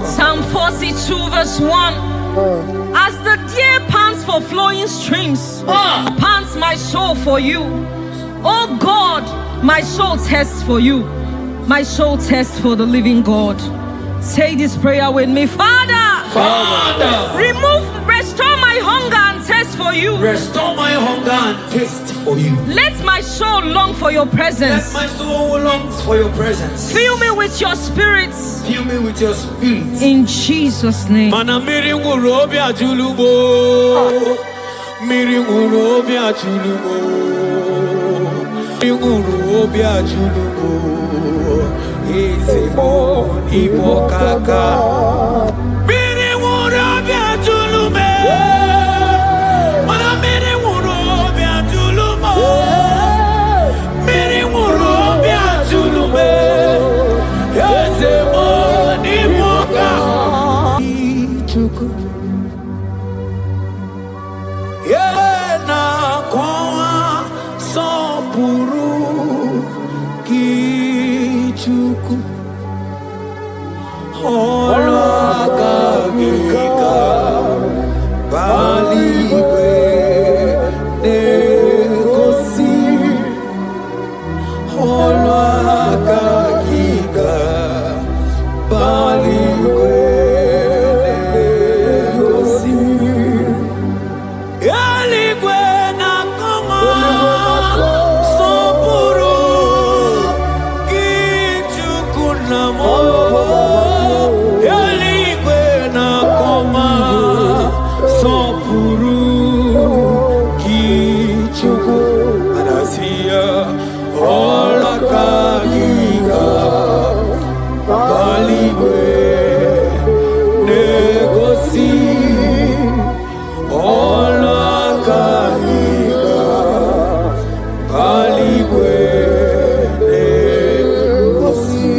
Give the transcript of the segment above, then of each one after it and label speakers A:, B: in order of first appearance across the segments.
A: Psalm 42 verse 1. As the deer pants for flowing streams, pants my soul for you. Oh God, my soul thirsts for you. My soul thirsts for the living God. Say this prayer with me. Father, restore my hunger and thirst for you.
B: Restore my hunger and taste for you.
A: Let my soul long for your presence.
B: Let my soul longs for your presence.
A: Fill me with your spirit.
B: Fill me with your spirit.
A: In Jesus' name.
B: Mana miri ngurobi ajulubo. Miri ngurobi ajulubo. Miri ngurobi ajulubo. Ezemo ibo kaka. Miri ngurobi ajulume. Mana miri ngurobi ajulumo. Miri ngurobi ajulume. Ezemo ibo kaka. Ichuku. Yena kwa sopuru kichuku olwakagika baligwe negosi olwakagika baligwe negosi yaligwe nakoma sopuru kichuku namo yaligwe nakoma sopuru kichuku anasia olakagiga baligwe negosi olakagiga baligwe negosi.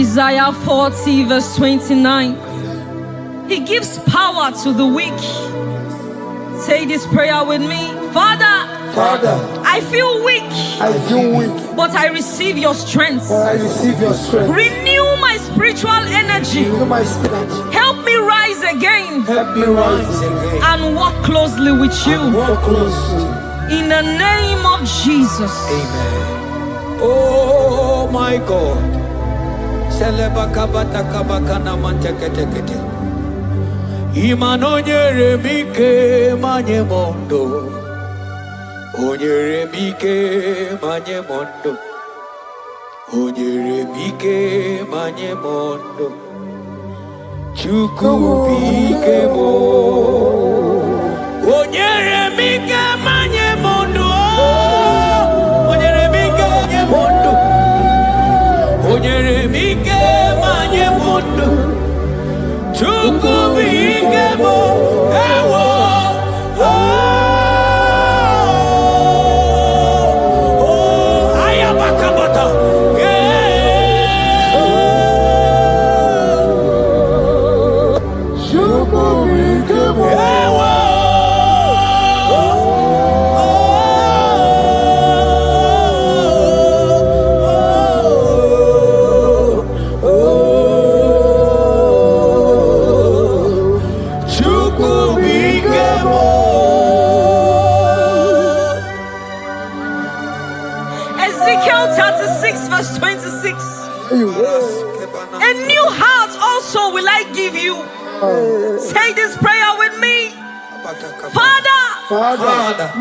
A: Isaiah 40 verse 29. He gives power to the weak. Say this prayer with me. Father, I feel weak, but I receive your strength. Renew my spiritual energy. Help me rise again and walk closely with you. In the name of Jesus.
B: Amen. Oh my God. Imanonyere mike manye mondo. Onyere mike manye mondo. Onyere mike manye mondo. Chuku bike mo. Onyere mike manye mondo. Onyere mike manye mondo. Onyere mike manye mondo. Chuku bike mo. Ewo. Ayabakabata. Chuku bike mo. Ewo.
A: Ezekiel 36 verse 26. A new heart also will I give you. Say this prayer with me. Father,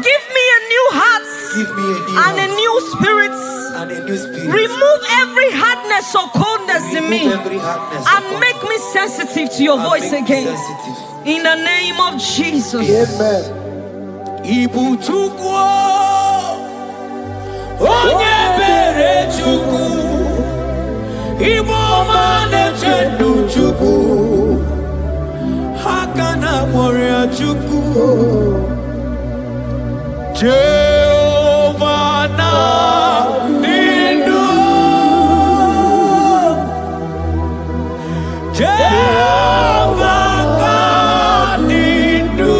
A: give me a new heart
B: Give me a new
A: and a new spirit.
B: and a new spirit.
A: Remove every hardness or coldness in me and make me sensitive to your voice again. In the name of Jesus.
B: Amen. Ibu chukwu onye bere chukwu Ibu mane chendu chukwu Hakana moria chukwu Jehovah na nindu Jehovah na nindu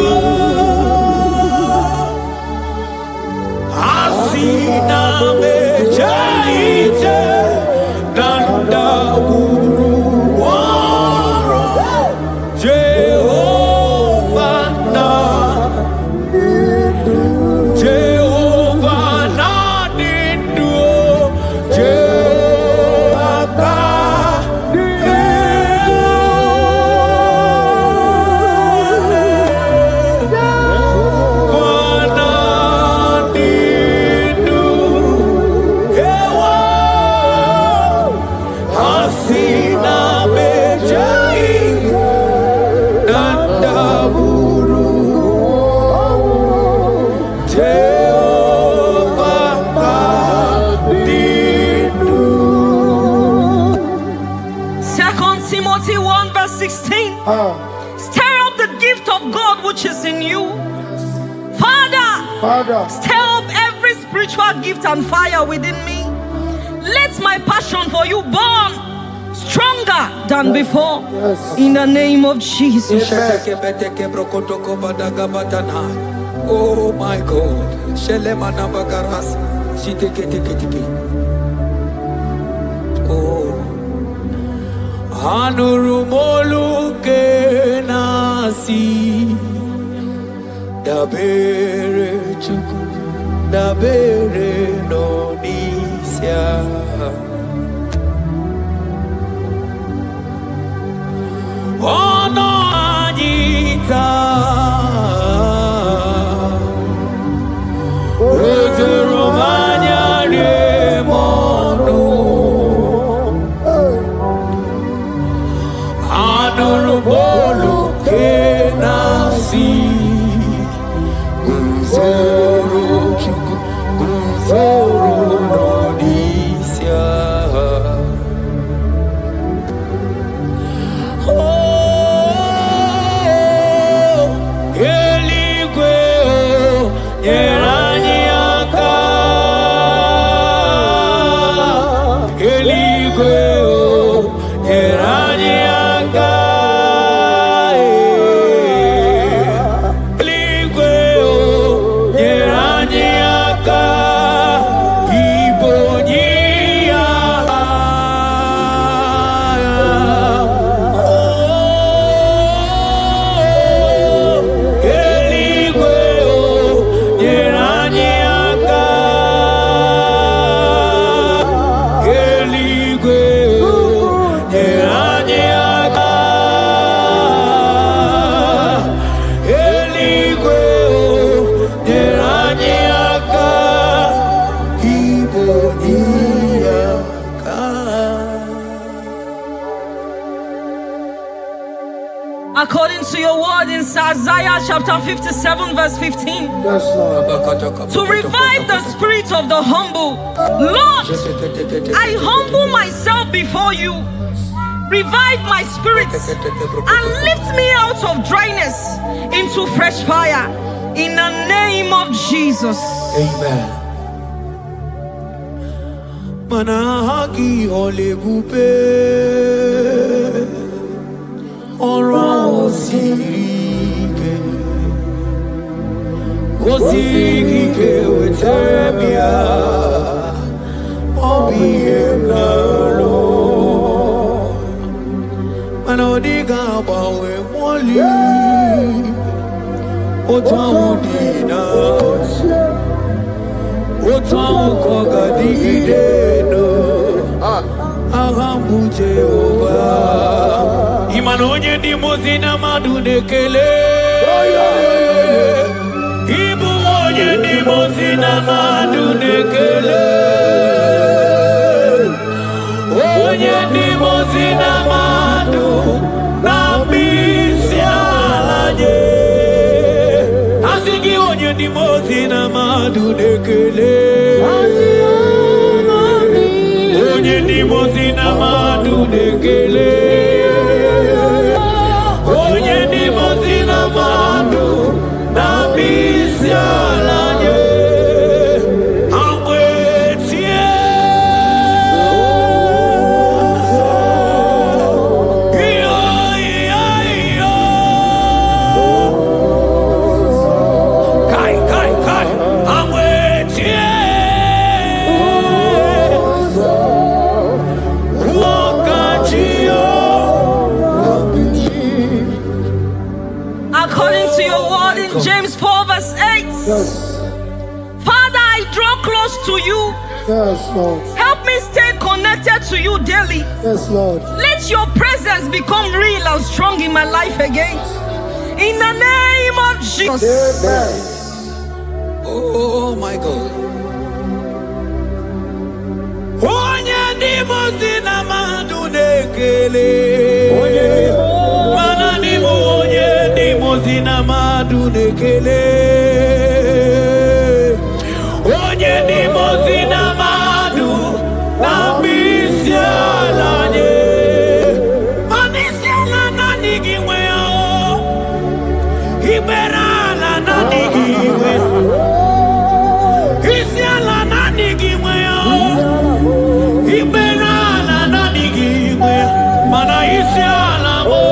B: Asina mejaite Danda uru waro Jehovah na
A: Timothy 1 verse 16. Stir up the gift of God which is in you. Father, stir up every spiritual gift and fire within me. Let my passion for you burn stronger than before. In the name of Jesus.
B: Oh my God. Oh. Anurumolu kenasi dabere chuku dabere nonisia ono anita Romania remono Anurumolu kenasi Guzoro chuku Guzoro nonisia Oh Eligwe Yeraniaka Eligwe Yeraniaka
A: According to your word in Isaiah chapter 57 verse 15. To revive the spirit of the humble. Lord, I humble myself before you. Revive my spirit and lift me out of dryness into fresh fire. In the name of Jesus.
B: Amen. Manahagi olebupe Oro osirike Osirike wetemia Obiemnalo Manodiga bawe mwali Otaudina Otaukoga digideno Ahambu Jehovah Imanonye ni mozina madunekele Ibu Onye ni mozina madu nekele. Onye ni mozina madu na misialaje. Asigi onye ni mozina madu nekele. Onye ni mozina madu nekele. Onye ni mozina madu na misialaje. Amwetie. Iyo, iyo, iyo. Kai, kai, kai. Amwetie.
A: According to your word in James 4 verse 8.
C: Yes.
A: Father, I draw close to you.
C: Yes, Lord.
A: Help me stay connected to you daily.
C: Yes, Lord.
A: Let your presence become real and strong in my life again. In the name of Jesus.
C: Amen.
B: Oh my God. Onye ni mozina madu nekele. Mana ni onye ni mozina madu nekele. Onye ni mozina madu na misialaje. Manisiala na nigiwe o. Iberala na nigiwe. Isiala na nigiwe o. Iberala na nigiwe. Mana isiala mo.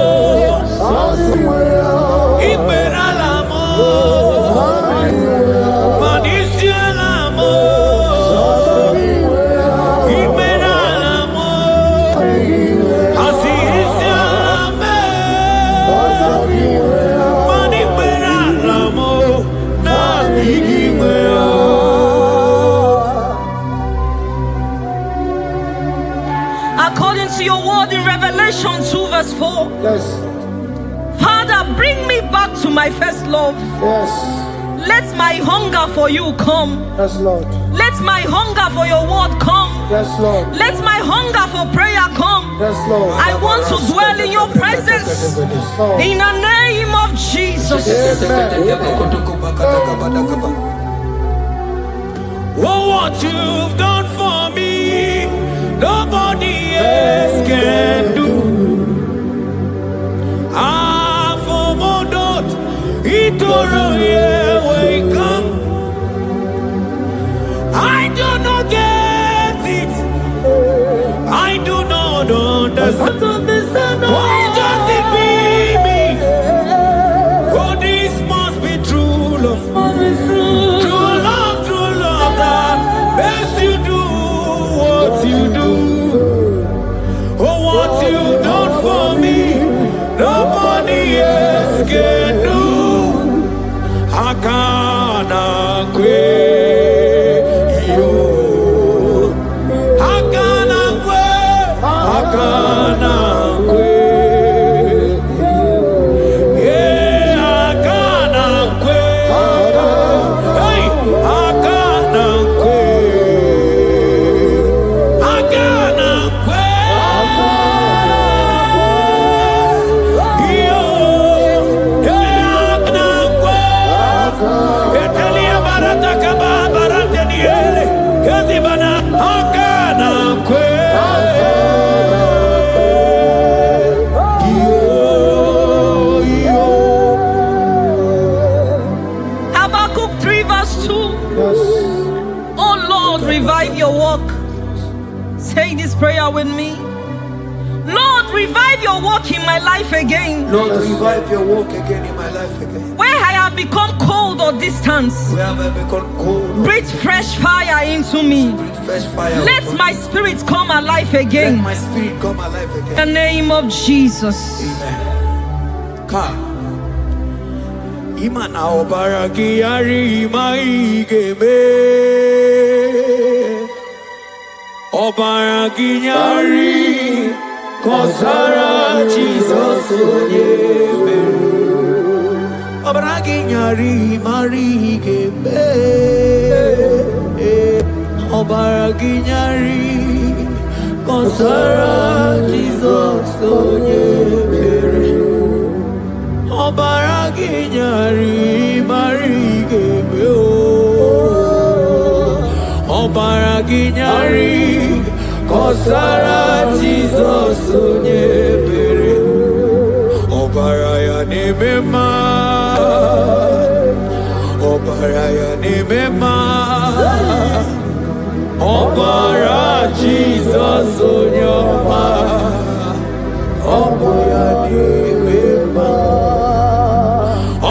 B: Iberala mo. Manisiala mo. Iberala mo. Asi isiala me. Mani iberala mo. Na nigiwe o.
A: According to your word in Revelation 2 verse 4.
C: Yes.
A: Father, bring me back to my first love.
C: Yes.
A: Let my hunger for you come.
C: Yes, Lord.
A: Let my hunger for your word come.
C: Yes, Lord.
A: Let my hunger for prayer come.
C: Yes, Lord.
A: I want to dwell in your presence.
C: Lord.
A: In the name of Jesus.
B: Oh, what you've done for me, nobody else can do. Ah, for Modot, Itoro, yeah, wake up. I do not get it. I do not understand. Why does it be me? Oh, this must be true love. True love that makes you do what you do. Oh, what you done for me, nobody else can do. Hakana kwe yo. Hakana kwe. Hakana kwe. Yeah, hakana kwe. Hey, hakana kwe. Hakana kwe. Yo, yeah, hakana kwe. Etelia barata kaba barate niele. Kazi bana hakana kwe.
A: Habakkuk 3 verse 2.
C: Yes.
A: Oh Lord, revive your work. Say this prayer with me. Lord, revive your work in my life again.
B: Lord, revive your work again in my life again.
A: Where I have become cold or distant,
B: Where have I become cold?
A: breathe fresh fire into me.
B: Breathe fresh fire.
A: Let
B: upon
A: my
B: me.
A: spirit come alive
B: Let
A: again.
B: my spirit come alive
A: In
B: again.
A: the name of Jesus.
B: Amen. Ka. Imana obaraki yari maigeme. Obaraki yari kosara Jesus onyeme. Obaraginyari marigebe Obaraginyari Konsara Jesus Onyebere Obaraginyari marigebe Obaraginyari Konsara Jesus Onyebere Obaraya Nemema Obaraya Nemema Obara Jesus Onyoma Obaraya Nemema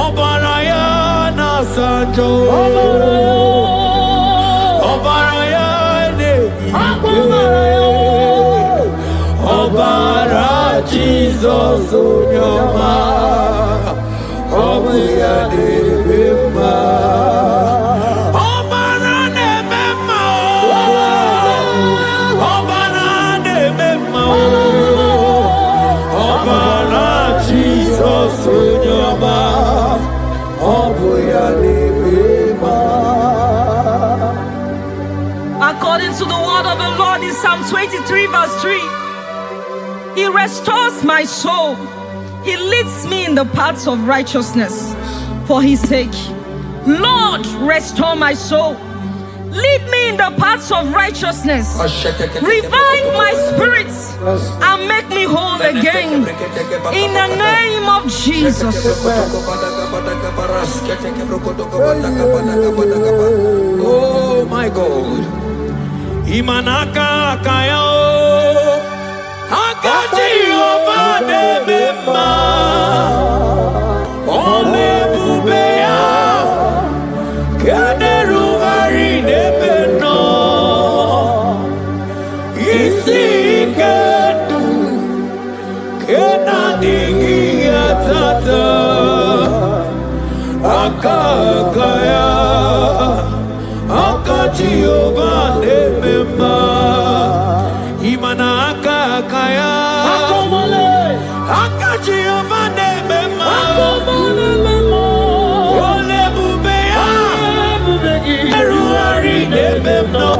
B: Obaraya Nasanjo Obaraya Nemema Obara Jesus Onyoma Obaraya Nemema Obara Nemema Obara Nemema Obara Jesus Onyoma Obaraya Nemema.
A: According to the word of the Lord in Psalm 23 verse 3, He restores my soul. He leads me in the paths of righteousness for His sake. Lord, restore my soul. Lead me in the paths of righteousness. Revive my spirit and make me whole again. In the name of Jesus.
B: Oh my God. Imanaka kayo. Akati ovade mema. Ole bubeya. Kaderu hari nebeno. Isi kedu. Kena dingi atata. Akakaya. Akati ovade mema. Imana akakaya. Akati ovade mema. Ole bubeya. Eruari nebemno.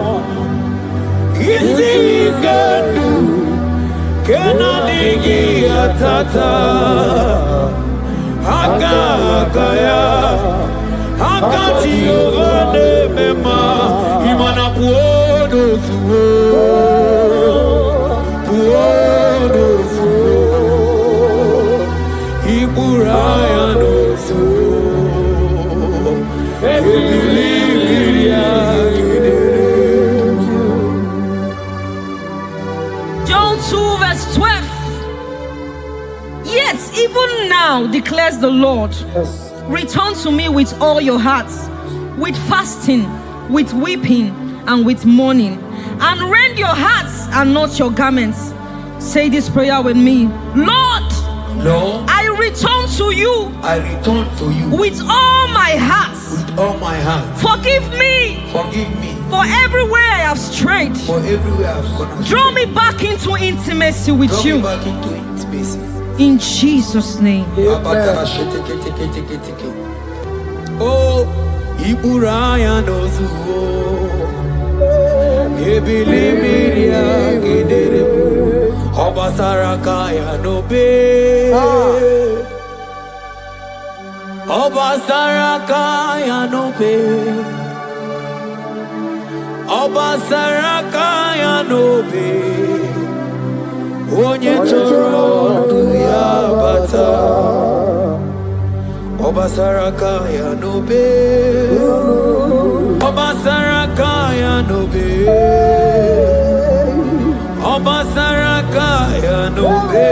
B: Isi kedu. Kena dingi atata. Akakaya. Akati ovade mema. Imana puodo suo. Puodo suo. Iburaya no suo.
A: John 2 verse 12. Yet even now declares the Lord,
C: Yes.
A: return to me with all your hearts, with fasting, with weeping, and with mourning, and rend your hearts and not your garments. Say this prayer with me. Lord,
B: Lord,
A: I return to you
B: I return to you
A: with all my heart.
B: with all my heart.
A: Forgive me
B: Forgive me
A: for everywhere I have strayed.
B: for everywhere I've gone astray.
A: Draw me back into intimacy with
B: Draw
A: you.
B: me back into intimacy.
A: In Jesus' name.
B: Oh, Iburaya nozuo. Ebilimiria gedere. Obasarakaya nobe. Obasarakaya nobe. Obasarakaya nobe. Onye choro ndu ya bata. Obasarakaya nobe. Obasarakaya nobe. Obasarakaya nobe.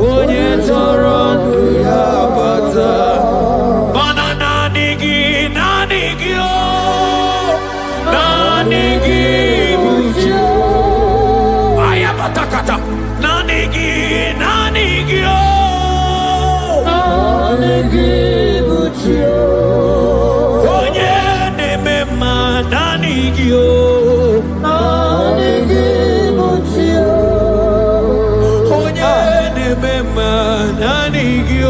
B: Onye choro ndu ya bata. Banana nigi o. Nanigi buju. Ayabatakata. Nanigi o. Onye nemema nanigi o. Onye nemema nanigi o.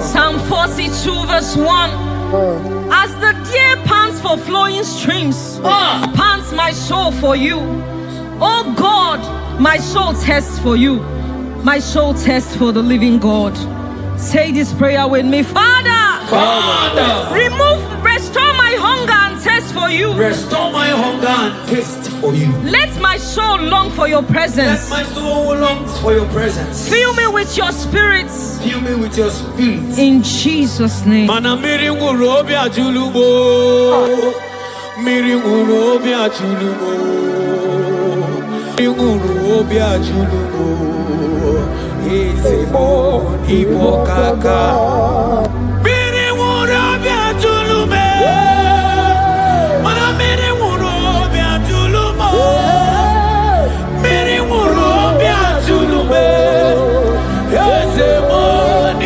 A: Psalm 42 verse 1. As the deer pants for flowing streams, pants my soul for you. Oh God, my soul thirsts for you. My soul thirsts for the living God. Say this prayer with me. Father, restore my hunger and thirst for you.
B: Restore my hunger and taste for you.
A: Let my soul long for your presence.
B: Let my soul longs for your presence.
A: Fill me with your spirit.
B: Fill me with your spirit.
A: In Jesus' name.
B: Mana miri ngurobi ajulubo. Miri ngurobi ajulubo. Miri ngurobi ajulubo. Izemo ibokaka. Miri ngurobi ajulume. Mana miri ngurobi ajulumo. Miri ngurobi ajulume. Izemo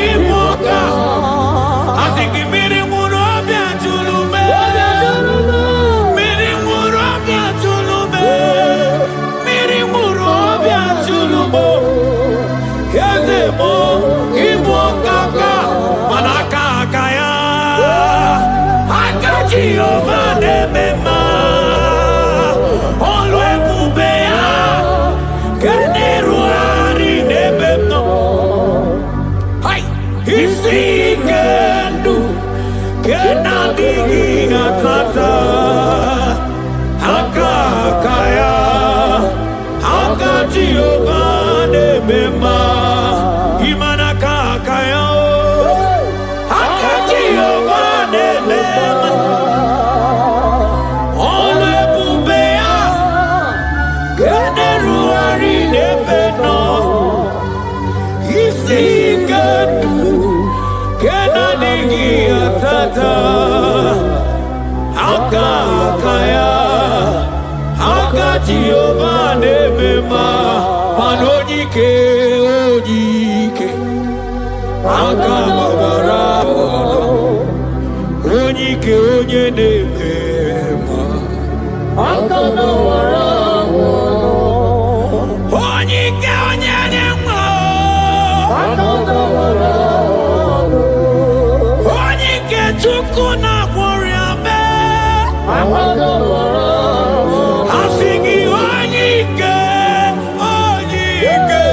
B: ibokaka. Asiki miri ngurobi ajulume. Miri ngurobi ajulume. Miri ngurobi ajulumo. Yazemo ibokaka. Manakaka ya. Akaji ovane mema. Olwe kubea. Keneruari nebeno. Hai. Isi kendu. Kenadigi atata. Akakaya. Akaji ovane mema. Imanakakaya. Akaji ovane mema. Olwe kubea. Keneruari nebeno. Isi kendu. Kenadigi atata. Akakaya. Akaji ovane mema. Panojike ojike. Akababara. Onyike onyene mema. Onyike onyene mema. Onyike chukuna kworiame. Asigi onyike. Onyike.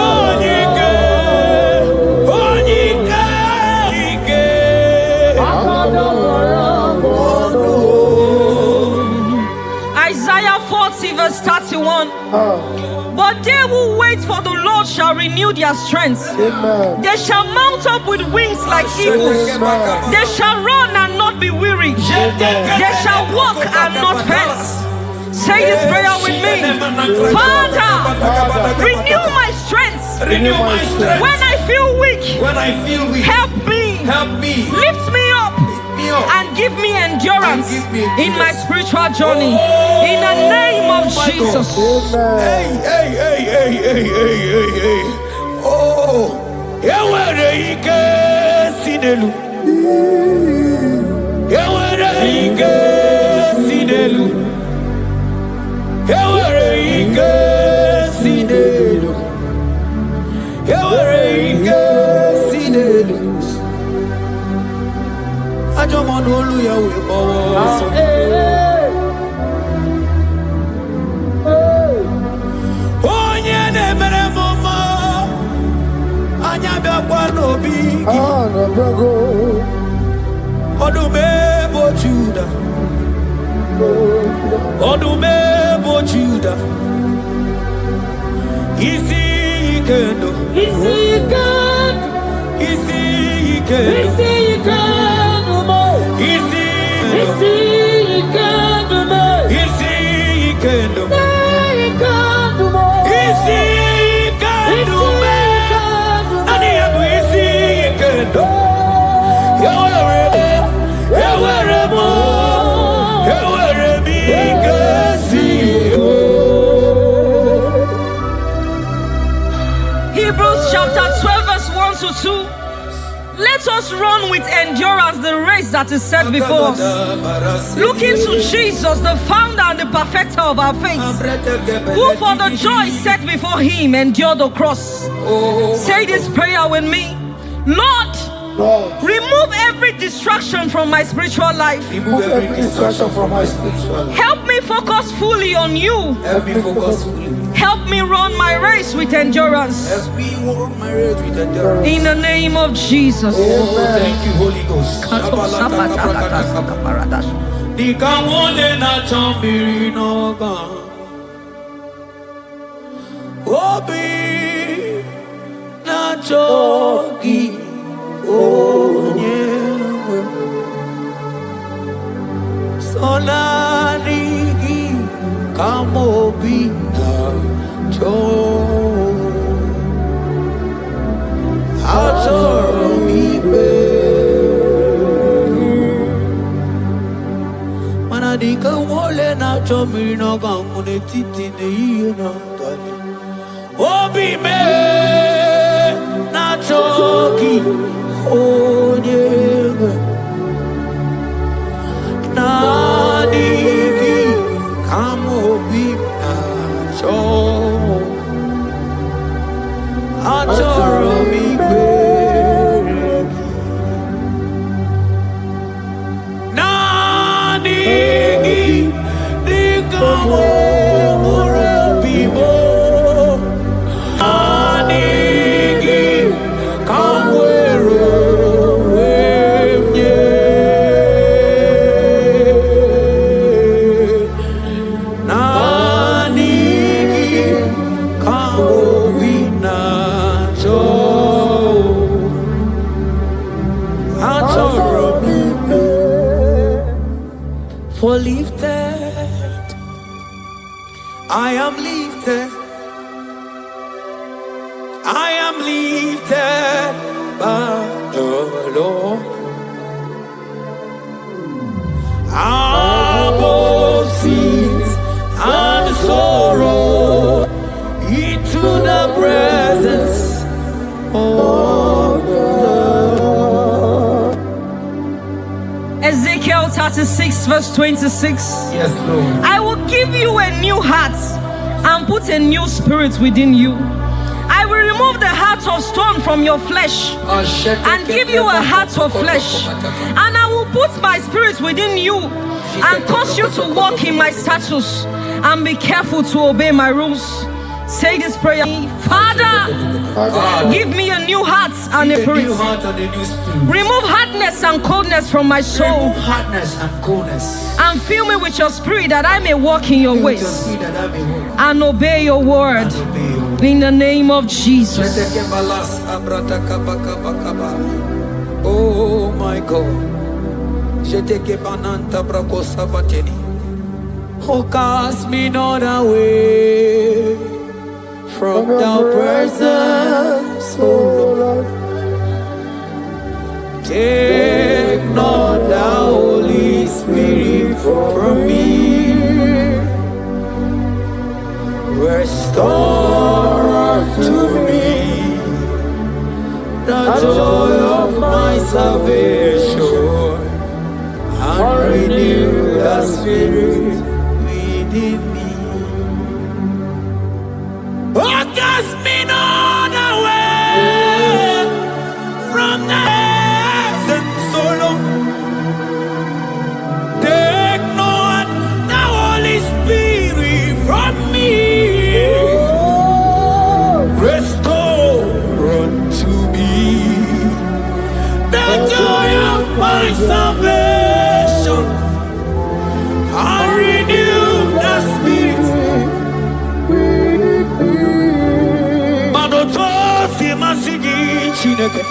B: Onyike. Onyike.
A: Isaiah 40 verse 31. But they who wait for the Lord shall renew their strength.
C: Amen.
A: They shall mount up with wings like eagles. They shall run and not be weary. They shall walk and not faint. Say this prayer with me. Father, renew my strength.
B: Renew my strength.
A: When I feel weak,
B: When I feel weak,
A: help me.
B: help me.
A: Lift me up
B: Me up.
A: and give me endurance
B: And give me
A: in my
B: endurance.
A: spiritual journey. In the name of
B: my
A: Jesus.
B: Hey, hey, hey, hey, hey, hey, hey, hey. Oh, Yawere ike sinelu. Yawere ike sinelu. Yawere ike sinelu. Yawere ike sinelu. Ajomonu oluyawe bawo so. Onye na-emere m mma, anya bịakwa n'obi gị. Ọdụm ebo Juda. Ọdụm ebo Juda. Isi ike ndụ. Isi ike ndụ. Isi ike ndụ. Isi ike ndụ. Isi ike ndụ. Isi ike ndụ. Isi ike ndụ. Ani ya bụ isi ike ndụ. Ewere m ike si.
A: Hebrews chapter 12 verse 1 to 2. Let us run with endurance the race that is set before us, looking to Jesus, the founder and the perfecter of our faith, who for the joy set before him endured the cross. Say this prayer with me. Lord, remove every distraction from my spiritual life.
C: Remove every distraction from my spiritual life.
A: Help me focus fully on you.
C: Help me focus fully.
A: Help me run my race with endurance.
C: Help me walk my race with endurance.
A: In the name of Jesus.
C: Oh, thank you, Holy Ghost. Sonarigi kamobi nacho atoromibe manadika wole nacho mirino gamune titi ne na tani obi me nacho ki onye Nadigi kamobi nacho atoromi beregi Nadigi dikamo murabibo Nadigi kamwero For lifted, I am lifted, I am lifted by the Lord. Above sins and sorrow, into the presence of the Lord.
A: Ezekiel 36 verse 26.
C: Yes, Lord.
A: I will give you a new heart and put a new spirit within you. I will remove the heart of stone from your flesh and give you a heart of flesh. And I will put my spirit within you and cause you to walk in my statutes and be careful to obey my rules. Say this prayer. Father, give me a new heart and a spirit. Remove hardness and coldness from my soul.
C: Remove hardness and coldness.
A: And fill me with your spirit that I may walk in your ways and obey your word. In the name of Jesus.
C: Oh my God. Oh, cast me not away from thy presence, oh Lord. Take not the Holy Spirit from me. Restore unto me the joy of my salvation and renew the spirit within me. Oh, cast me not away from the presence, oh Lord. Take not the Holy Spirit from me. Restore unto me the joy of my salvation and renew the spirit. Manoto si masigi Chineke,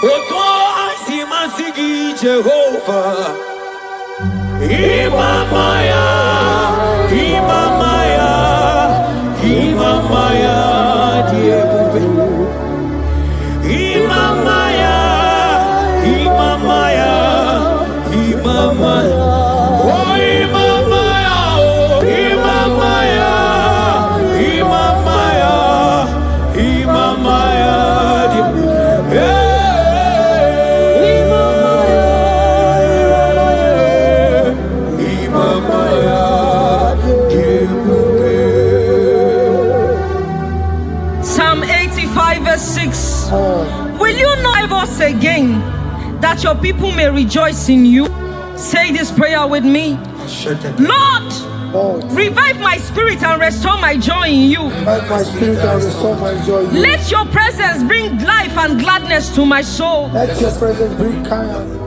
C: Oto si masigi Jehovah. Imamaya, Imamaya, Imamaya, Diebube. Imamaya, Imamaya, Imamaya. Oh, Imamaya, oh, Imamaya, Imamaya, Imamaya, Diebube. Yeah.
A: Psalm 85 verse 6. Will you not us again, that your people may rejoice in you? Say this prayer with me. Lord, revive my spirit and restore my joy in you. Let your presence bring life and gladness to my soul.
C: Let your presence bring kindness.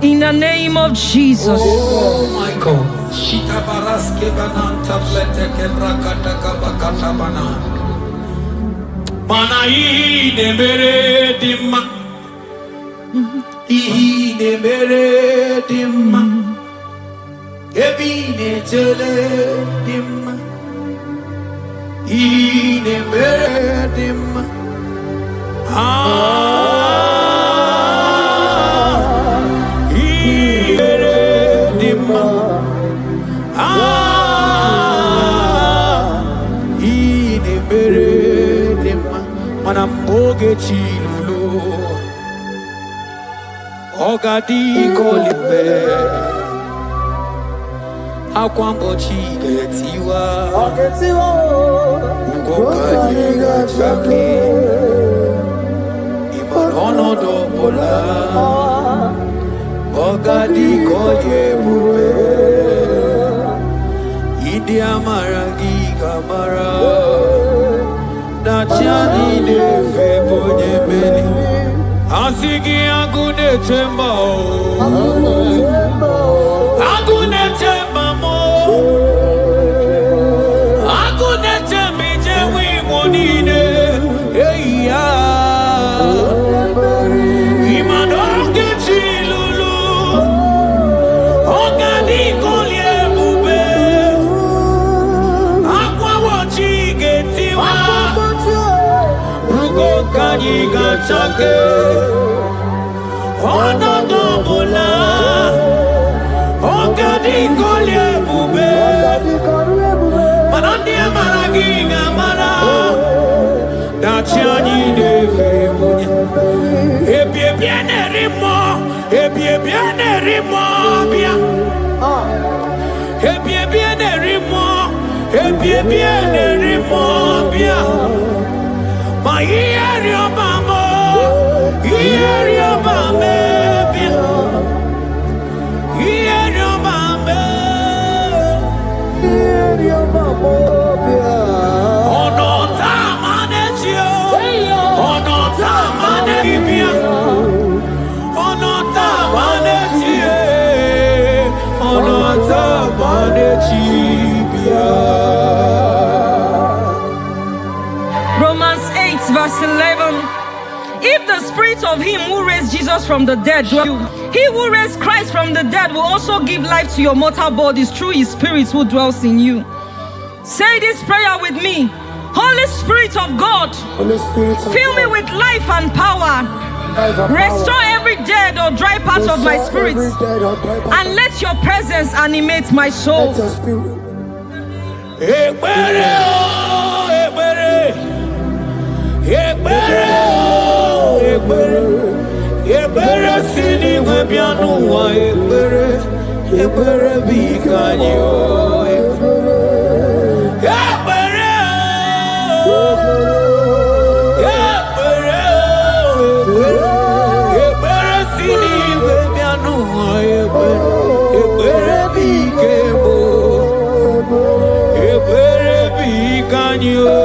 A: In the name of Jesus.
C: Oh my God.
B: Mana ine mere dimma, ine mere dimma, ebine jele dimma, ine mere dimma, ine mere dimma, ine mere. Manamboge chilulu Ogadi kolimbe Akwambo chigetiwa Ugoka yiga chaki Imanono dobola Ogadi koye bube Idi amaragi kamara Nachani de febonye beli Asigi agune temba Agune temba mo Agune tembi jewi monine Eya Imadoke chilulu Ogani kolye bube Aqua wachi getiwa Kanyi gachake Ono dobola Ogadi kolye bube Manandi amaragi ngamara Dachiani defe bunye Ebie biene rimo Ebie biene rimo bia Ebie biene rimo Ebie biene rimo bia Ma ieri obamo, ieri obame, ieri obame, ieri obamo. Ono tamane chio, ono tamane bibia, ono tamane chie, ono tamane chibia.
A: Verse 11. If the spirit of him who raised Jesus from the dead dwell in you, he who raised Christ from the dead will also give life to your mortal bodies through his spirit who dwells in you. Say this prayer with me. Holy Spirit of God, fill me with life and power. Restore every dead or dry part of my spirit, and let your presence animate my soul.
B: Ekbere sini webianu wa ekbere bikanyo ekbere sini webianu wa ekbere bikebo ekbere bikanyo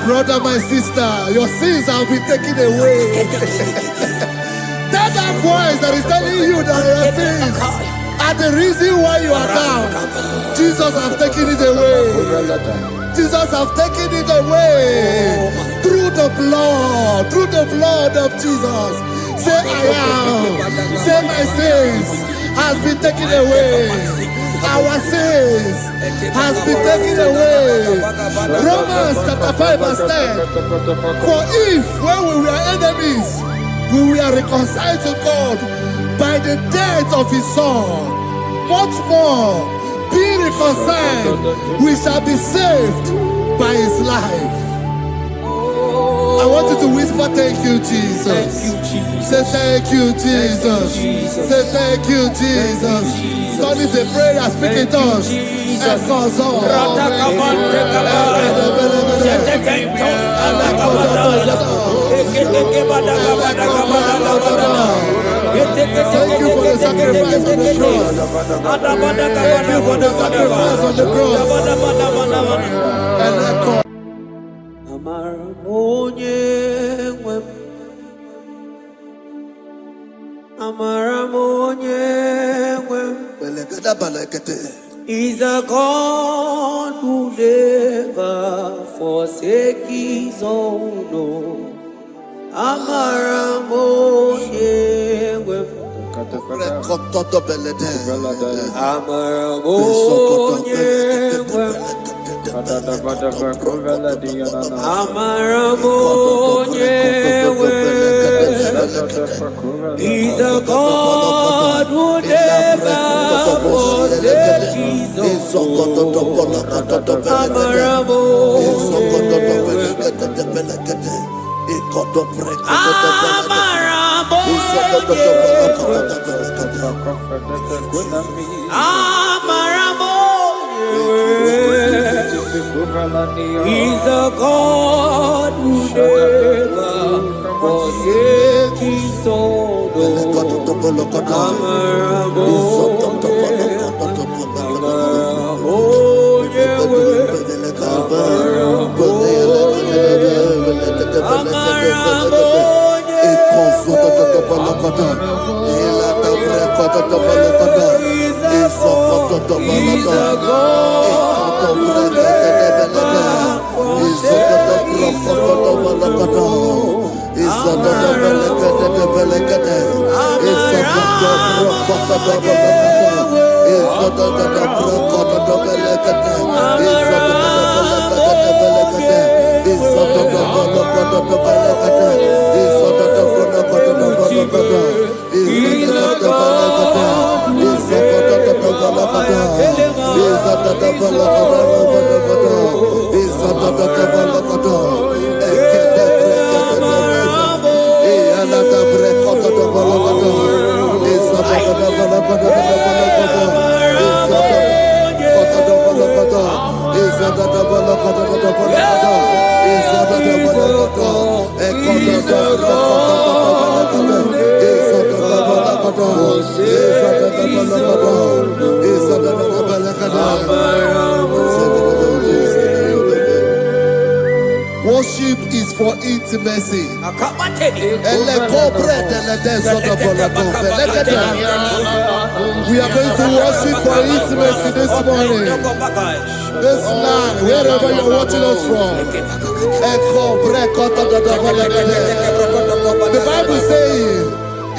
D: Brother, my sister, your sins have been taken away. That voice that is telling you that your sins are the reason why you are down. Jesus has taken it away. Jesus has taken it away. Through the blood of Jesus. Say I am. Say my sins has been taken away. Our sins has been taken away. Romans chapter 5 verse 10. For if when we were enemies, we were reconciled to God by the death of his son, much more, being reconciled, we shall be saved by his life. I want you to whisper, thank you, Jesus. Say thank you, Jesus. Say thank you, Jesus. Turn it a prayer, speak in tongues. Thank you for the sacrifice on the cross. Thank you for the sacrifice on the cross. And echo.
C: He's a God who never forsake his own. He's a God who never forsake his He's a God who never forsake his own.
D: Worship is for intimacy. We are going to worship for intimacy this morning. This land, wherever you're watching us from. The Bible says,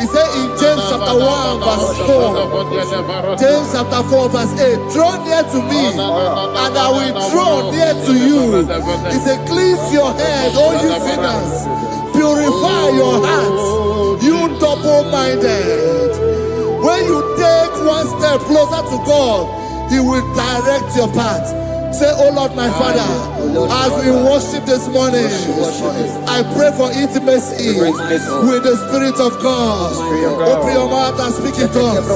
D: He said in James chapter 1 verse 4, James chapter 4 verse 8, draw near to me and I will draw near to you. He said, cleanse your head, all you sinners. Purify your hearts, you double-minded. When you take one step closer to God, He will direct your path. Say, oh Lord, my Father, as we worship this morning, I pray for intimacy with the Spirit of God. Open your mouth and speak in tongues.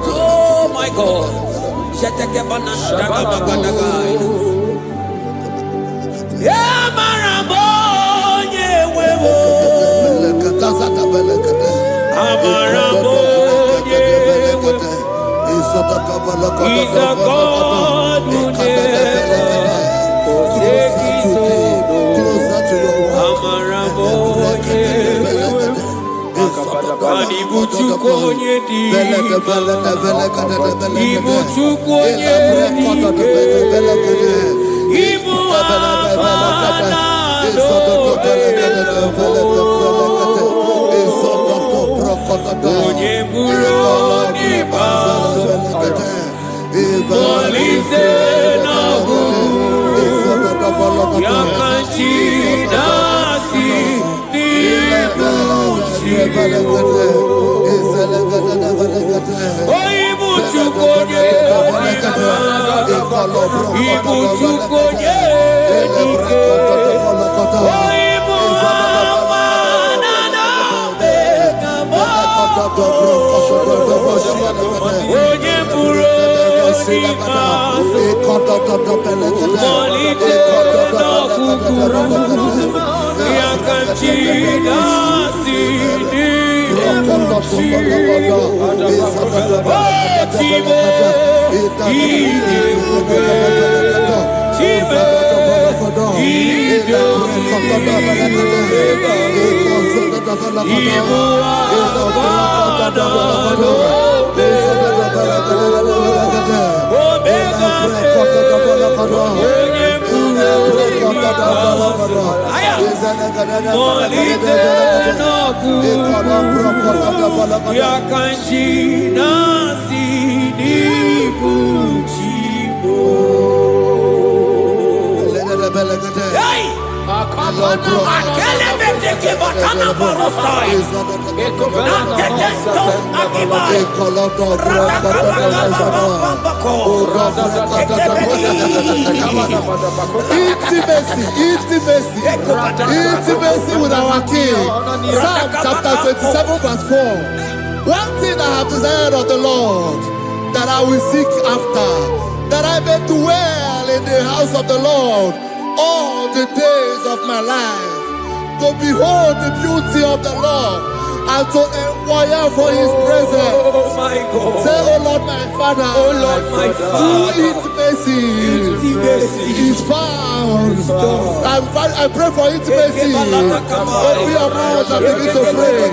C: Oh my God. He's a God who never forsakes his Intimacy with our King. Psalm chapter 27 verse 4. One thing I have desired of the Lord, that I will seek after, that I may dwell in the house of the Lord all the days of my life, to behold the beauty of the Lord and to inquire for His presence. Oh my God.
D: Say, oh Lord, my Father,
C: oh Lord, my Father,
D: intimacy is found. I pray for intimacy. Open your mouth and begin to pray.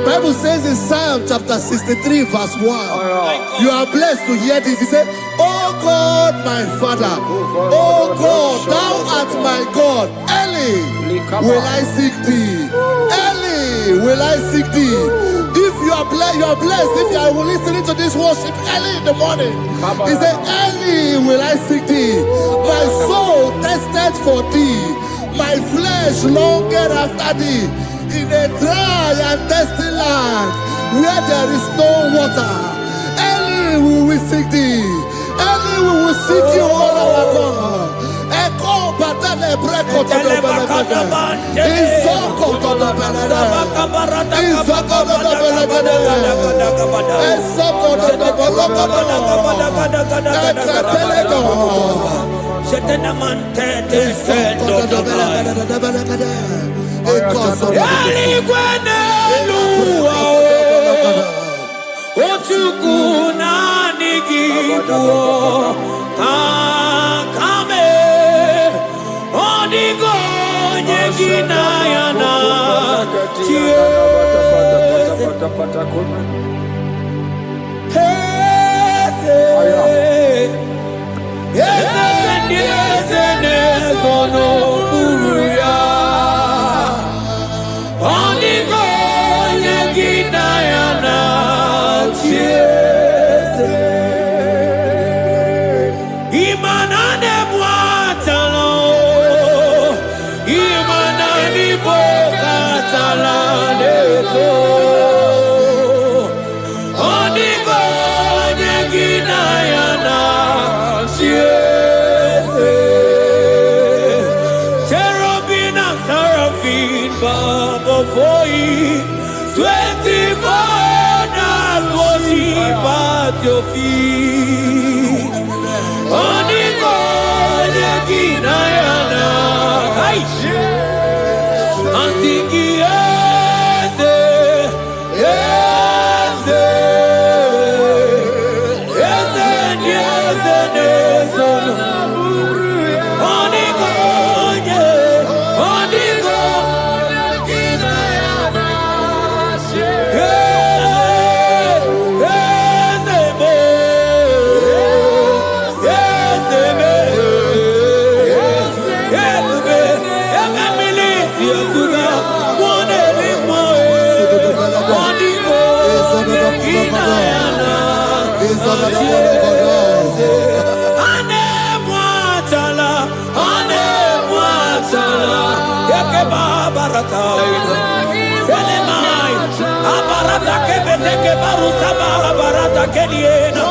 C: Bible says in Psalm chapter 63 verse 1, you are blessed to hear this. He said, "Oh God, my Father, oh God, thou art my God. Early will I seek thee. Early will I seek thee." If you are blessed if you are listening to this worship early in the morning. He said, "Early will I seek thee. My soul thirsted for thee. My flesh longed after thee. In a dry and thirsty land where there is no water. Early will we seek thee. Early we will seek you, all our God. Echo batale breko to the belagade. Isoko to the belagade. Isoko to the belagade. Isoko to the belagade.
B: Before you, 24 hours worship at your feet. Oniko Yekinayana, and singing yes, yes, yes, yes, yes, Oniko, Oniko. barata. Selemai. Abarata kebeteke barusaba barata keliena.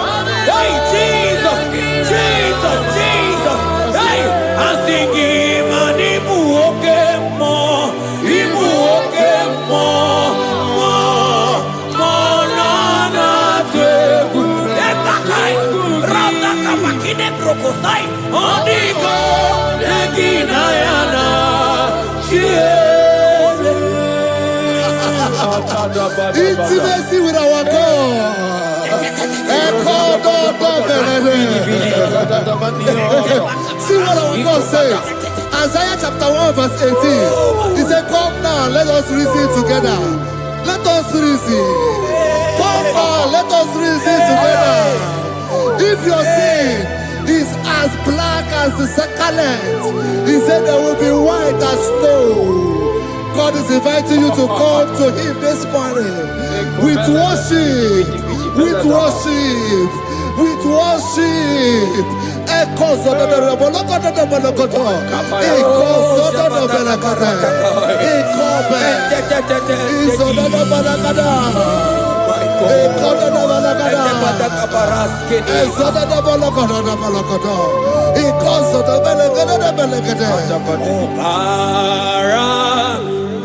B: Hey Jesus, Jesus, Jesus. Hey, asingi manibu okemo, ibu okemo, monana tegu. Etakai, rata kamakine brokosai. Onigo, negina yana.
C: Intimacy with our God. See what our God says. Isaiah chapter 1 verse 18. He said, come now, let us reason together. Let us reason. Come on, let us reason together. If your sin is as black as the scarlet, he said there will be white as snow. God is inviting you to come to him this morning with worship, with worship, with worship. Echoes of the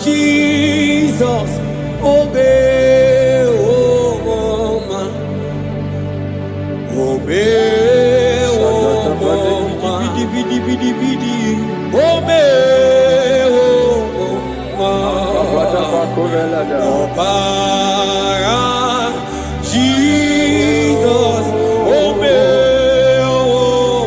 B: Jesus, obey, oh man, obey, oh man, obey, oh man, Jesus, obey, oh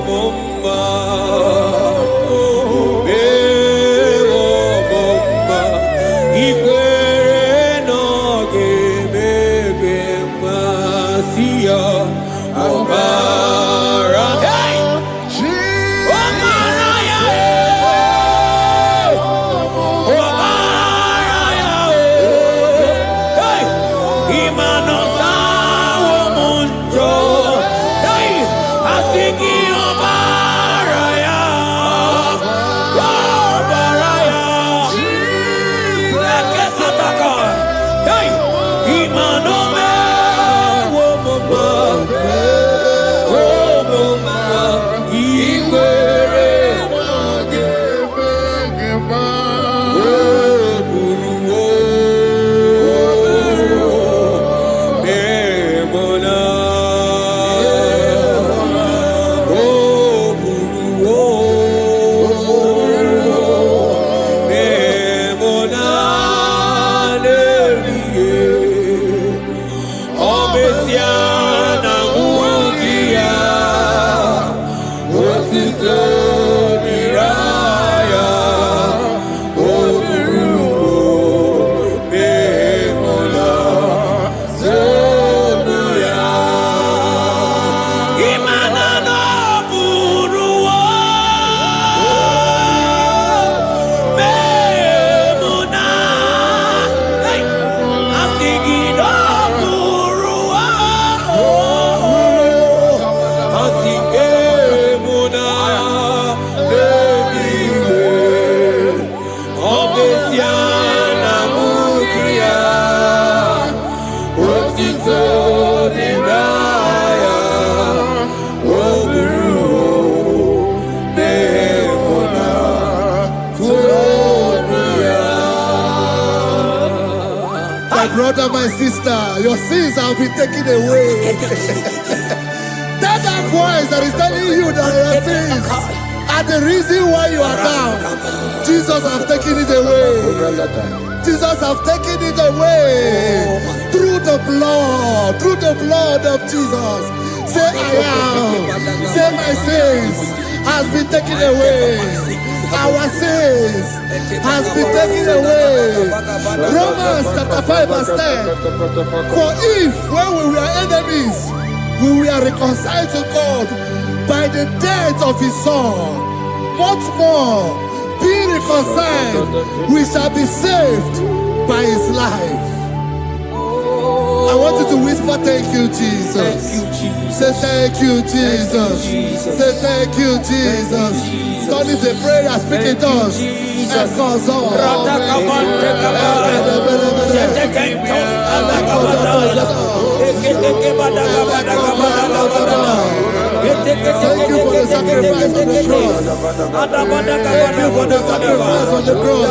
C: brother, my sister, your sins have been taken away. That voice that is telling you that your sins are the reason why you are down. Jesus has taken it away. Jesus has taken it away through the blood of Jesus. Say I am. Say my sins has been taken away. Our sins has been taken away. Romans chapter 5 verse 10. For if when we were enemies, we were reconciled to God by the death of his son, much more, being reconciled, we shall be saved by his life. I want you to whisper, thank you, Jesus.
B: Thank you, Jesus.
C: Say thank you, Jesus. Say thank you, Jesus. Don't leave the prayer, speak in tongues. Thank you for the sacrifice on the cross. Thank you for the sacrifice on the cross.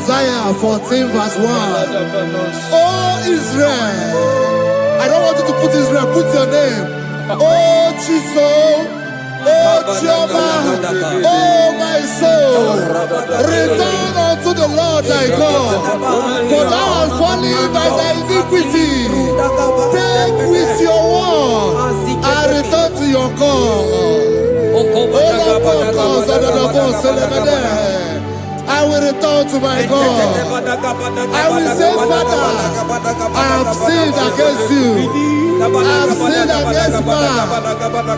C: Isaiah 14 verse 1. Oh Israel, I don't want you to put Israel, put your name. Oh Chiso, oh Chioma, oh my soul, return unto the Lord thy God, for thou art fallen by thy iniquity. Take with your word and return to your God. I will return to my God. I will say, Father, I have sinned against you. I have sinned against man.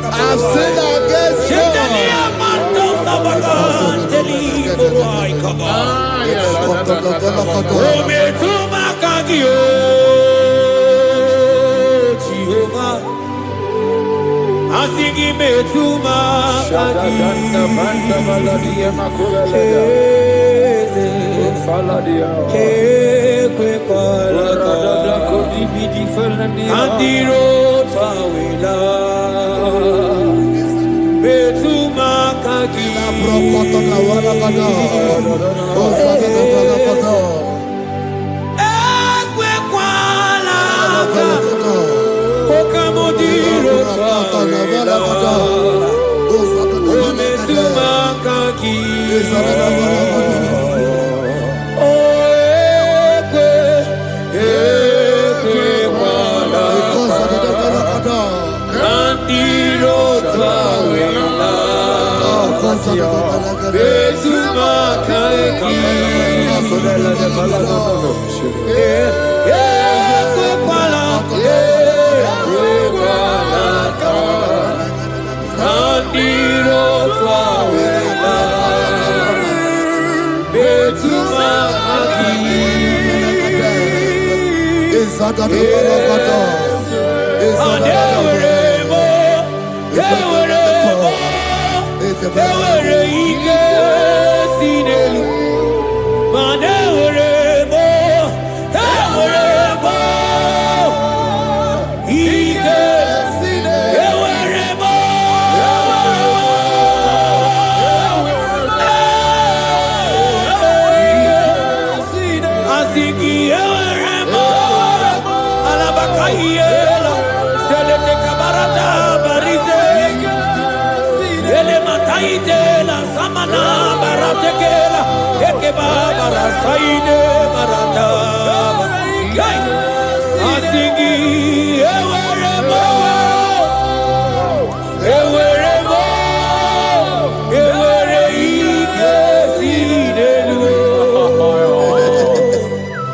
C: I have sinned against
B: Asigi metuma Besuma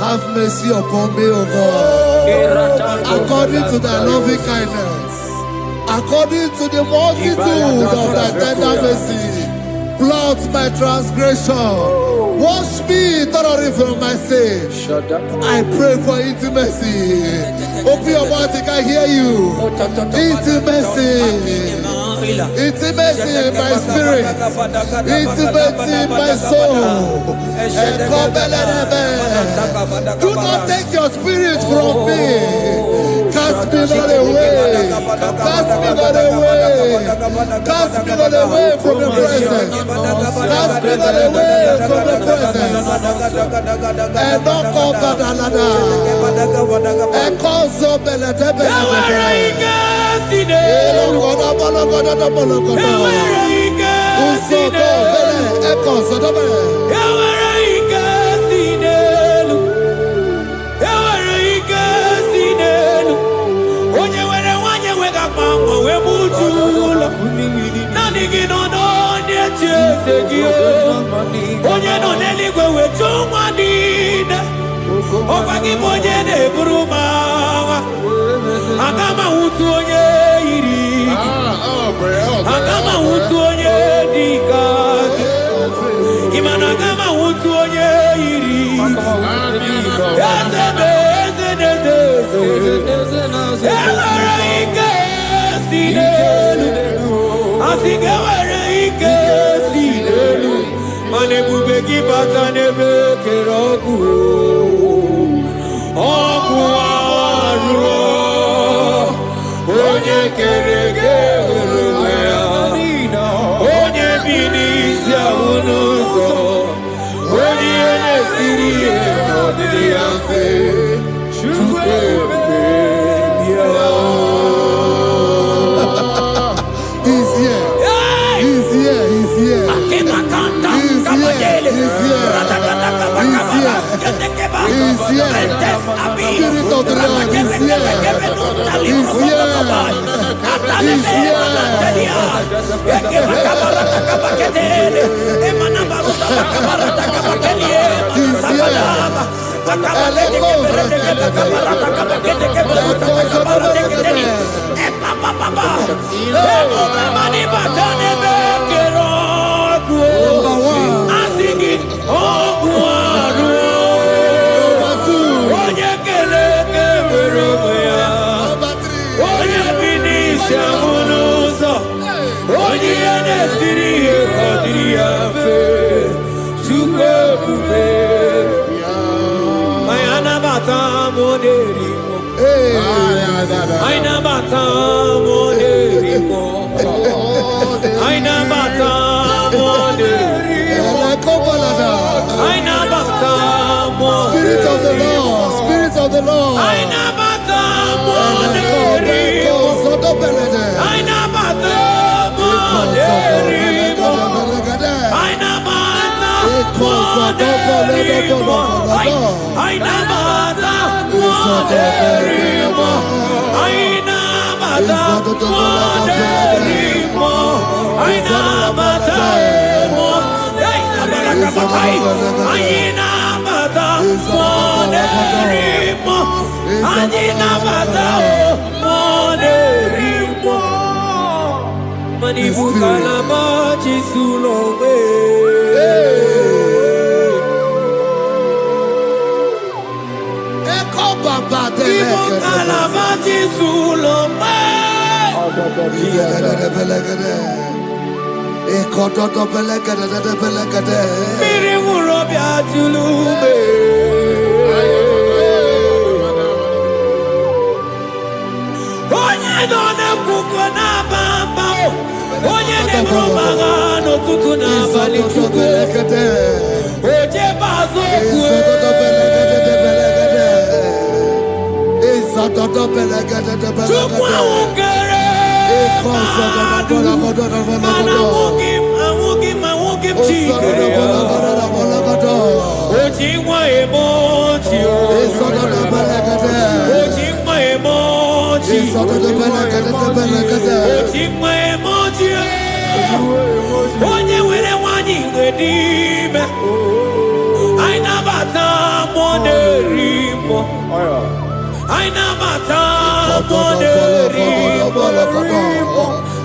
C: Have mercy upon me, O God, according to thy loving kindness, according to the multitude of thy tender mercy. Blot my transgression, wash me thoroughly from my sin. I pray for intimacy. Open your mouth, I can hear you. Intimacy. Intimacy in my spirit, intimacy in my soul. Do not take your spirit from me. Cast me not away. Cast me not away. Cast me not away from the presence. Cast me not away from the presence. And not come back another. And call so better. Spirit of the Lord.
B: Sakai, Ayina Mata, Monerimo, Ayina Mata, Monerimo, Manibu Kalamachi Sulome. Manibu Kalamachi Sulome. Miri Murobia Julube. Onye dona kukona bamba. Onye nebromaga no tutuna bali chuku. Oje bazo kue. Chukwa ukere. I won't give chikere. Ojingwa emoji. Ojingwa emoji. Ojingwa emoji. Onye were wani wedime. Aina bata monerimo. Aina bata monerimo.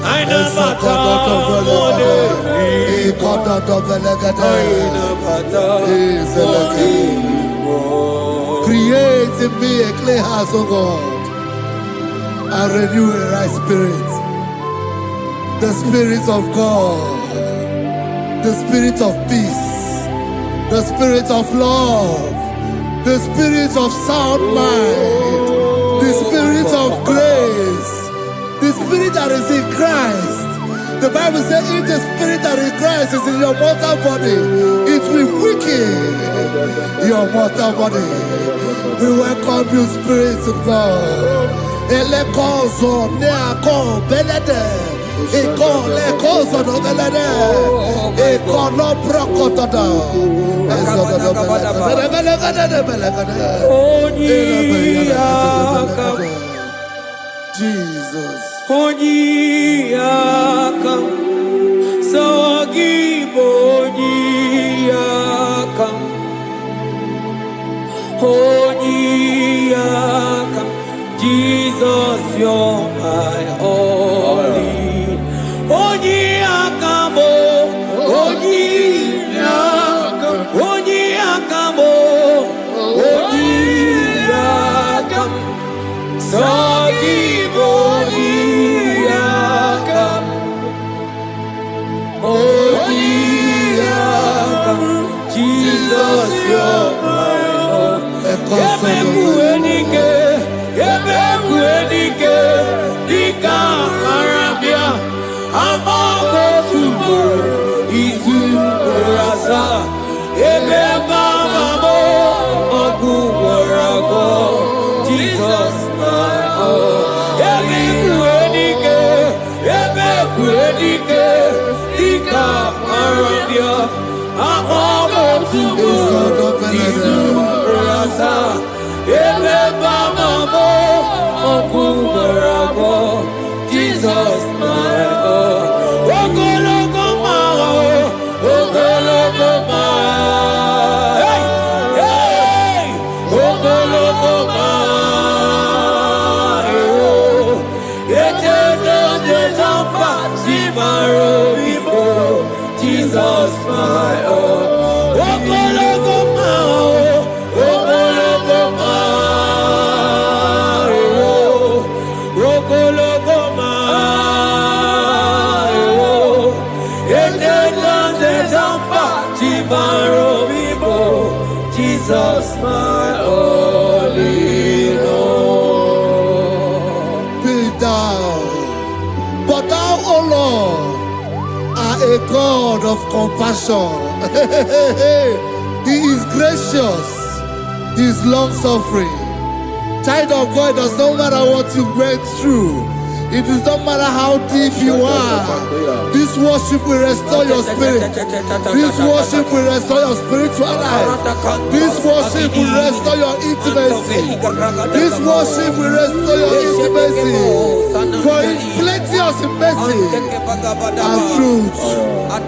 B: Aina bata monerimo.
C: Create in me a clean house, O God, and renew a right spirit. The spirit of God, the spirit of peace, the spirit of love, the spirit of sound mind, the spirit of grace, the spirit that is in Christ. The Bible says, if the spirit that is in Christ is in your mortal body, it will weaken your mortal body. We welcome you, Spirit of God. Elekozo neako belede, elekozo no belede, ekono brokotoda, Jesus.
B: Onyiyakam, Sawagibo Onyiyakam, Onyiyakam, Jesus, you're my only. Onyiyakam, Onyiyakam, Onyiyakam, Onyiyakam, Sawagibo Onyiyakam, Onyiyakam, Jesus, you're my own. Ebeku enike, Dika Arabia, Amago Tubo, Izu Rasa, Ebeba Mamo, Ogu Warago, Jesus, my own. Ebeku enike, Dika Arabia, Amago Tubo, Izu Rasa, Ebeba Mamo, Ogu Warago, Jesus, my own. Ogologo Mao, Ogologo Mao, hey, hey, Ogologo Mao, Eterno de Zampa, Zimaro Ibo, Jesus, my own. Ogologo Mao, Ogologo Mao, Ogologo Mao, Eterno de Zampa, Zimaro Ibo, Jesus, my only Lord.
C: Be thou, but thou, O Lord, are a God of compassion. He is gracious. He is long suffering. Child of God, does no matter what you went through, It does not matter how deep you are. This worship will restore your spirit. This worship will restore your spiritual life. This worship will restore your intimacy. This worship will restore your intimacy. For it's plenty of mercy and truth. Have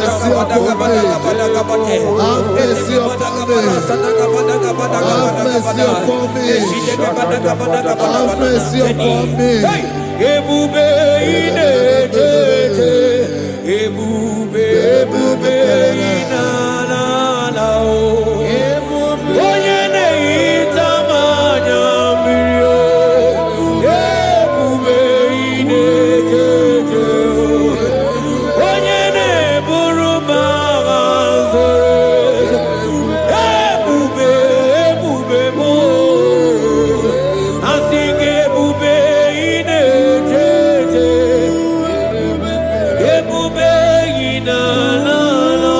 C: mercy upon me. Have mercy upon me. Have mercy upon me. Have mercy upon me.
B: Ebube ine jeje, ebube ina na na o. Onye na-ehita mmanya mmiri o. Ebube ine jeje o. Onye na-eburu m agha nzere. Ebube m o. Asị gị ebube ine jeje. Ebube ina na na o.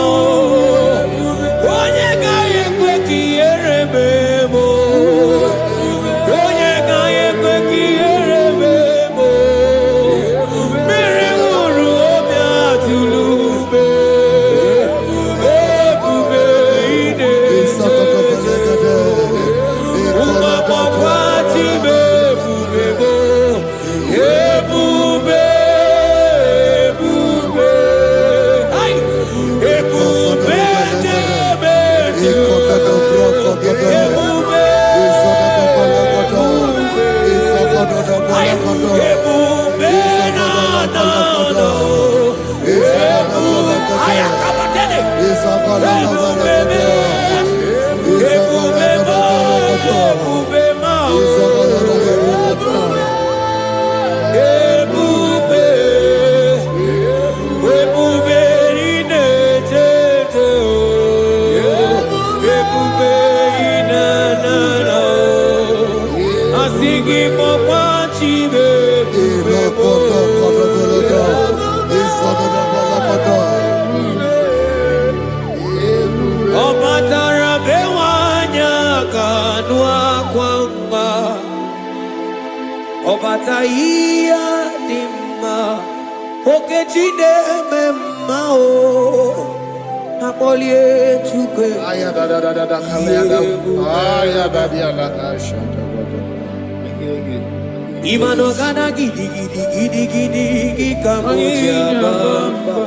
B: Onye gaghị ekwe ka ihere mee m o. Onye gaghị ekwe ka ihere mee m o. Mmiri ṅụrụ obi atụrụ ume. Ebube ine jeje. Ụmụagbọghọ atibe ebube m o. Ebube. Ai! Ebube jebe ebube. Ai! Ebube na na na. Ebube. Ai, akabatele. Ebube me. Ebube ma. Ebube ma. Ebube. Ebube ine jeje o. Ebube ine na na o. Asị gị kpọkwa Chibe ebube mo. Ọ batara be nwanyị aka nụ akwa mma. Ọ bata ihe dị mma. Okechi na-eme mma o. Akpọlie Chukwu Imano gana gidi gidi gidi gidi gidi kamuji abamba.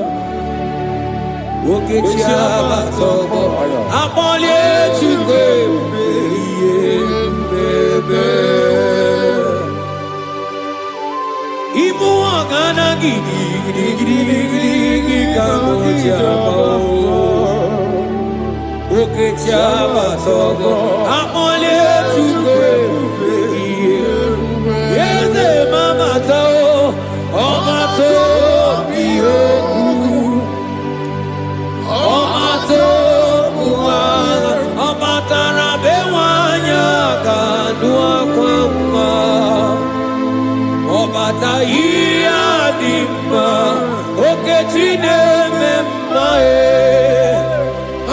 B: Okechi abatobo. Akpọlie Chukwu ebube. Ibu gana gidi gidi gidi gidi kamuji abamba. Okechi abatobo. Akpọlie Chukwu Yeze mama to, oma to bihoku, oma to buana, oma tarabe wanya kanua kwamba, oma tahiya dimba, Okechi nememma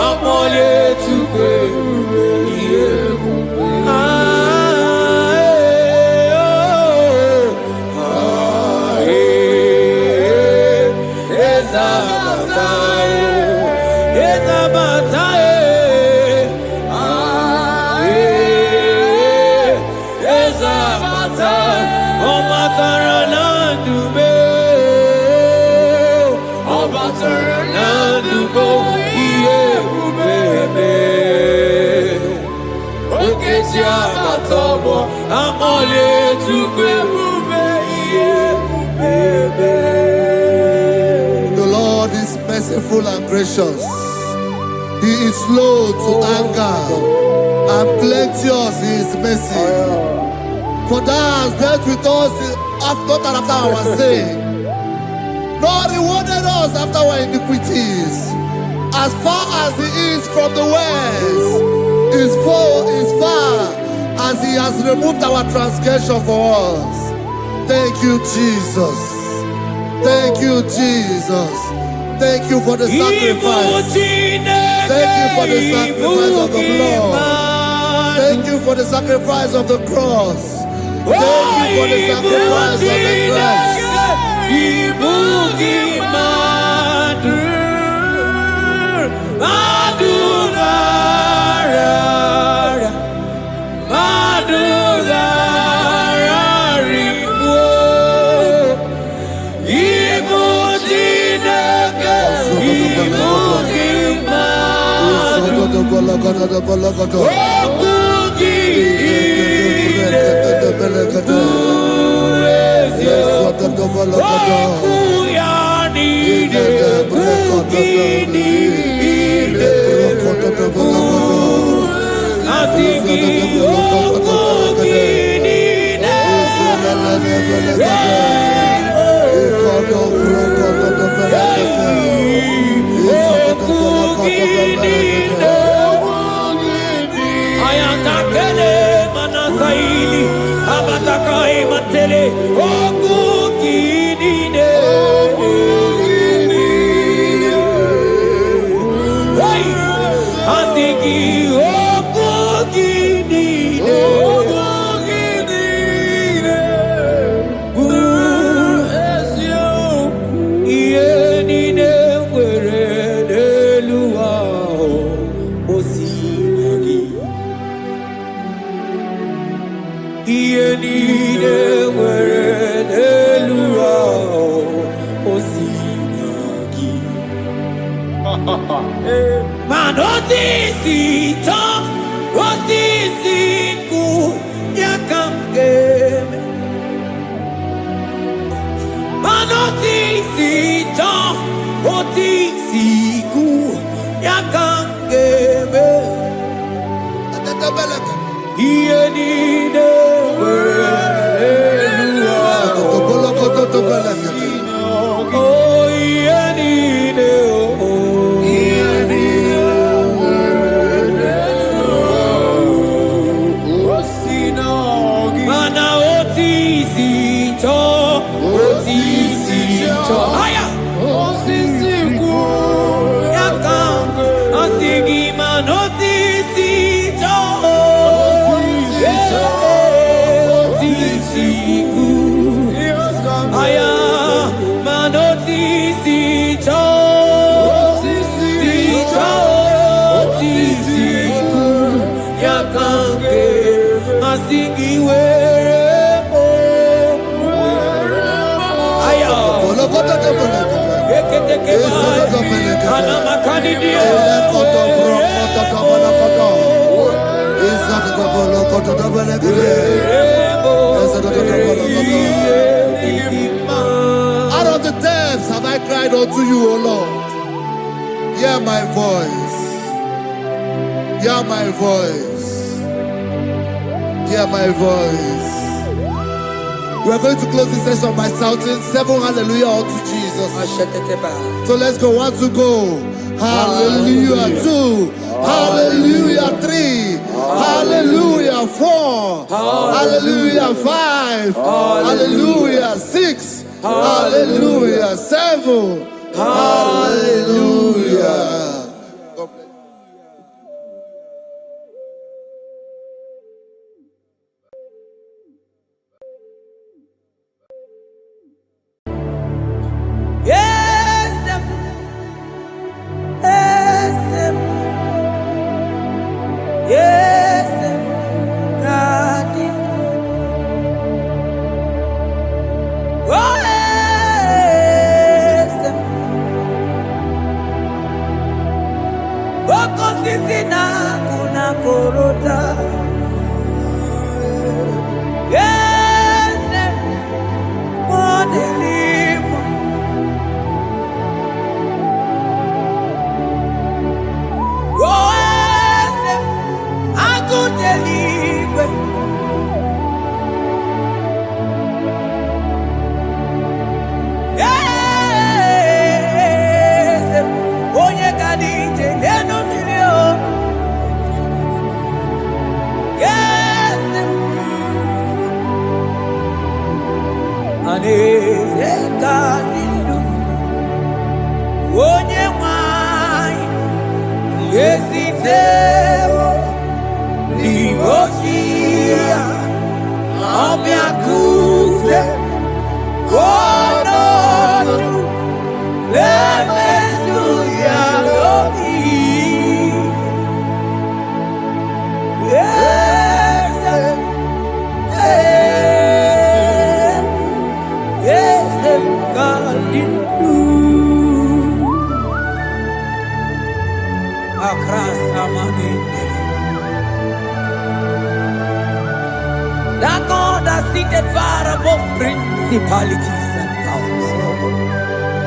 B: amole Chukwu
C: The Lord is merciful and gracious. He is slow to anger and plenteous in his mercy. For thou hast dealt with us after our sin, nor rewarded us after our iniquities. As far as he is from the west, is far as he has removed our transgression for us. Thank you, Jesus. Thank you, Jesus. Thank you for the sacrifice. Thank you for the sacrifice of the blood. Thank you for the sacrifice of the cross. Thank you for the sacrifice of the cross. Out of the depths have I cried unto you, O Lord. Hear my voice. Hear my voice. Hear my voice. We are going to close this session by shouting 7 hallelujah unto Jesus. So let's go. 1, 2, go. Hallelujah. 2. Hallelujah. 3. Hallelujah. 4. Hallelujah. 5. Hallelujah. 6. Hallelujah. 7. Hallelujah.
B: onye nwanyị ezitewo n'imosi ya ọbịa kuze ọnọdụ na-emezu ya n'obi. That God has seated far above principalities and powers.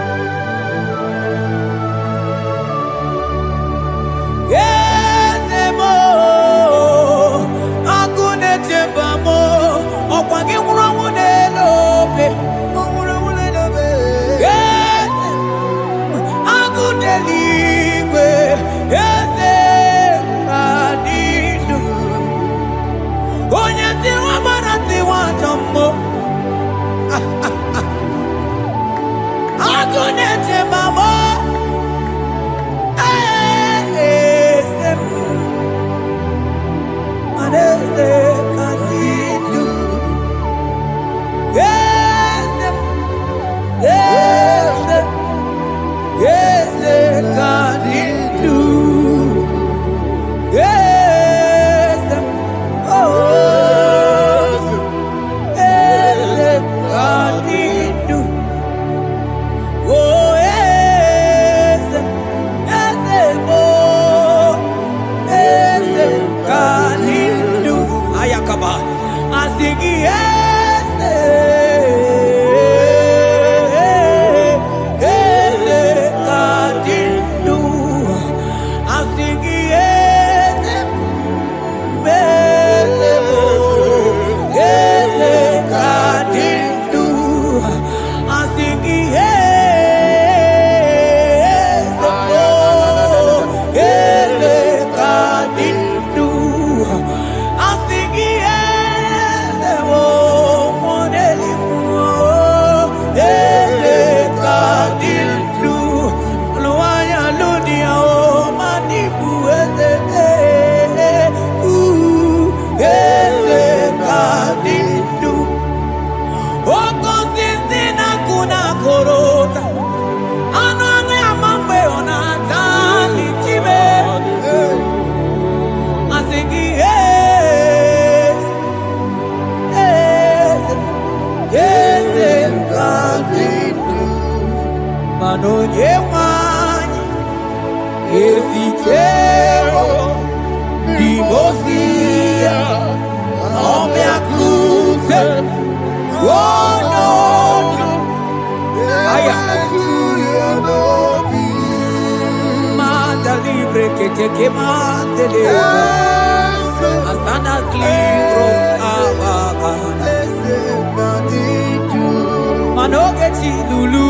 B: Yezemo, akune tembamo, okwangi mwangu nelope. Akune ligwe, yeze kadinu. Onyati wabarati watambo. Akune tembamo. Onye nwanyị ezitewo n'imosi ya ọbịa kuze ọnọdụ mada libre que te quemandele asana libros abagana manogeti lulu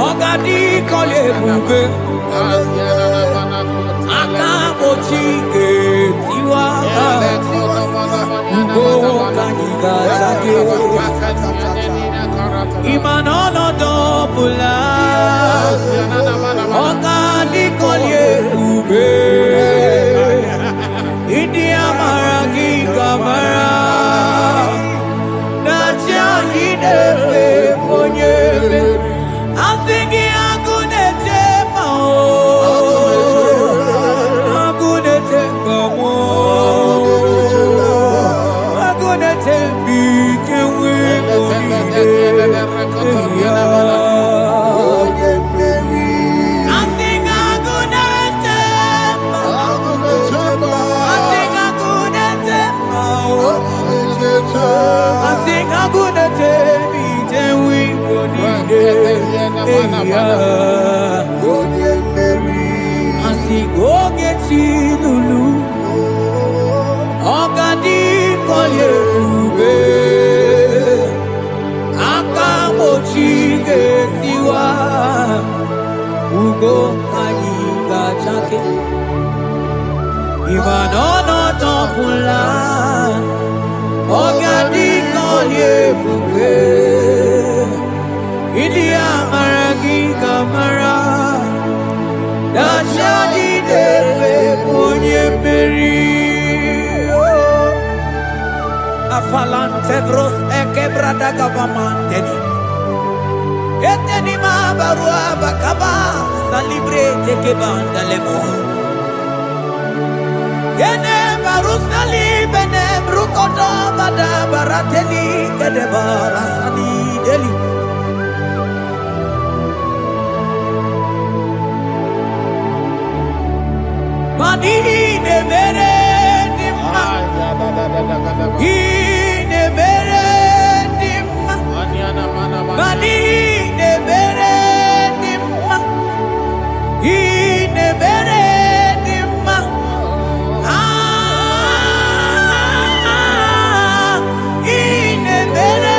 B: Ogadi kole bube akabochi tiwa ugo kaniga jake imanono dobula ogadi kole bube idi amaragi kamara nacha hidefe ponyebe Asingi agunete mao, agunete mao, agunete bikewe monide ya. Asinga agunete mao, asinga agunete mao, asinga agunete bikewe monide. Asigo geti lulu Ogadi kolye ube Akamochi getiwa Ugo kaniga chake Imanono topula Ogadi kolye ube Idi amaragi falante bros ekebrada gavamante. Eteni ma barua bakaba salibre teke banda lemo. Yene barusali bene brukodo bada barateli kede barasani deli. Mani ne mere dimma, ne mere dimma, mani ne mere dimma, ne mere dimma, ne mere dimma, ne mere.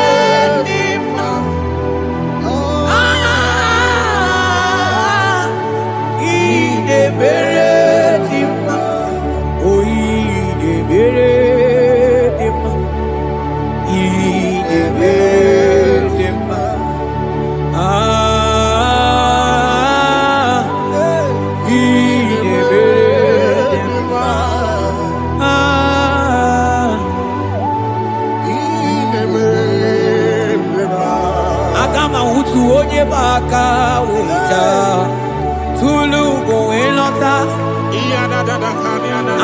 B: Baka wita tulu go elota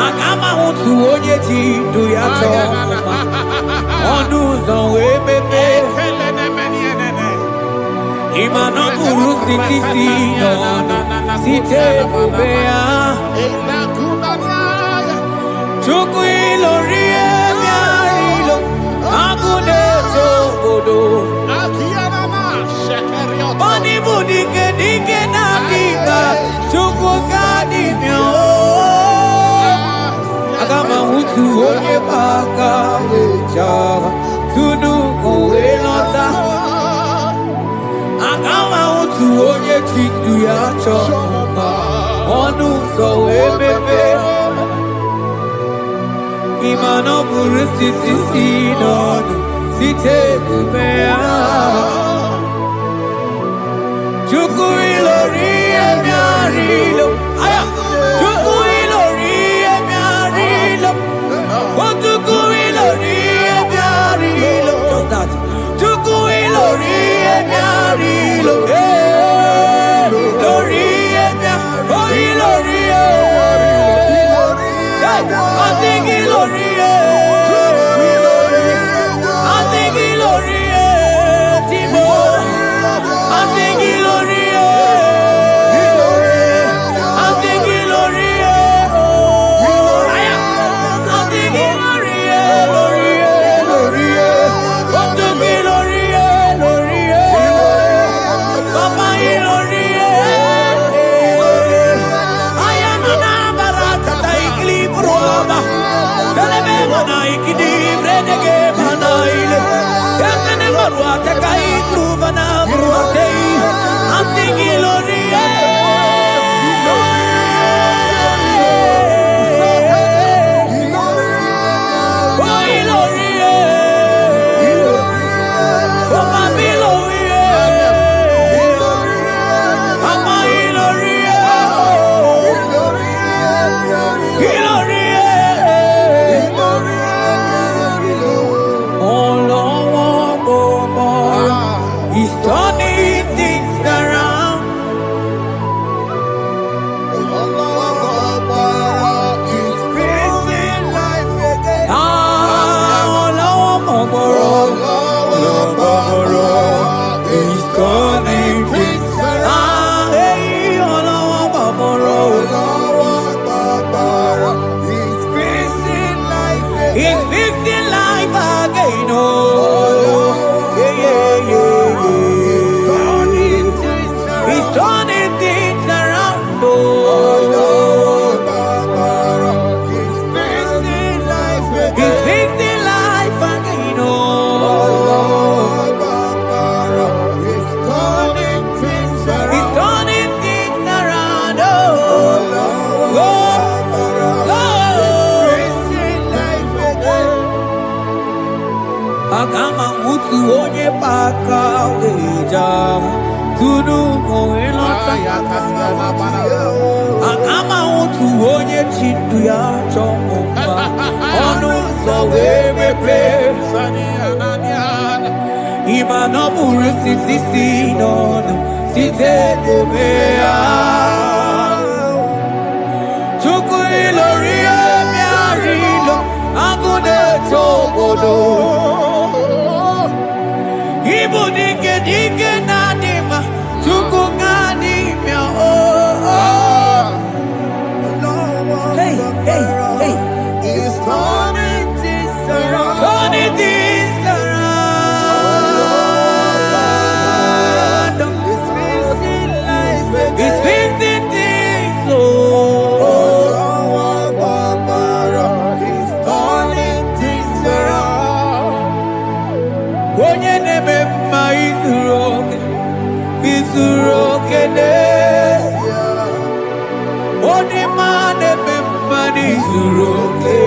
B: agama utu onye ti do ya to onu zo we bebe imano guru siti no site bobea chuku ilori emiarilo agune to godo Bani budi ke na kiba chuku kadi myo agama hutu onye baka wecha tunu ko elota agama hutu onye chindu ya choma onu so ebebe imano buru siti sinonu site kubea Chuku ilori emiarilo, aya. Chuku ilori emiarilo, oh chuku ilori emiarilo. Just that. Chuku ilori emiarilo, ilori emiarilo, oh ilori I think ilori I think ilori Timo. tunu moelota Akama utu onye chindu ya chomba Onu so wemepe Imano buru siti sinono Site debea Chuku ilori emiarilo Agune tobodo Ibu dike dike nanima Chuku ganimya Hey, hey, hey
C: It's turning things around.
B: Turning things around It's fixing things
C: It's turning things around.
B: Onye neme mma izuru oke Onye ma neme mma izuru oke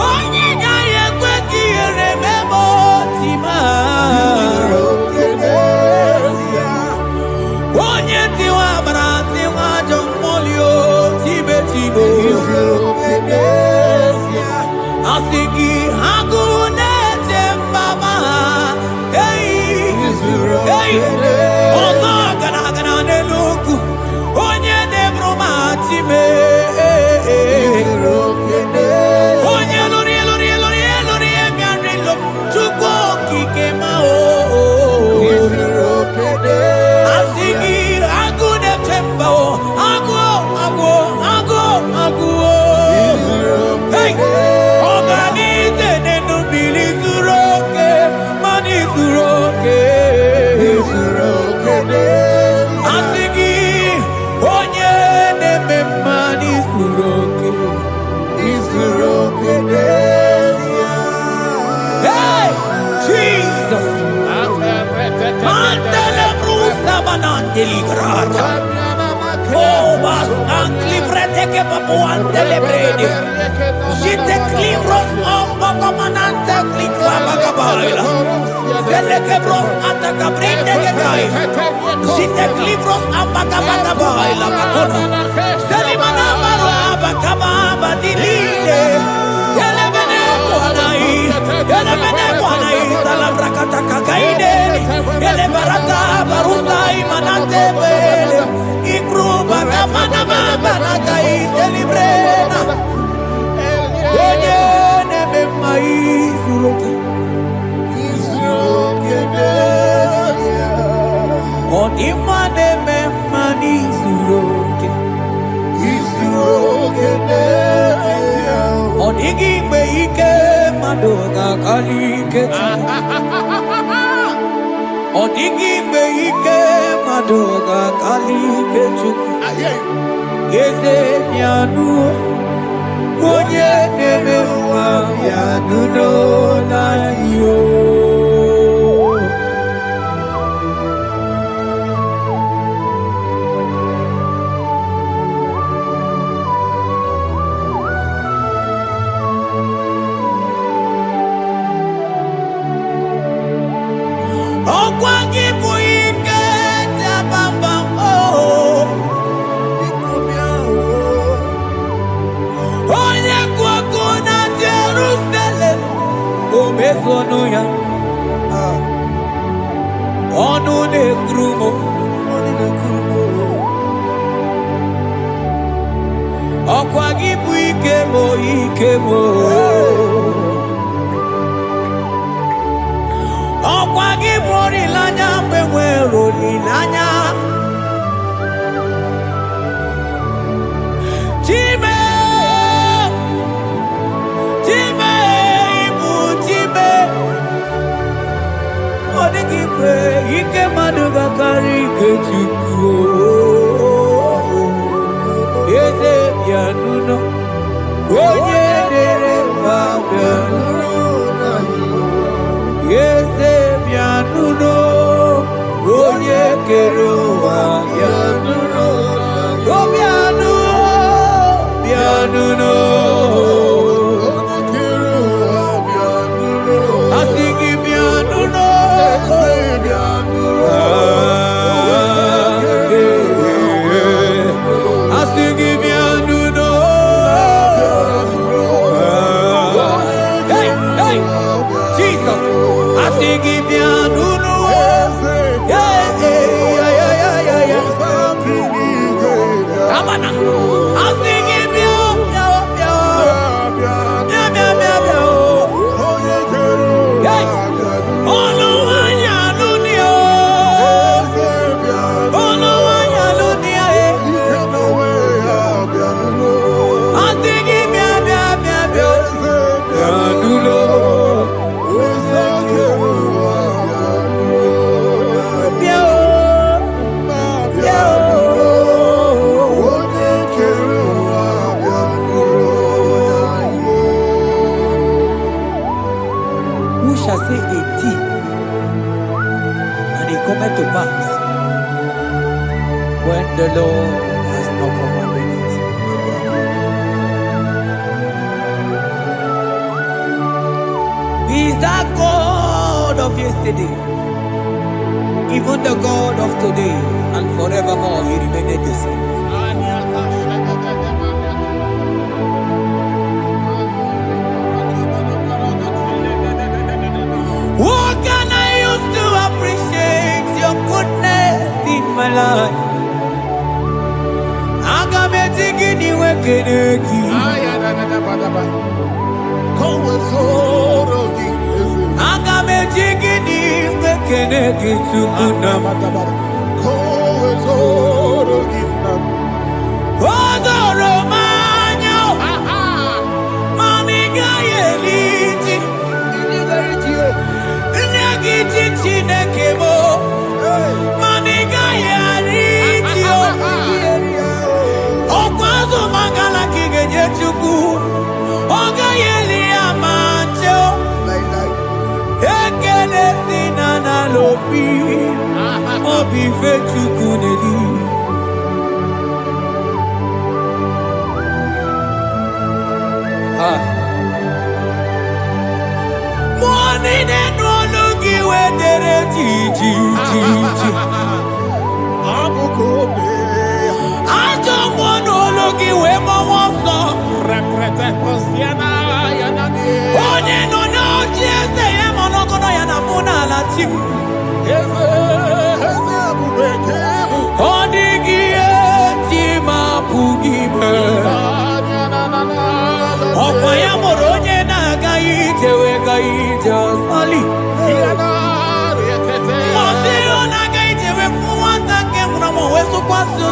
B: Onye nyanye ekwe ka ihere meme otima Onye tiwa bara tiwa ajọ mmụlio tibe tibe Asị gị agụ na-eche mbama ọzọ gara n'elu ugwu onye na-eburu ma time onye lụrụ emịarịlụ Chukwu okike ma asị gị agụ na-eche mba agụ ọganize n'enu mmiri zuru oke mmanụ zuru oke asị gị onye na-eme mmanụ zuru oke Hey, Jesus Mandele brusa banandeli grata Oh, bas anclivrete che papuante le brede Jite clivros omba comanante clicla bagabaila Zelle che bros attacca brinde che gai Jite clivros amba bagabaila Macona Zeli manamaro abacababa di lile Yele bene buonai Salavra kataka kaideni Yele barata barusai manante bele Ikruba kamana mama na kaite librena Onye neme mai zuroke Onima neme mani zuroke Onigi me ike madoga kalike Onigi me ike madoga kalike chuku Yeze nyanu Onye neme mma nyanu no na yo Okwangi buike tabamba Onye kwako na Jerusalem Omezono ya Onu nekrumo Okwangi buike mo Ọkwa gị bụ olileanya mgbe nwere olileanya Chime ịbụ Chime ọ dịghị mgbe ike mmadụ ga-akarị ike Chukwu Eze bịanụnụ onye dere ma bịanụnụ Eze bịanụnụ onye kere say a thing, and it cometh to pass when the Lord has not commanded it. He is that God of yesterday, even the God of today, and forevermore He remained the same. What can I use to appreciate your goodness in my life? Morning and no looking where there I don't want no looking where my one song. Onye no no just say I'm not gonna yanamuna la chim. Odigi tima pugibe. Okwaya moronye na gaite we gaite sali. Mosi ona gaite we fuata ke mramo we so kwa so.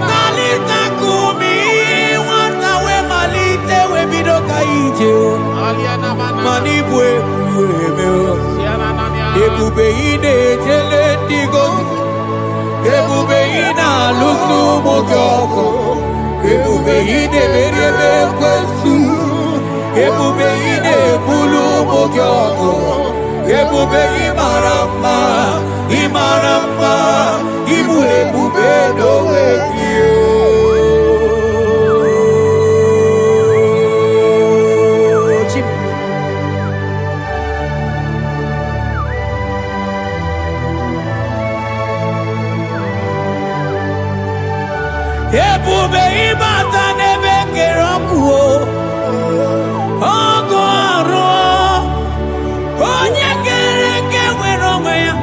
B: Kalita kumi wata we malite we bido gaite. Mani bwe me. Ebube ide tele digozi. Ebube ina lusu mokyoko. Ebube ide berebe kwesu. Ebube ide bulu mokyoko. Ebube imarama, imarama, ibu ebube dowe kiyo. Ebube ibata nebe kerokuo. Ogo aro. Onye kereke nwere onwe ya.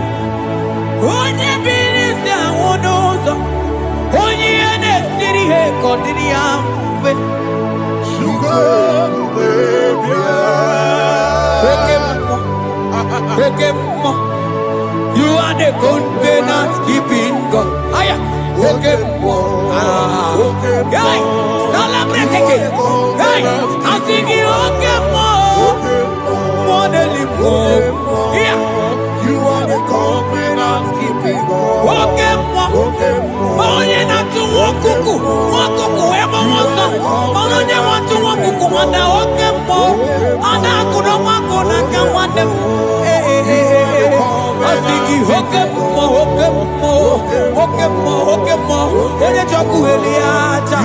B: Onye birisi ahụ n'ụzọ. Onye ihe na-esiri ha ka ọ dịrị ya mfe. Oke mmụọ. You are the covenant keeping God. Aya. Oke mmụọ. Hey, celebrate again. Hey, I sing you oke mmụọ. Yeah.
C: You are the covenant keeping God.
B: Okay, onye na-atụ nwakuku ebe ọsọ onye nwatụ nwakuku mana oke mmụọ ọ na-akụrụ nwakụ n'aka nwanne m. Asị gị oke mmụọ onye chọkụ eli aja.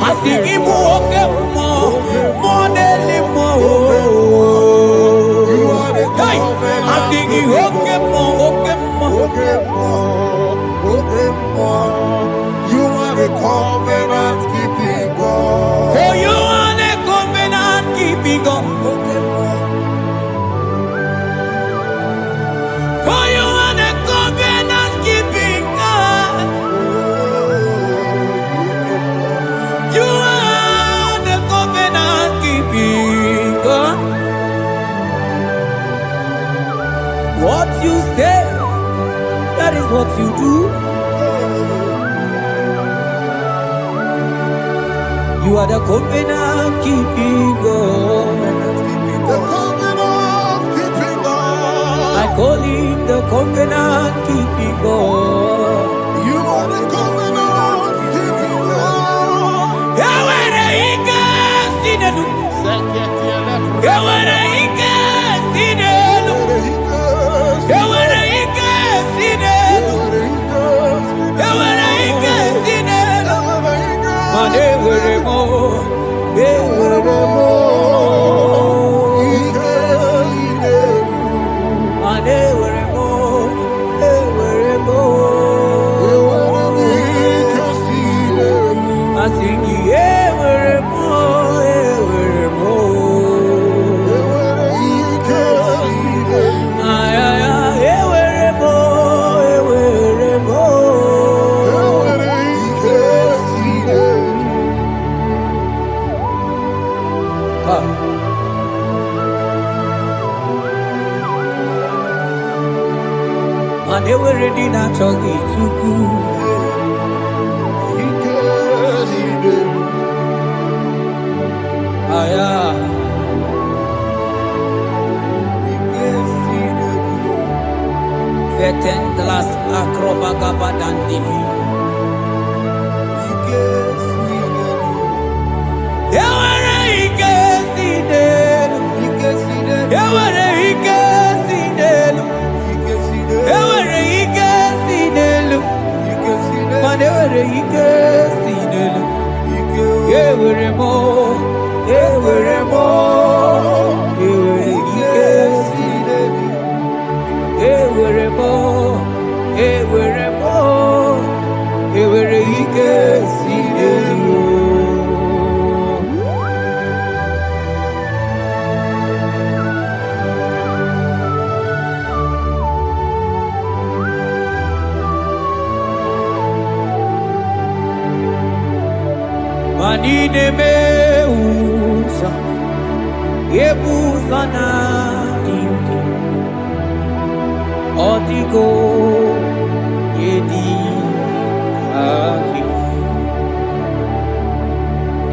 B: Asị gị bụ oke mmụọ na-eli mmụọ. I think you oke mmụọ.
C: You are the covenant keeping God.
B: For you are the covenant keeping God. For you are the covenant keeping God. You are the covenant keeping God. What you say, that is what you do. You are the covenant keeping God.
C: The covenant keeping God.
B: I call him the covenant keeping God.
C: You are the covenant keeping God.
B: Yahweh, he can see the They were ready not to get too good. Veten glass acrobaga dandini. Manine meusa yebusa na dinki Odigo yedi kaki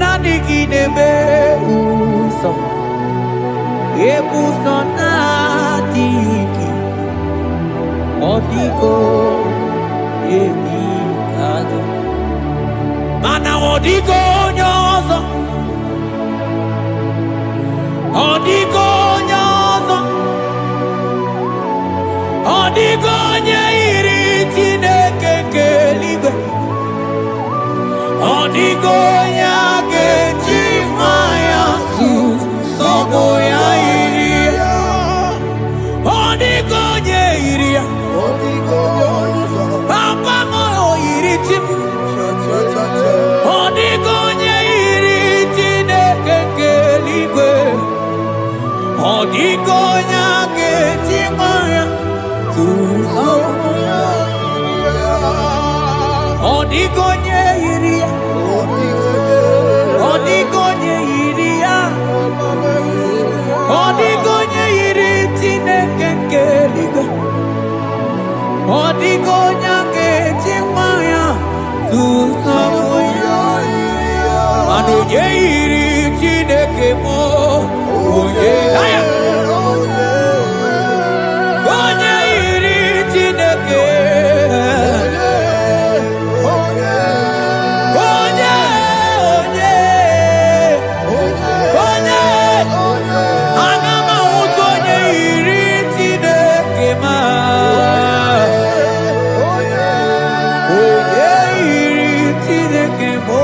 B: Nadigine meusa yebusa na dinki Odigo yedi kaki Mana odigo nyozo Odigo nyozo Odigo nyeiri Chineke keligwe Odigo nyage Chimaya sus Sobo ya iria Odigo nyeiria Odigo nyozo Papa moyo iri chim Odigonye iri Chineke keligwe Odigonya kechimaya tuzo Odigonye iri Odigonye iri Odigonye iri Chineke keligwe Odigonya kechimaya tuzo Oye iri Chineke mo Oye Oye iri Chineke Oye Agama uto Oye iri Chineke ma Oye iri Chineke mo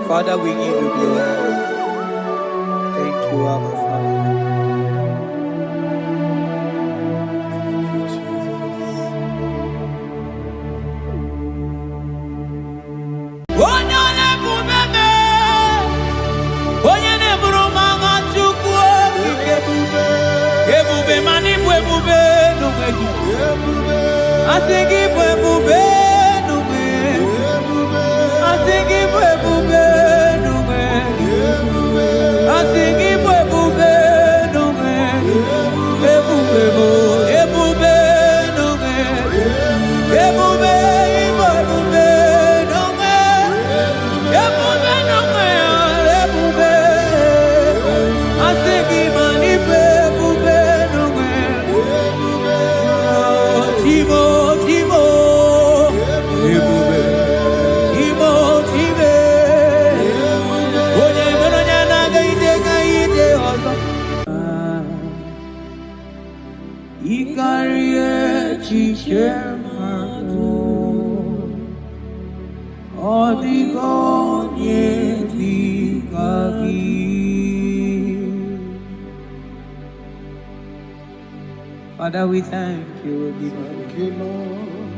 B: Father, we give you glory. Thank you, Abba Father. Thank you, Jesus. Onyole bubebe, onyene burumanga chukwu ebube, ebube mani ebube nugegi, asigi ebube nugegi, asigi ebube. Timo, Ikarie chichemadu Odigonye digagi. Father, we thank you. We thank you, Lord.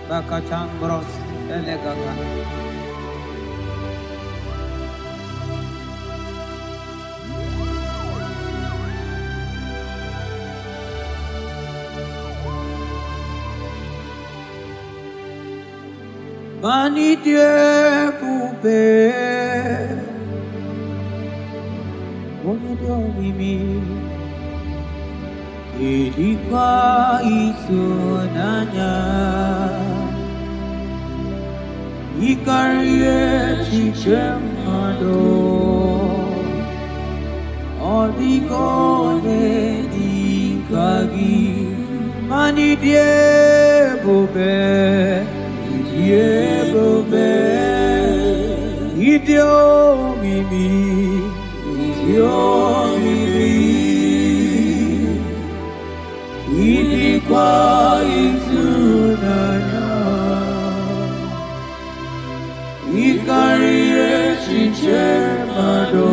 B: Bakachang bros elegaga. Mani die pube, onye do mimi, ilikwa itunanya, ikarie chichemado, odigonye dikagi, mani die pube. Idio mimi, ilikwa itunanya, ikarie chichemado,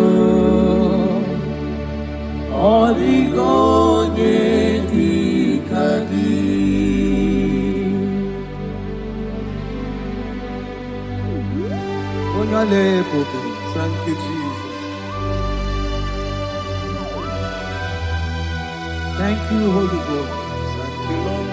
B: odigonye dikagi.
C: Thank you, Jesus.
B: Thank you, Holy Ghost.
C: Thank you, Lord.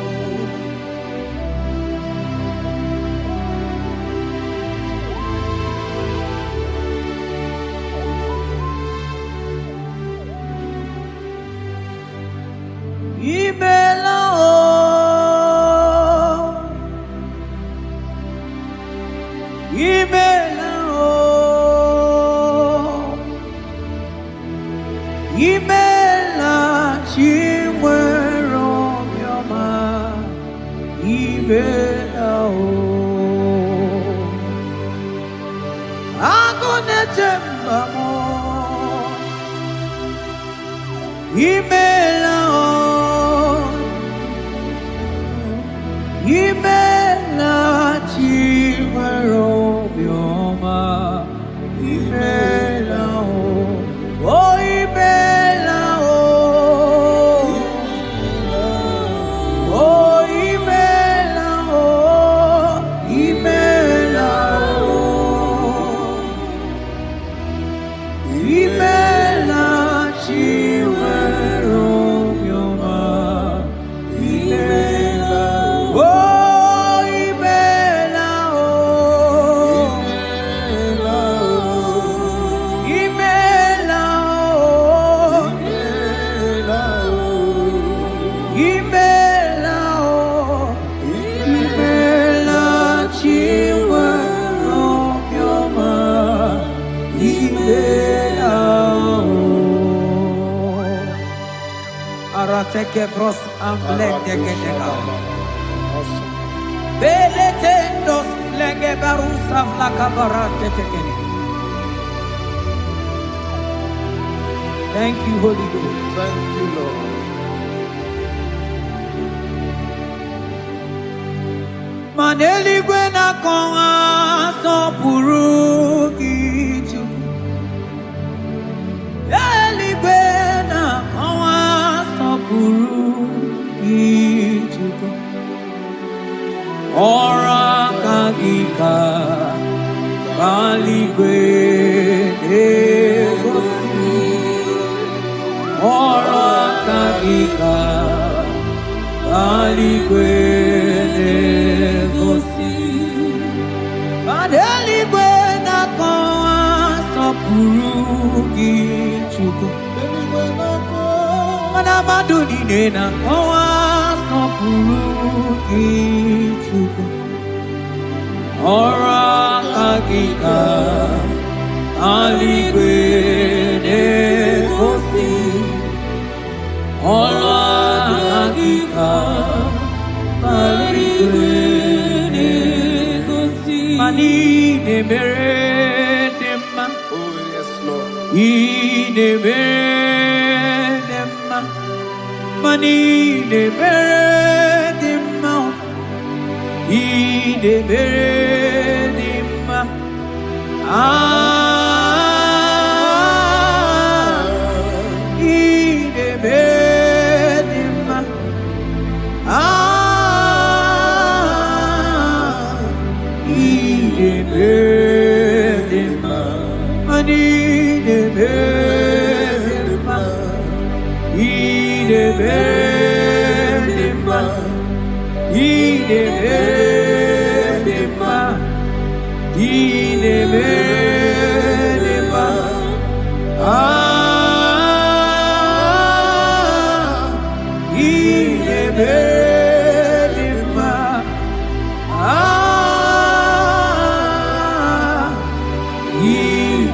B: Imela chimwero yoma imela o agone temba mo imela o imela chimwero yoma imela o oh imela Arateke bros amblende gedega. Beletendos lenge barusa flaka barate tekeni. Thank you, Holy Ghost.
C: Thank you, Lord.
B: Maneli gwena konga so puruki chu. Eli gwena konga so puruki chu. Ora kagika bali gwene gosi. Ora kagika bali gwene gosi. Adeli gwena konga so puruki chu. Mana maduni nena konga so puruki chu. Ora kagika alikwene kosi. Ora kagika alikwene kosi. Mani ne mere nema.
C: Oh, yes, Lord.
B: Ine mere Mani de beredima, I de beredima, I de beredima, I de beredima, Mani de beredima, I de beredima, I de beredima, I de beredima, I de beredima, I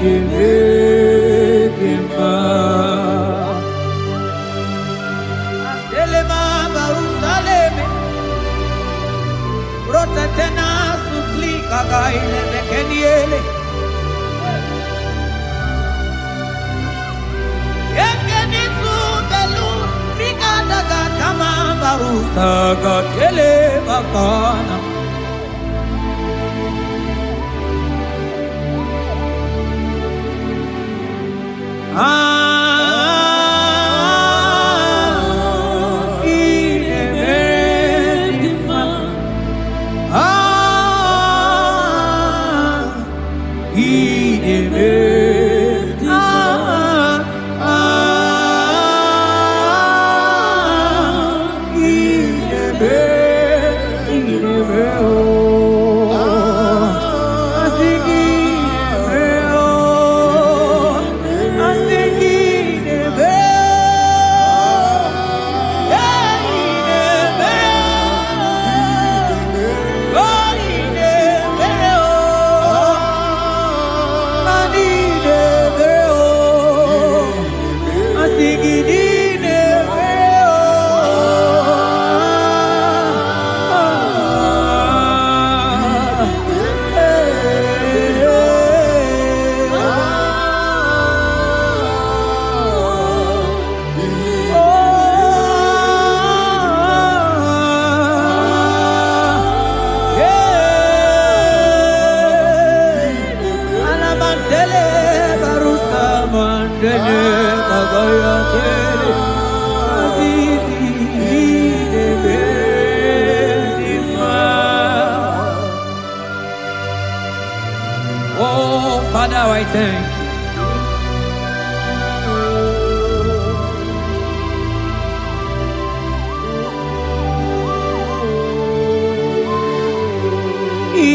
B: de beredima. Selema Barusaleme, Rotatena suplika gaile bekeniele. Ekeni subelu, Rikadaga kama Barusaga kele bakana. Oh, Father, I thank you.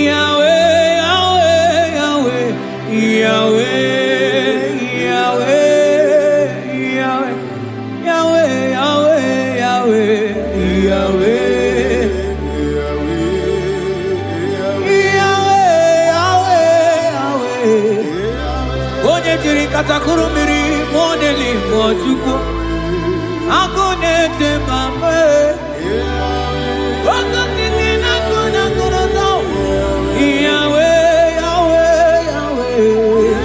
B: Yahweh, Yahweh, Yahweh, Yahweh, Yahweh, Yahweh, Yahweh, Katakurumiri modeli mochuko akone temame wakati na kuna kuroto Yahweh Yahweh Yahweh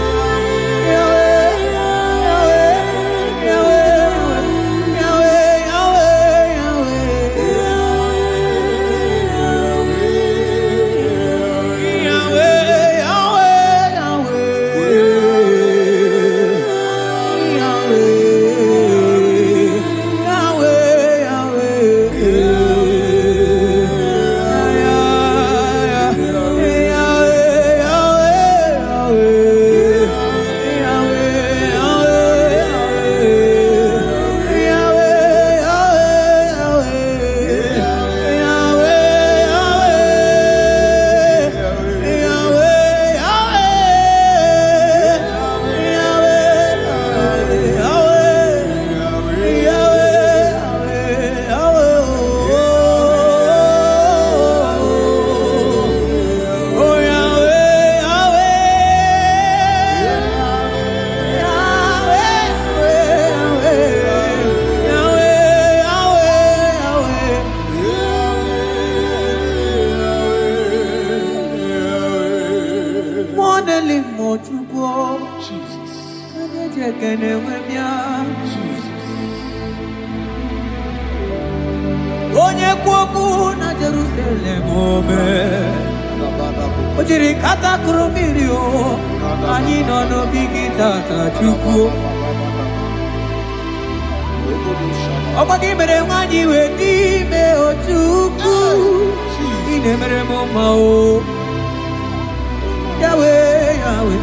B: Jesus. onye kwoku na Jerusalem ome ojiri kata kromiri o anyị nọ n'obi gị tata Chukwu ọkwa gị mere nwanyị wee n'ime otu ukwu ị na-emere m mma o Yahweh Yahweh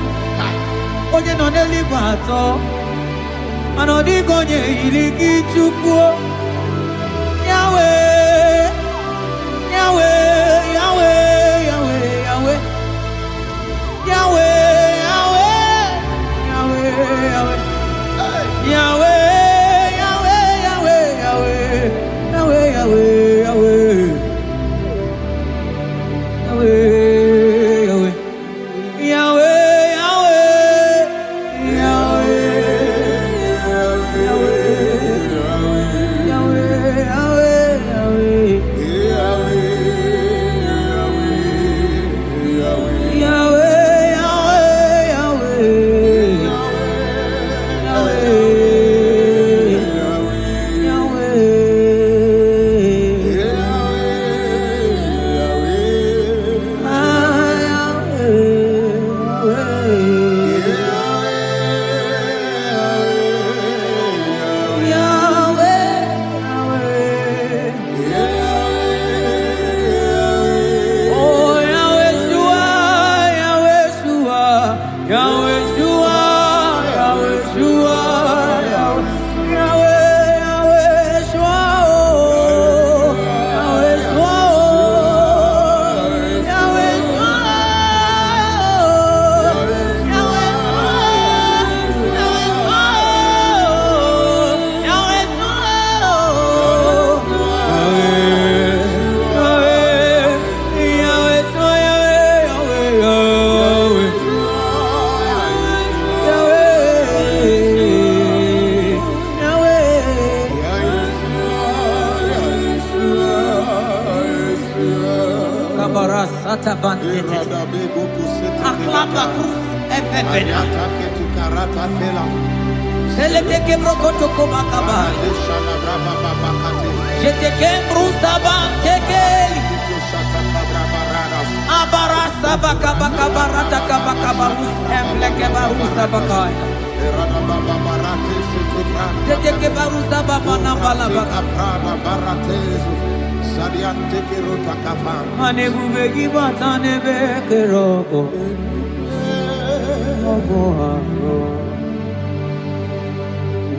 B: onye nọ n'eluigwe atọ mana ọ dịghị onye yiri gị Chukwu Yahweh Yahweh Yahweh Yahweh Yahweh Yahweh Yahweh Yahweh Yahweh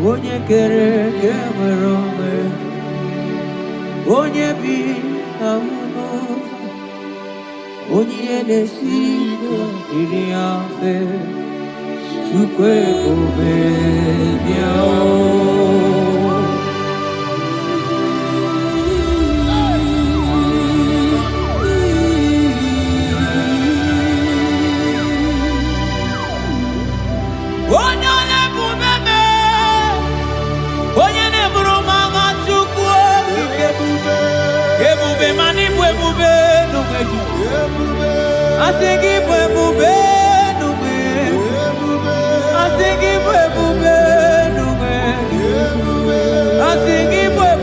B: onye kere ke nwere onwe onye bi na ụlọ onye na-esi iri ya mfe Chukwu ebube bịa I think it will be I think it will be I think it will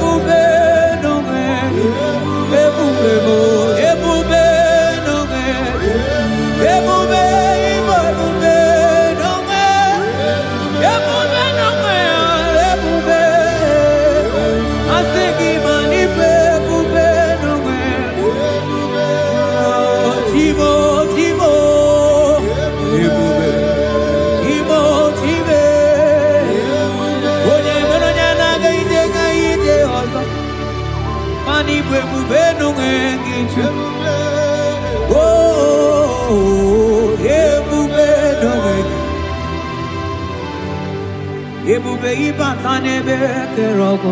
B: ebube ịbata n'ebe kere ọgụ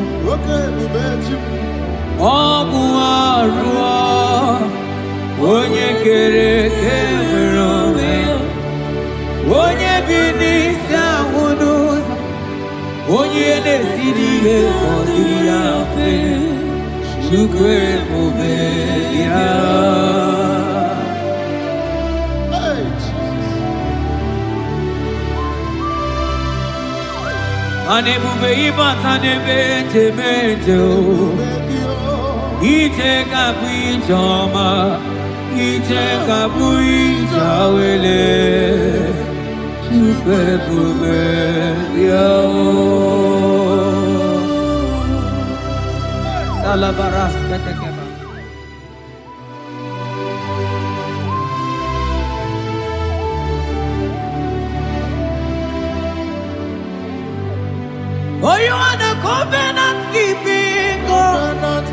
B: ọgụ arụọ onye kere eke nwere onwe onye bi n'isi ahụ n'ụzọ onye na-esiri ihe ọ dịrị ya mfe Chukwu ebube ya Anebube ibata nebe temejo Iteka Puijama, Iteka Puijawele, Super Salabaras Katekeba. For you are the covenant keeping God.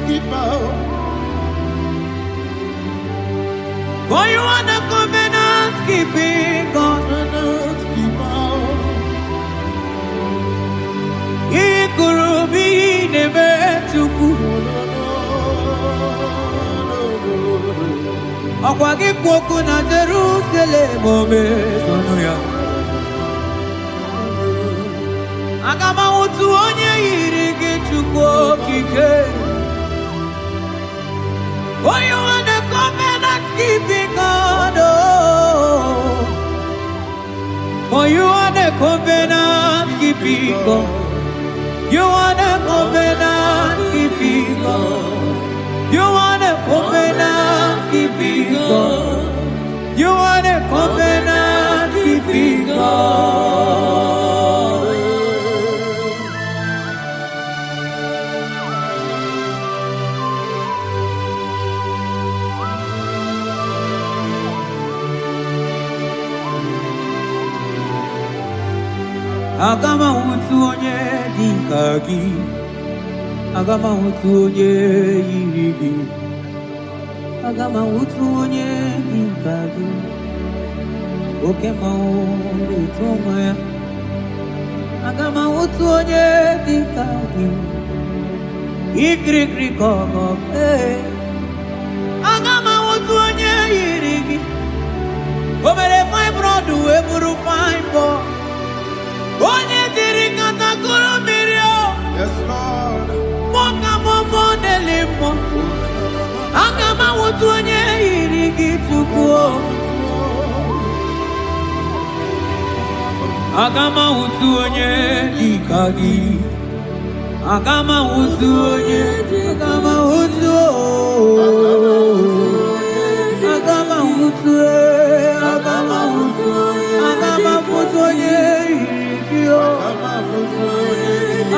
B: For you are the covenant keeping God. Ikurubi nebetuku. Akwagi kwoku na Jerusalem ome sonuya. Agama utu onye yiri gị Chukwu okike. For you are the covenant keeping God. For you are the covenant keeping God. You are the covenant keeping God. You are the covenant keeping God. You are the covenant keeping God. Agama utu onye dịka gị, agama utu onye yiri gị, agama utu onye dịka gị, oke mmanwụ na-eto nwa ya, agama utu onye dịka gị, ikirikiri ka ọgọ, agama utu onye yiri gị, o mere fibroid wee bụrụ fibroid. Onye diri katakuru mmiri o. Yes, Lord. Moka momo delimo. Agama wutu onye yiri gị Chukwu o. Agama wutu onye dịka gị. Agama wutu onye agama wutu o. Agama wutu agama wutu agama wutu onye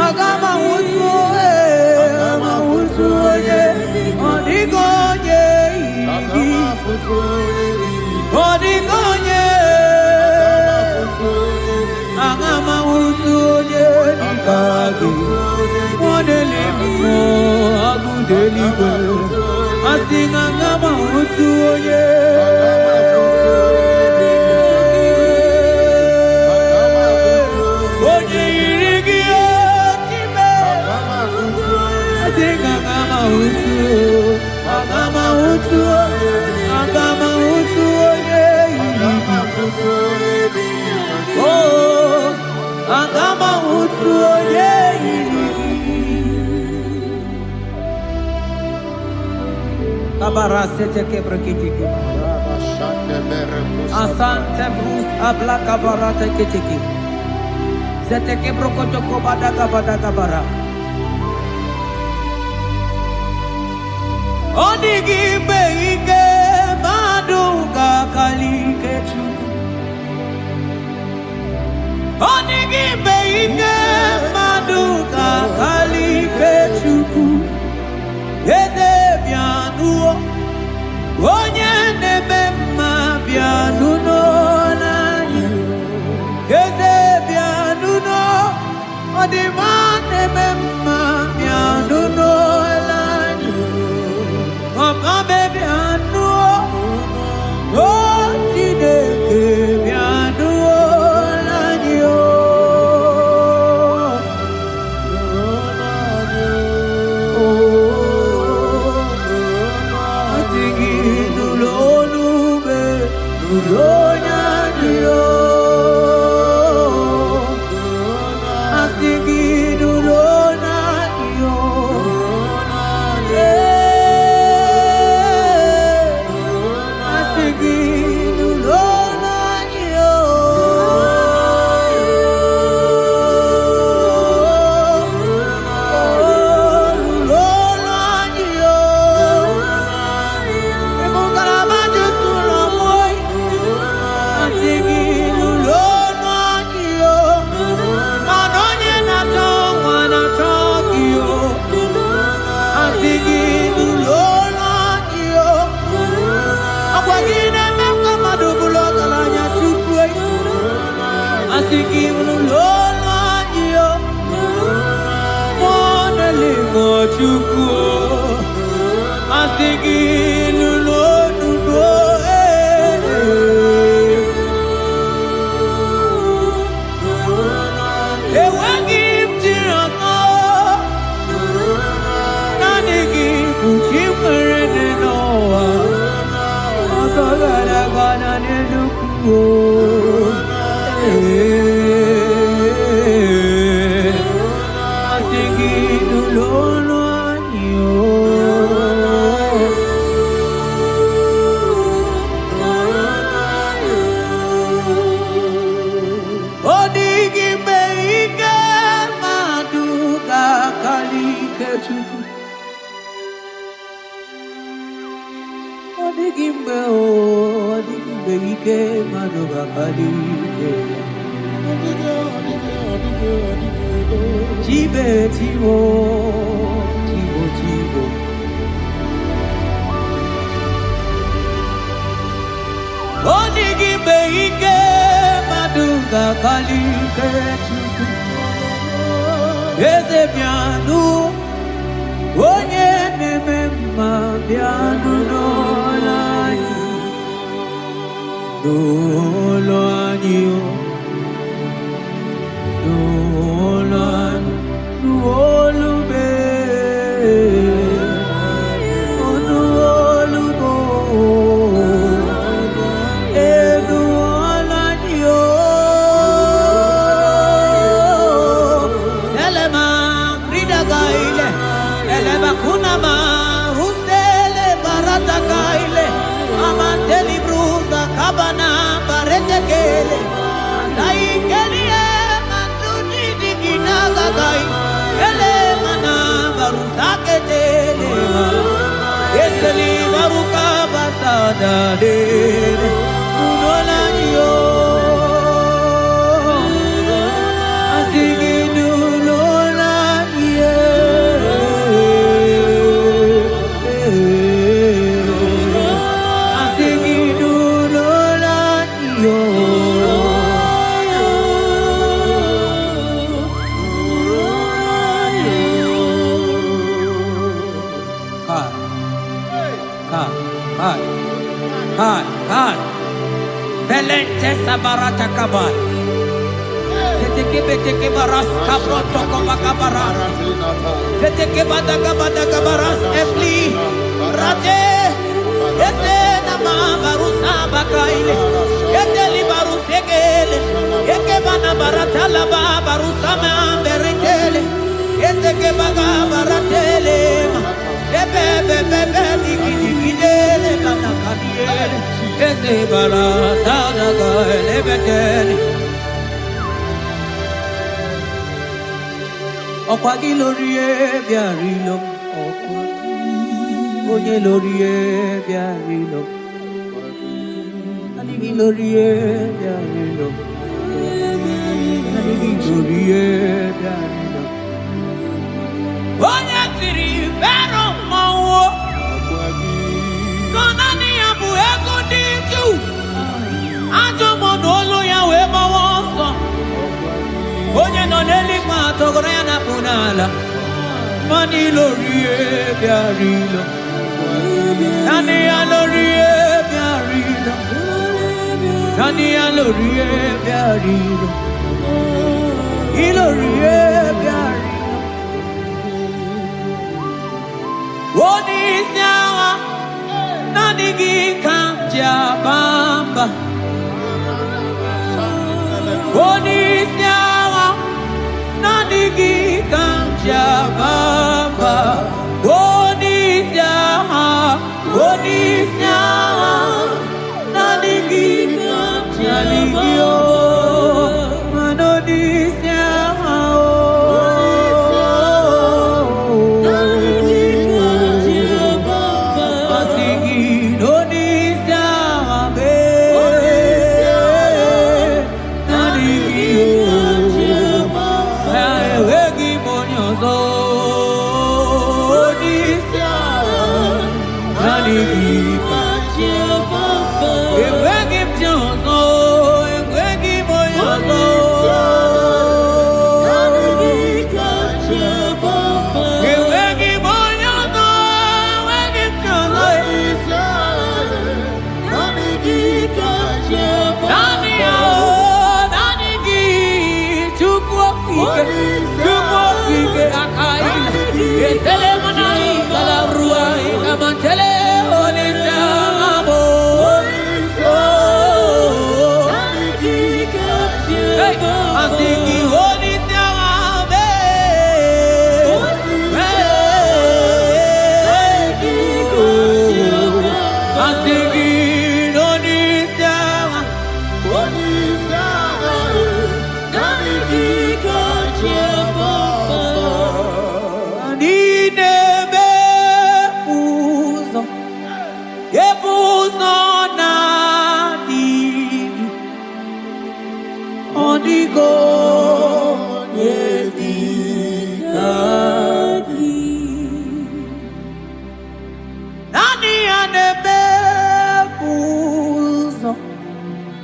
B: agama wutu onye ọdịgo onye igi ọdịgo onye agama wutu onye dịka gị nwadele mmụọ agụdeligwe asị na agama wutu onye agama wutu onye yiri oh agama wutu onye yiri kabara sete kebrekitiki asante brus abla kabara tekitiki sete kebrokotoko badaka bara. Odigi beike maduga kalike Chukwu. Odigi beike maduga kalike Chukwu. Eze bianuo onye neme mma bianuno n'anyị. Eze bianuno ọdịma neme mma bianuno n'anyị. Papa baby anu oh Chineke bi anu lani o asigi nulonu be nulonya dio asigi nulonu If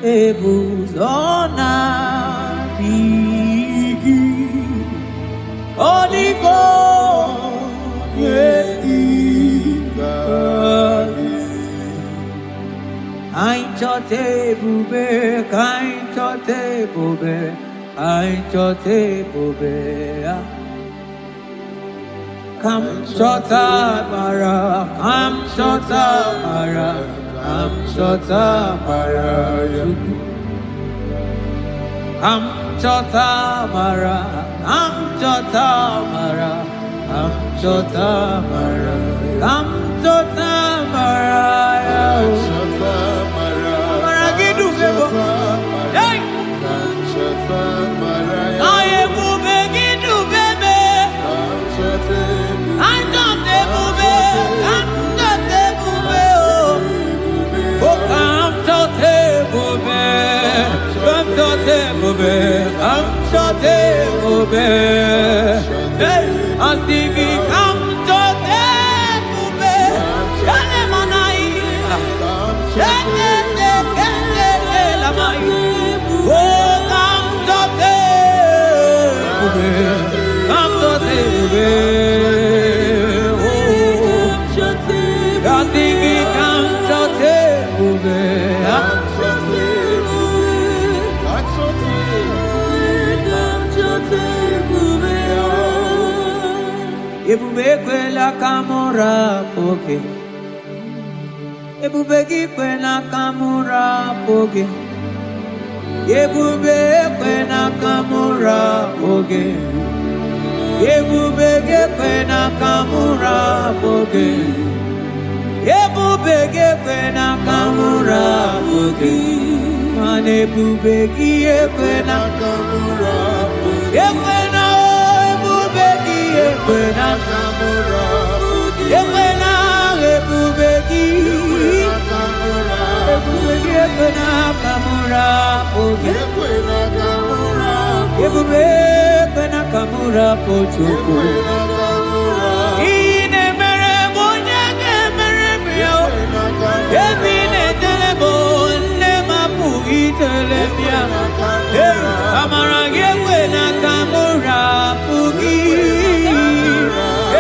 B: Ebuzona bigi Odigo yediga Ainchote bube kainchote bube ainchote bube Kam chota mara kam chota mara Am chota mara Am chota mara Am chota mara Am chota mara Am chota mara Am chota mara Mara gidu bebo Hey Am chota mara Aye bube gidu bebe Am chota Am chota bube Am chota bube Oh Am chota bube Am chota bube Am chota bube Hey I'm singing Am chota bube Shale manai Shale la mai Oh Am chota bube Am chota bube Oh I'm singing Am chota bube Ebube kwela kamura poke Ebube kwela kamura poke Ebube kwela kamura poke Ebube kwela kamura poke Ebube kwela kamura poke Mane ebube kwela kamura poke Ekwena kamura Ekwena ebubeki Ebubeki ekwena kamura Ekwena kamura Ebube ekwena kamura pochuku Ine mere bonyake mere brio Ebine telebo ne mapugi telebia Amara ekwena kamura pugi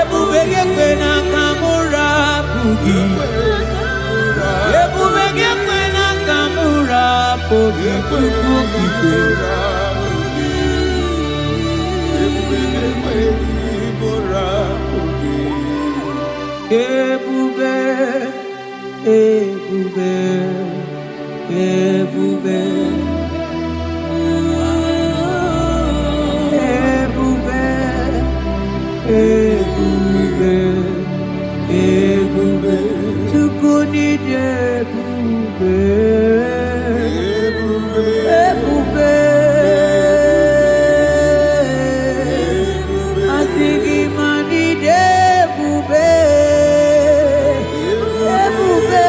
B: Ekwena kamura pugi Ekwena kamura pugi Ebube Ebube Ebube Ebube Ebube Tukuni Ebube Ebube Asigi mani Ebube Ebube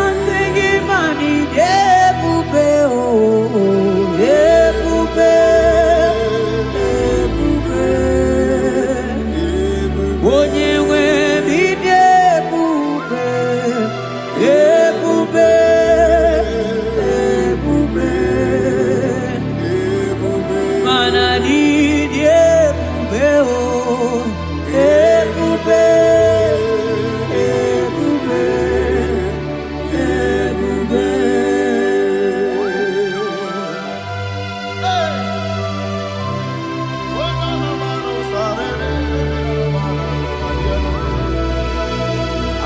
B: Asigi mani Ebube Ebube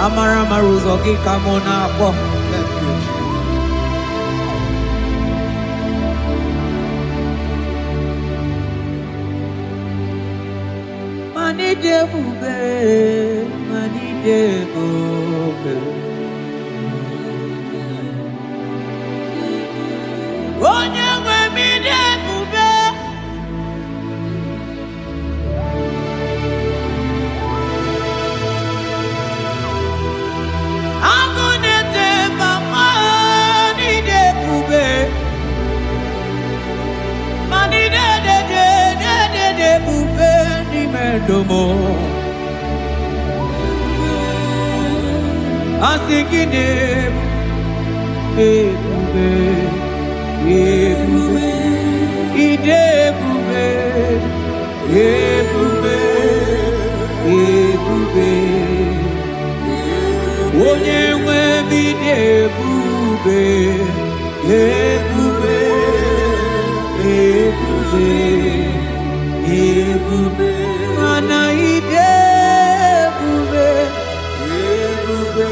B: Amara maruzo gikamona po. Mani debube, mani debube. Onye mi debube. Agunete mama ni debube. Mani debube ni mendomo. Asikide debube. Ebube, idebube, ebube, ebube, onye nwe bidebube, ebube, ebube, ebube, mana idebube, ebube.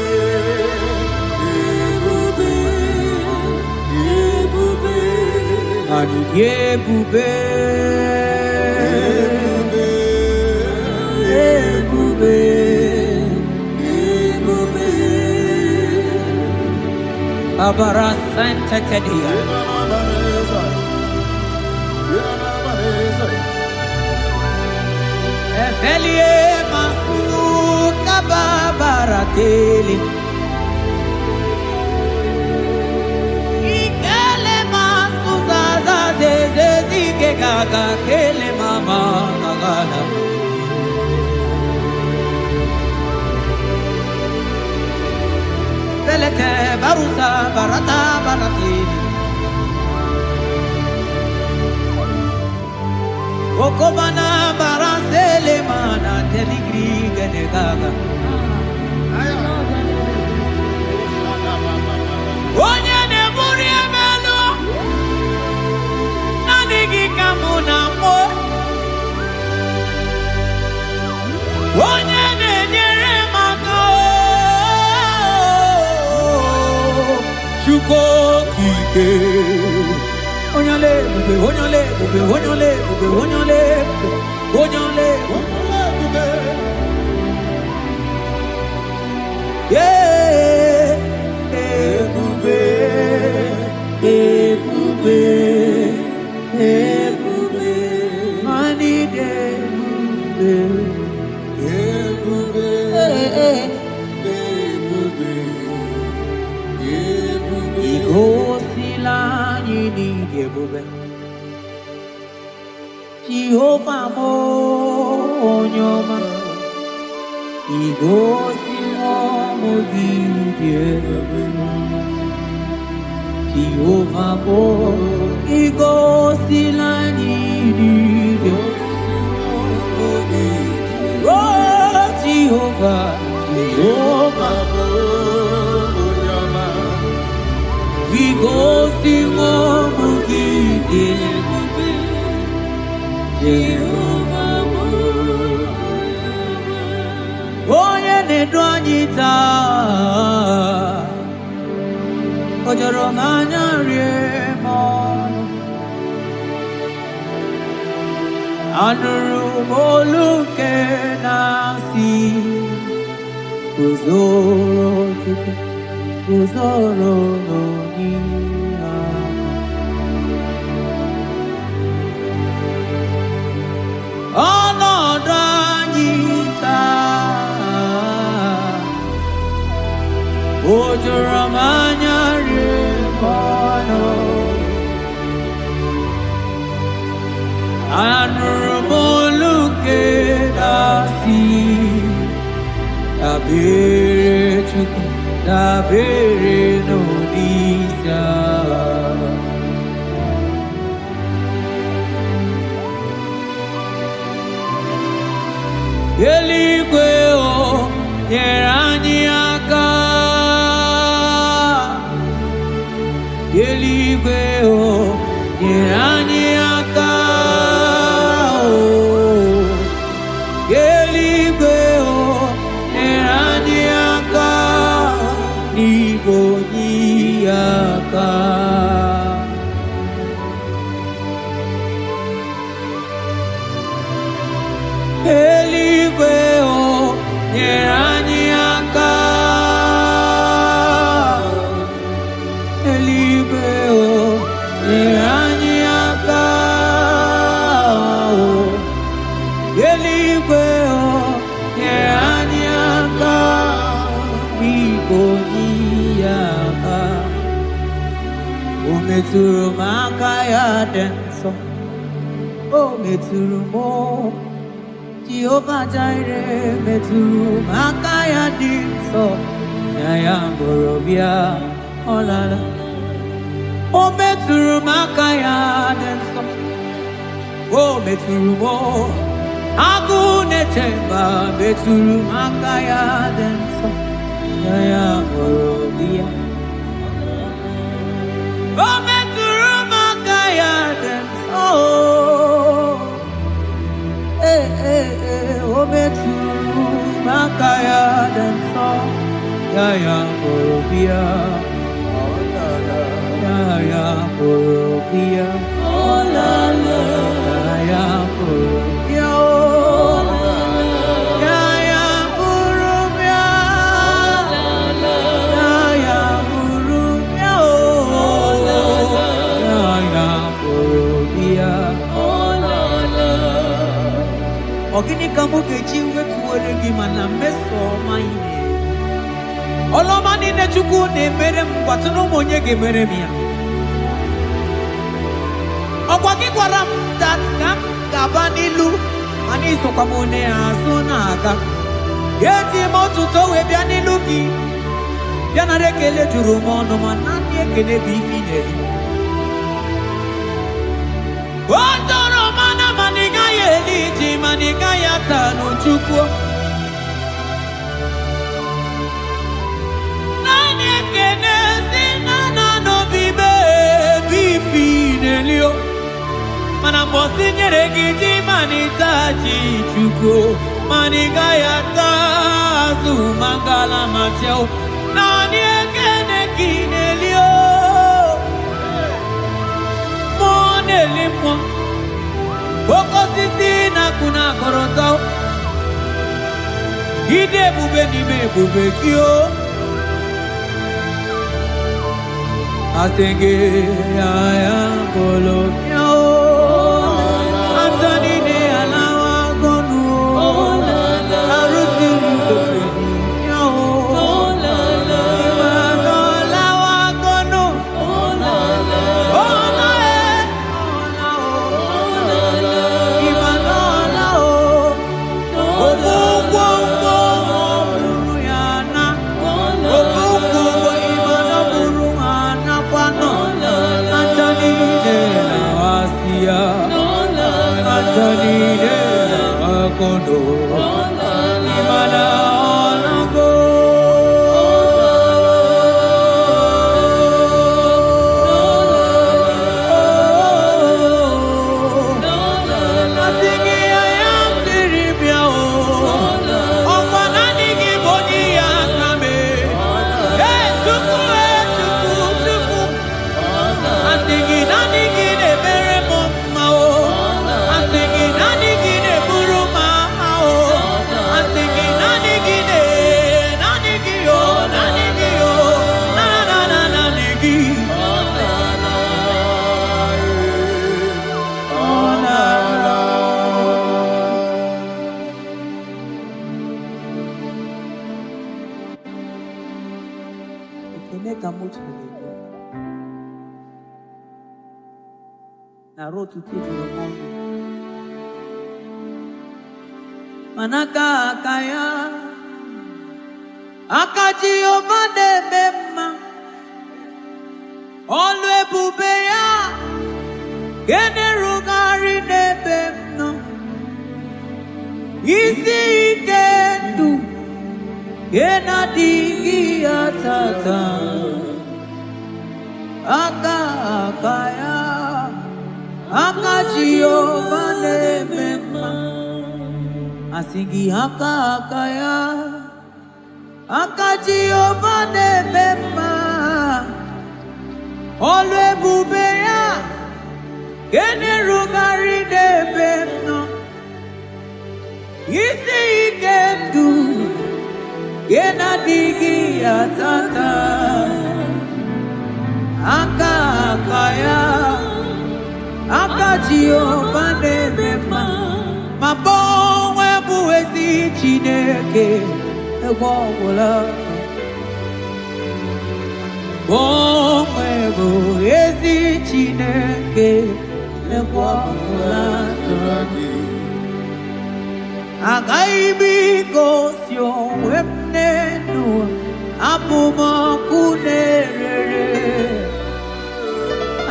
B: Ebube, ebube, ebube, abara santa tedia. Efelie masu kababarateli. Gaga kele mama gagana Belete barusa barata baratini Okobana barasele mana teligri gane gaga Onye ne muri emelo Kamuna mo onye na-enyere maka Chukwu okike onye ole ebube onye ole ebube onye ole ebube onye ole ebube onye ole ebube ebube ebube ebube mani debube ebube ebube ebube igosila anyị n'ịdị ebube Jehova mo onye ọma igosila ọmụ gị dị ebube Jehova mo igosila anyị n'ịdị oh Jehova Jehova mo onye ọma igosila ọmụ gị dị ebube Jehova mo onye na-edu anyị taa o jọrọ m anya rie m ọnụ anụrụ m olu nke na-asị guzoro Chukwu guzoro n'onihe ọnọdụ anyị taa o jọrọ m anya rie m ọnụ anụrụ m olu nke na-asị dabere Chukwu dabere n'onyeisi agha eluigwe o nyere anyị aka eluigwe o nyere anyị aka eluigwe o nyere anyị aka nyeranyaka eligwe nyeranyaka eligwe nyeranyaka bigonyaka umeturu makaya denso meturu mo Jehovah Jireh meturu makaya dinso Yaya borobia olala meturu makaya dinso meturu mo agune temba meturu makaya dinso Yaya borobia meturu makaya dinso meturu makaya danso Yaya borobia Yaya borobia Yaya borobia Yaya borobia Yaya borobia Yaya borobia Ogini kamuke chiwe tuwele gimana meso maine Oloma nine chuku ne mere mwatuno monye gemere miya Ogwagi kwaram dat kam kabanilu Mani soka mone asuna aga Yeti motu towe bianilu ki Biana rekele jurumono manani ekele bifineli Otoro mana maniga yeliti maniga yatano chukwo Nani ekene sinana no bibe bifinelio Mana mosi nyeregi manitaji chukwo Maniga yatazu mangala macheo Nani ekene kinelio Monelimo Boko sisi na kuna korotao Ide bube ni me bube kyo Asenge ya polo kyao Antoni ne alawa gonu Arusi mkotweni kyao Imano alawa gonu Manaka kaya Akaji ovade bema Olwe bubeya Gene rugari nebemno Isi ikendu Gena digi atata Akaya Akaji ovade bema Asigi akaya Akaji ovade bema Olwe bubeya Gene rugari nebemno Isi ikendu Yena digi atata aka kaya aka Jehovah nebema mabonwe buwezi Chineke egwogwola bonwe buwezi Chineke egwogwola Agaibi gosyo wemnenu apumakunere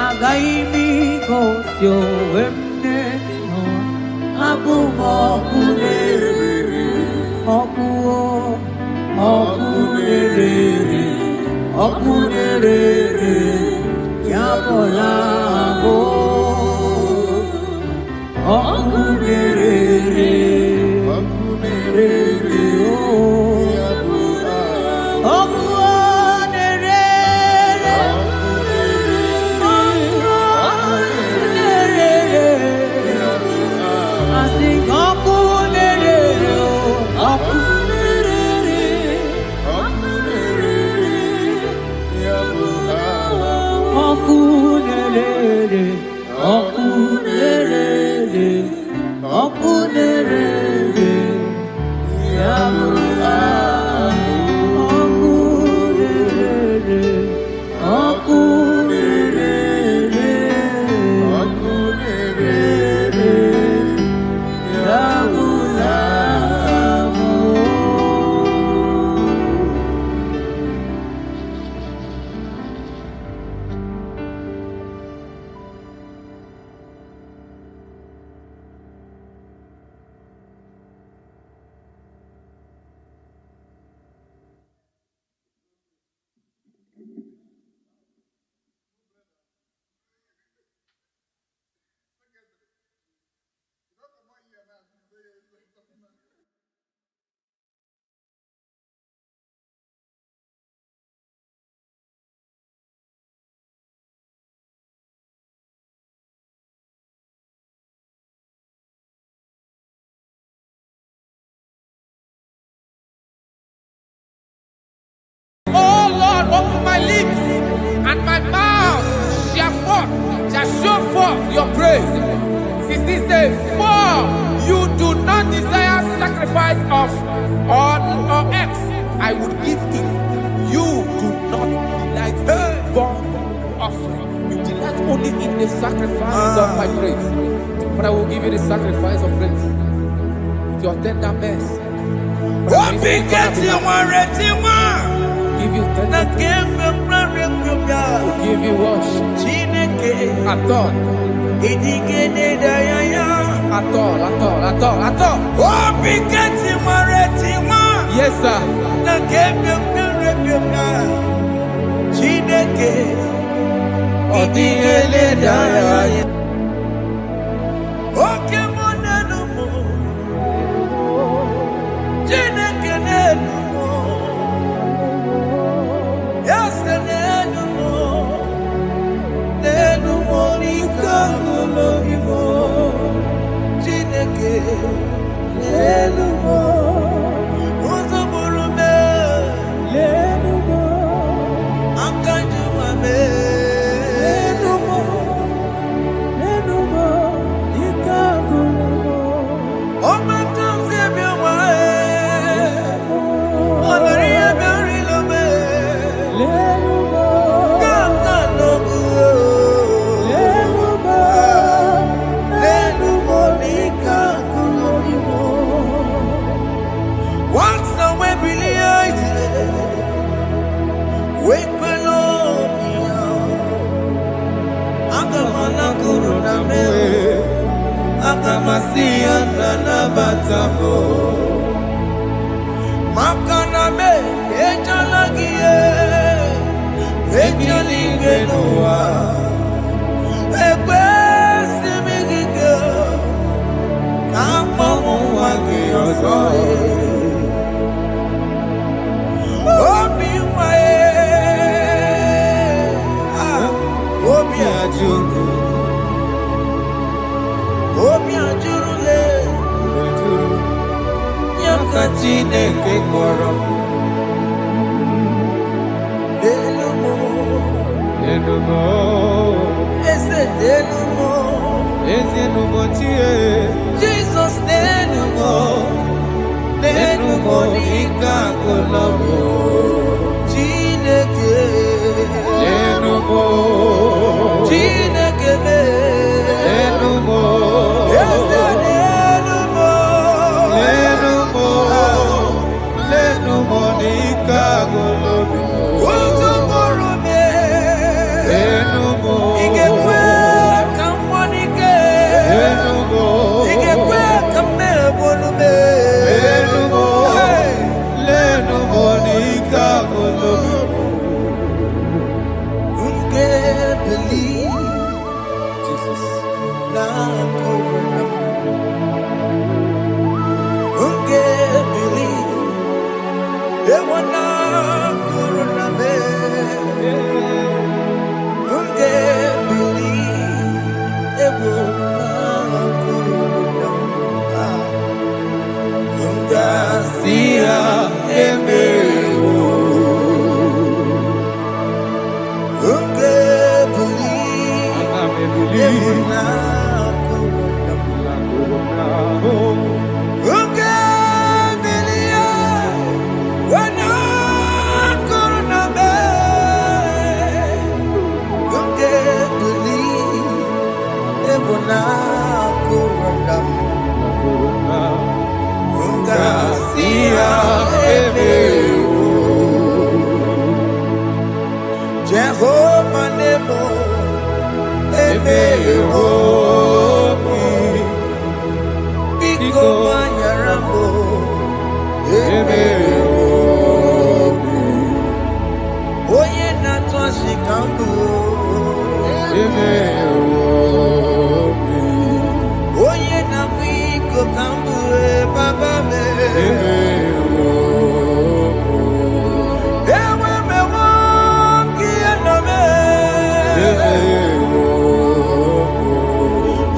B: Agaibi gosyo wemnenu apumakunere Okunere yabolabo Okunere
E: Open my lips and my mouth shall show forth your praise. 16 says, for you do not desire sacrifice of or X, I would give it. You do not delight in burnt offering. You delight only in the sacrifice of my praise. But I will give you the sacrifice of praise with your tender mercy. Give you tender give you worship. At all. Yes, sir.
B: Chineke kpọrọ Jesus nenumo nika kolobo Chineke nenumo nenumo nika kolobo Jehovah Nebo, Biko Manyarambo, Oye Natwa Shikambu, Oye Namiko Kambu, Baba me.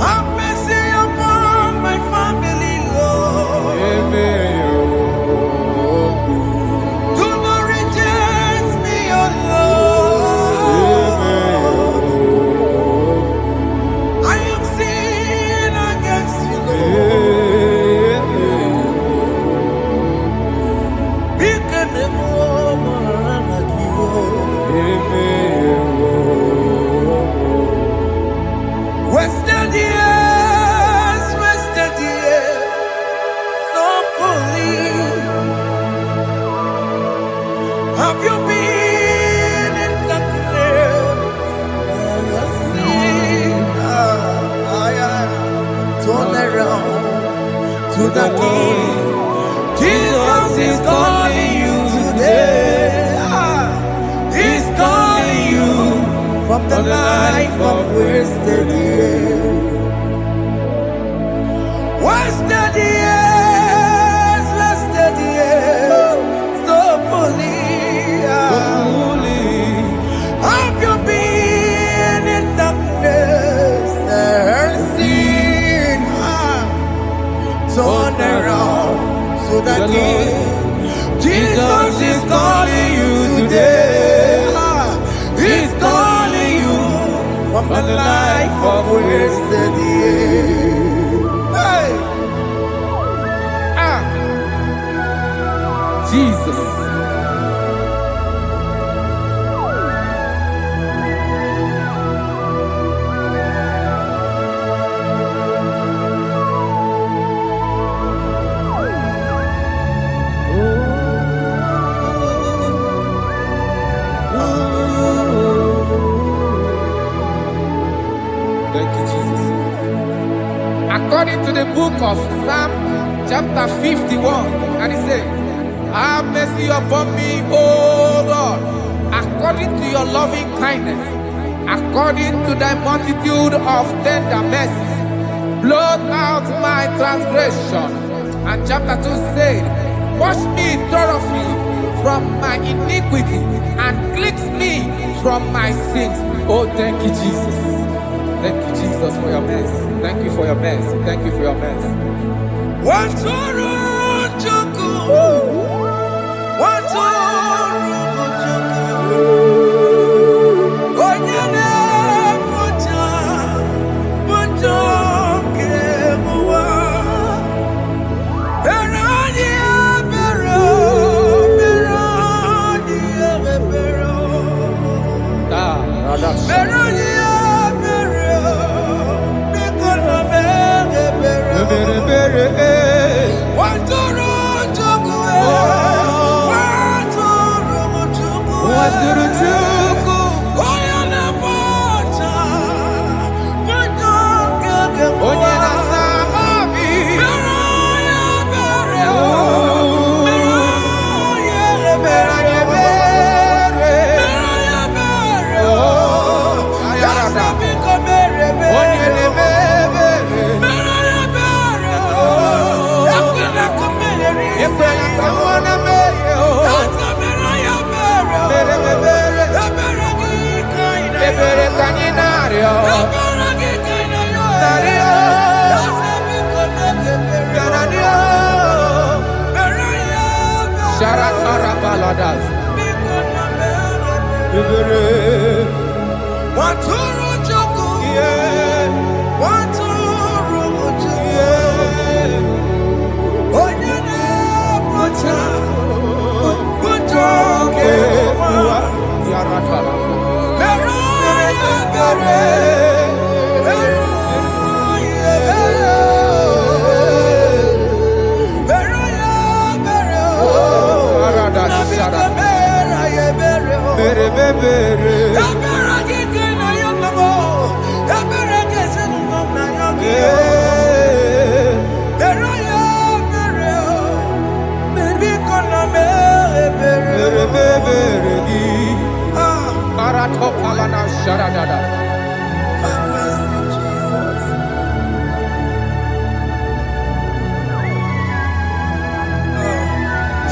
B: Have mercy upon my family, Lord. Do not reject me, oh Lord. I have sinned against you, Lord. Become a woman like you. Wasted years, so fully. Have you been in darkness? Turn around to the King. Jesus is calling you today. He's calling you from the life of wasted years. Wasted years, so fully. Have you been in darkness and seen? Turn around so that Jesus is calling you today. He's calling you from the life of wasted years. Hey!
E: Jesus. Thank you, Jesus.
B: According to the book of Psalm chapter 51, and it says, have mercy upon me, O Lord, according to your loving kindness, according to thy multitude of tender mercies, blot out my transgression. And chapter 2 said, wash me thoroughly from my iniquity and cleanse me from my sins. Oh, thank you, Jesus. Thank you, Jesus, for your mercy. Thank you for your mercy. Thank you for your mercy. Oh, yeah.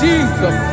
E: Jesus.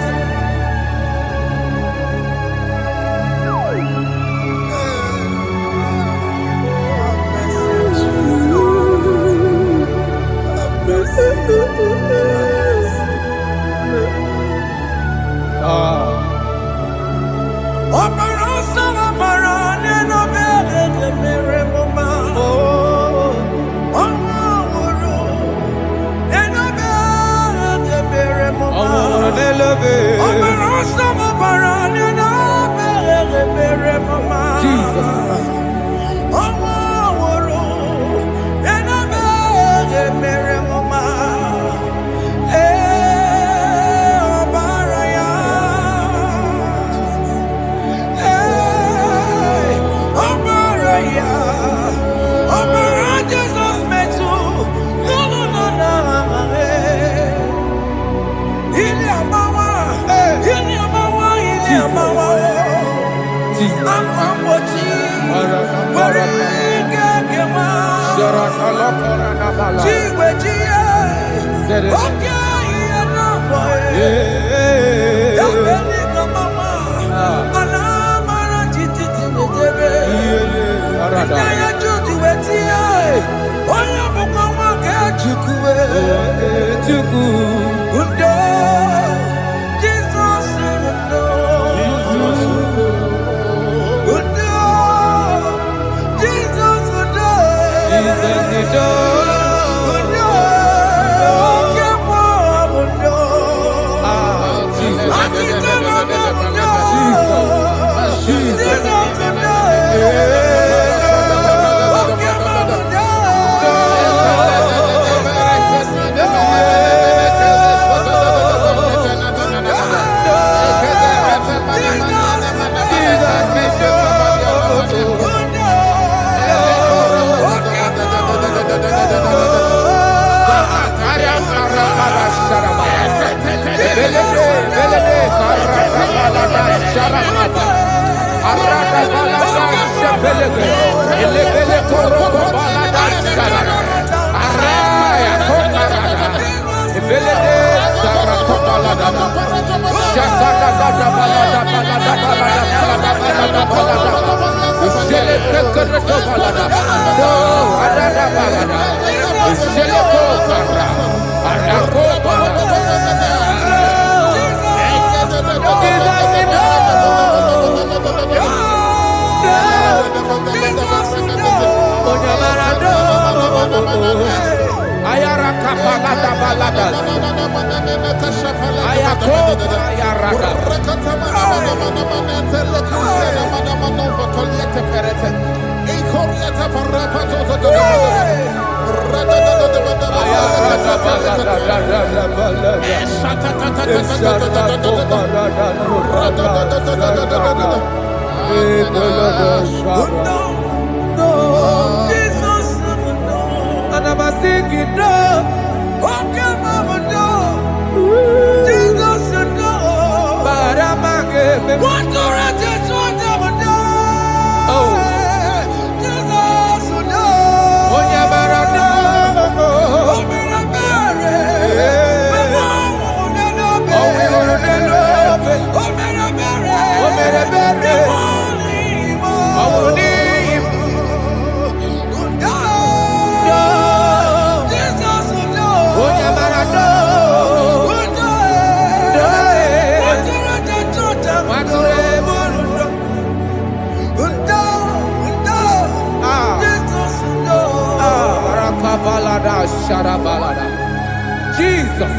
E: Jesus,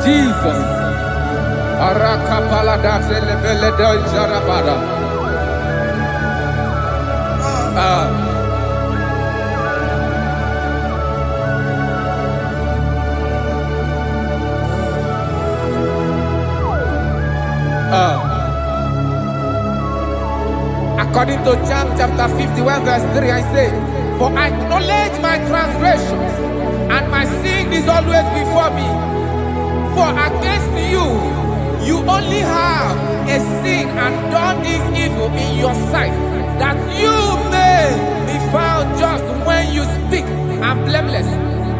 E: Jesus, Arakapalada Zelebeleda Jarabada. According to John chapter 51 verse 3, I say, for I acknowledge my transgressions, and my sin is always before me. For against you, you only have a sin and done this evil in your sight, that you may be found just when you speak, and blameless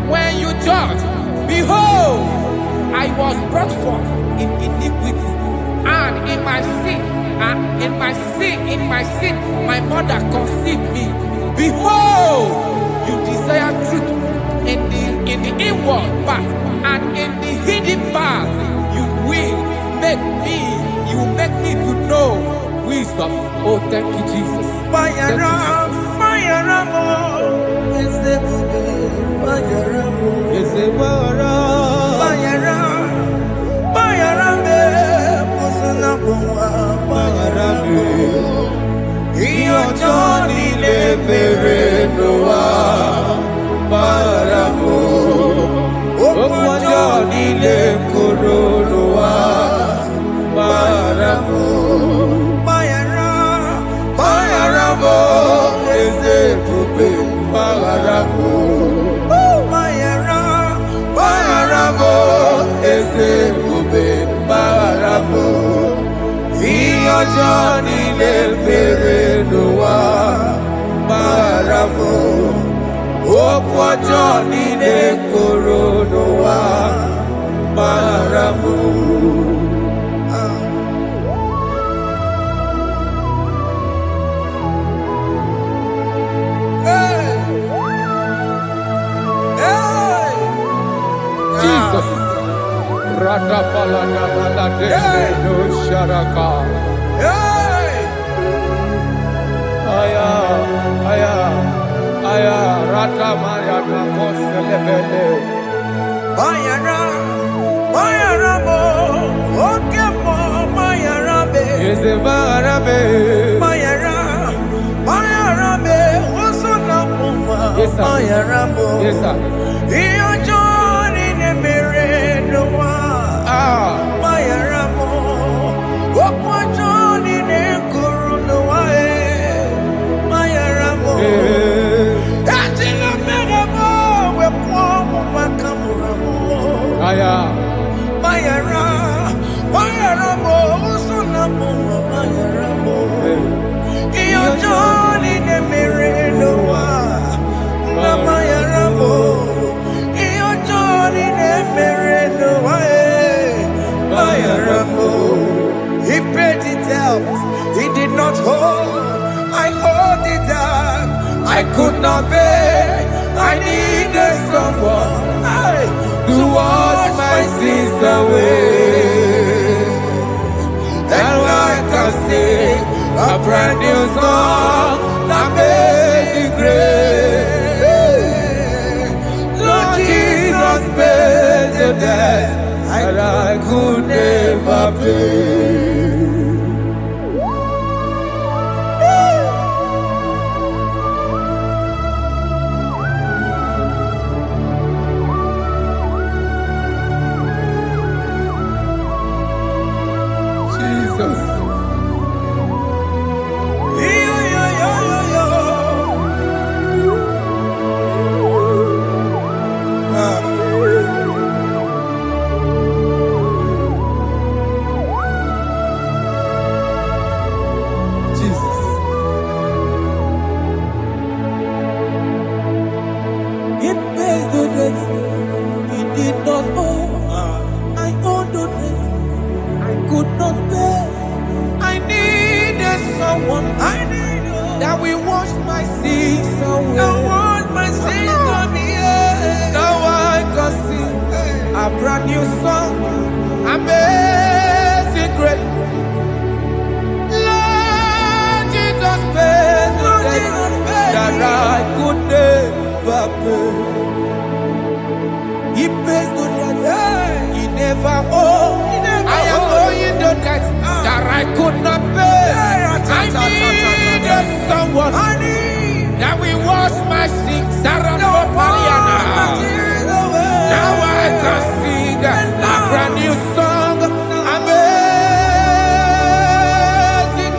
E: when you judge. Behold, I was brought forth in iniquity, and in my sin, my mother conceived me. Behold, you desire truth in the inward part, and in the hidden part you will make me to know wisdom. Oh, thank you, Jesus. Thank you, Jesus. Yes, sir. He paid it out. He did not hold. I owed it out. I could not pay. I needed someone to wash my sins away. And I can sing a brand new song that made me great. Lord Jesus paid the debt that I could never pay. donate. He did not owe. I owe donate. I could not pay. I needed someone. That will wash my sins away. Now I can sing a brand new song. Amazing grace. Lord Jesus paid the debt that I could never pay. He pays the debt he never owed. I am owing the debt that I could not pay. I needed someone that will wash my sins. Now I can sing a brand new song. Amazing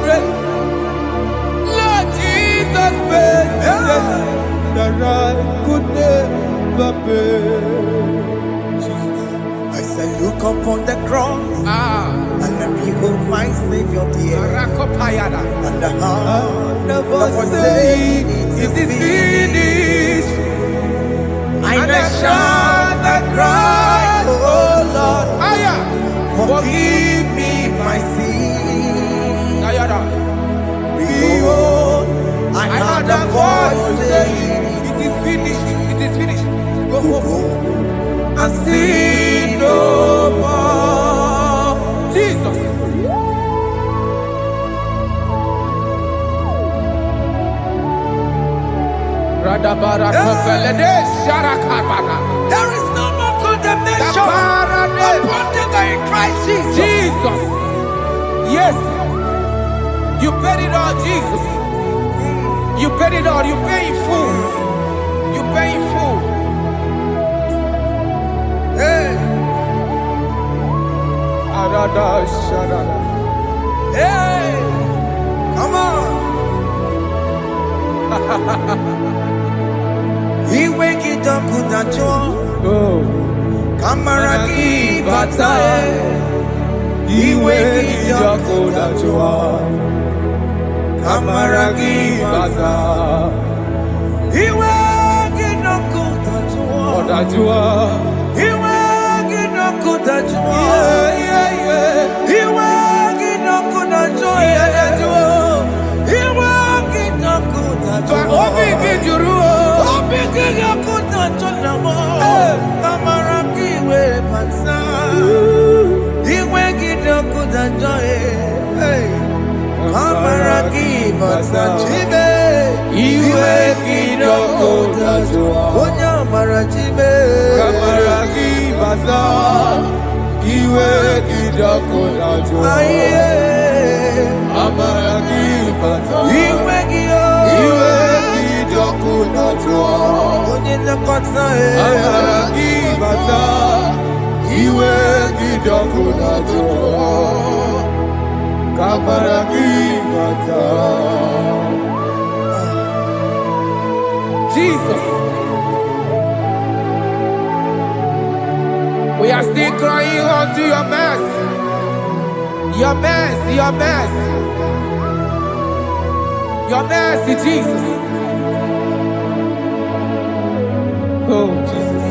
E: grace. Lord Jesus paid the debt that I could never pay. Jesus.
B: I say, look upon the cross and then behold my Savior there. And the heart never say it is finished. I shout and cry, oh Lord, forgive me my sin. Behold, I heard a voice saying,
E: it is finished, it is finished.
B: go and sin no more.
E: Jesus.
B: There is no more condemnation upon them that in Christ Jesus.
E: Jesus. Yes. You paid it all, Jesus. You paid it all. You pay in full. You pay in full.
B: Hey, hey, come on. He wake it up with a joy. Kamaraki batae. He wake it up with a joy. Kamaraki batae. He wake it up with a joy. He wake it up with a joy. He wake it up with a joy. He wake it up with a joy.
E: Jesus. We are still crying unto your mercy. Your mercy, your mercy. Your mercy, Jesus. Oh, Jesus.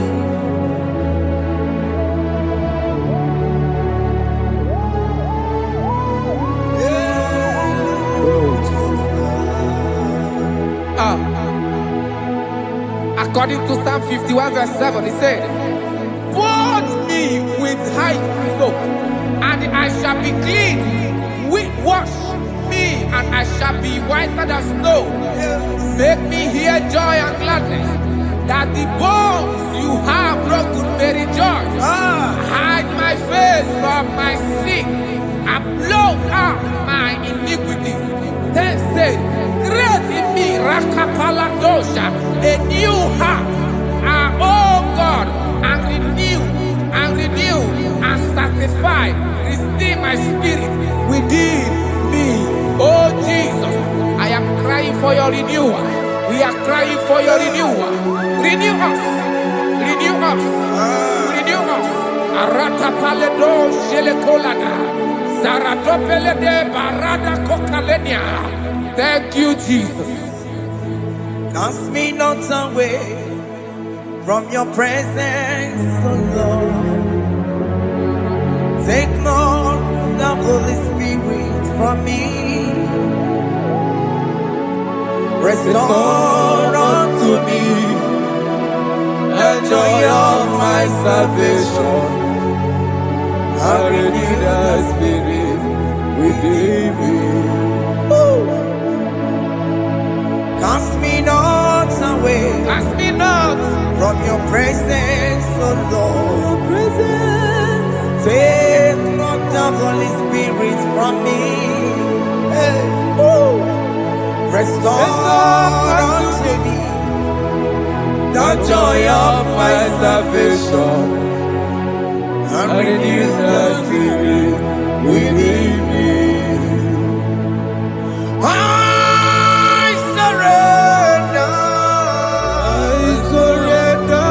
E: Oh, Jesus. According to Psalm 51 verse 7, he said, "Wash me with hyssop, and I shall be clean. Wash me, and I shall be whiter than snow. Make me hear joy and gladness, that the bones you have broken may rejoice. Hide my face from my sin, and blot out my iniquities. Then say, create in me Rakapaladosha, a new heart, oh God, and renew, and sanctify, restore my spirit within me." Oh Jesus, I am crying for your renewal. We are crying for your renewal. Renew us, renew us, renew us. Arata paledo shelekolada, zaratopelede barada kokalenia. Thank you, Jesus.
B: Cast me not away from your presence, oh Lord. Take not the Holy Spirit from me. Restore unto me the joy of my salvation, and renew the spirit within me. Cast me not away,
E: Cast me not
B: from your presence, oh Lord.
E: presence.
B: Take not the Holy Spirit from me. Hey. Restore unto me the joy of my salvation, and renew the spirit within me. I surrender.
E: I surrender.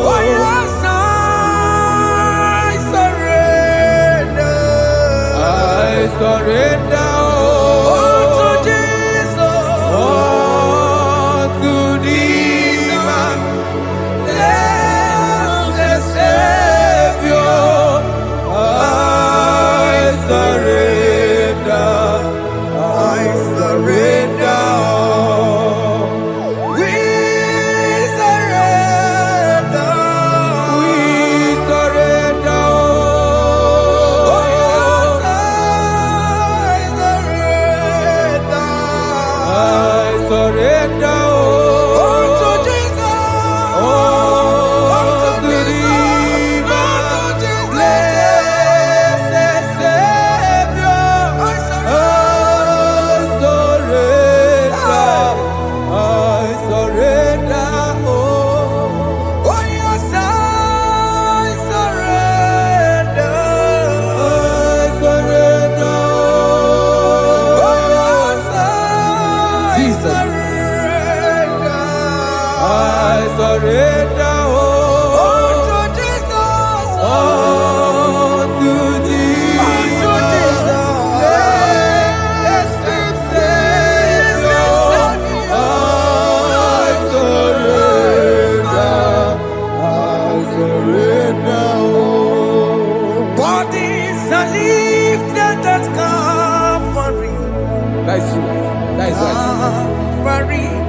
B: Oh yes, I surrender.
E: I surrender.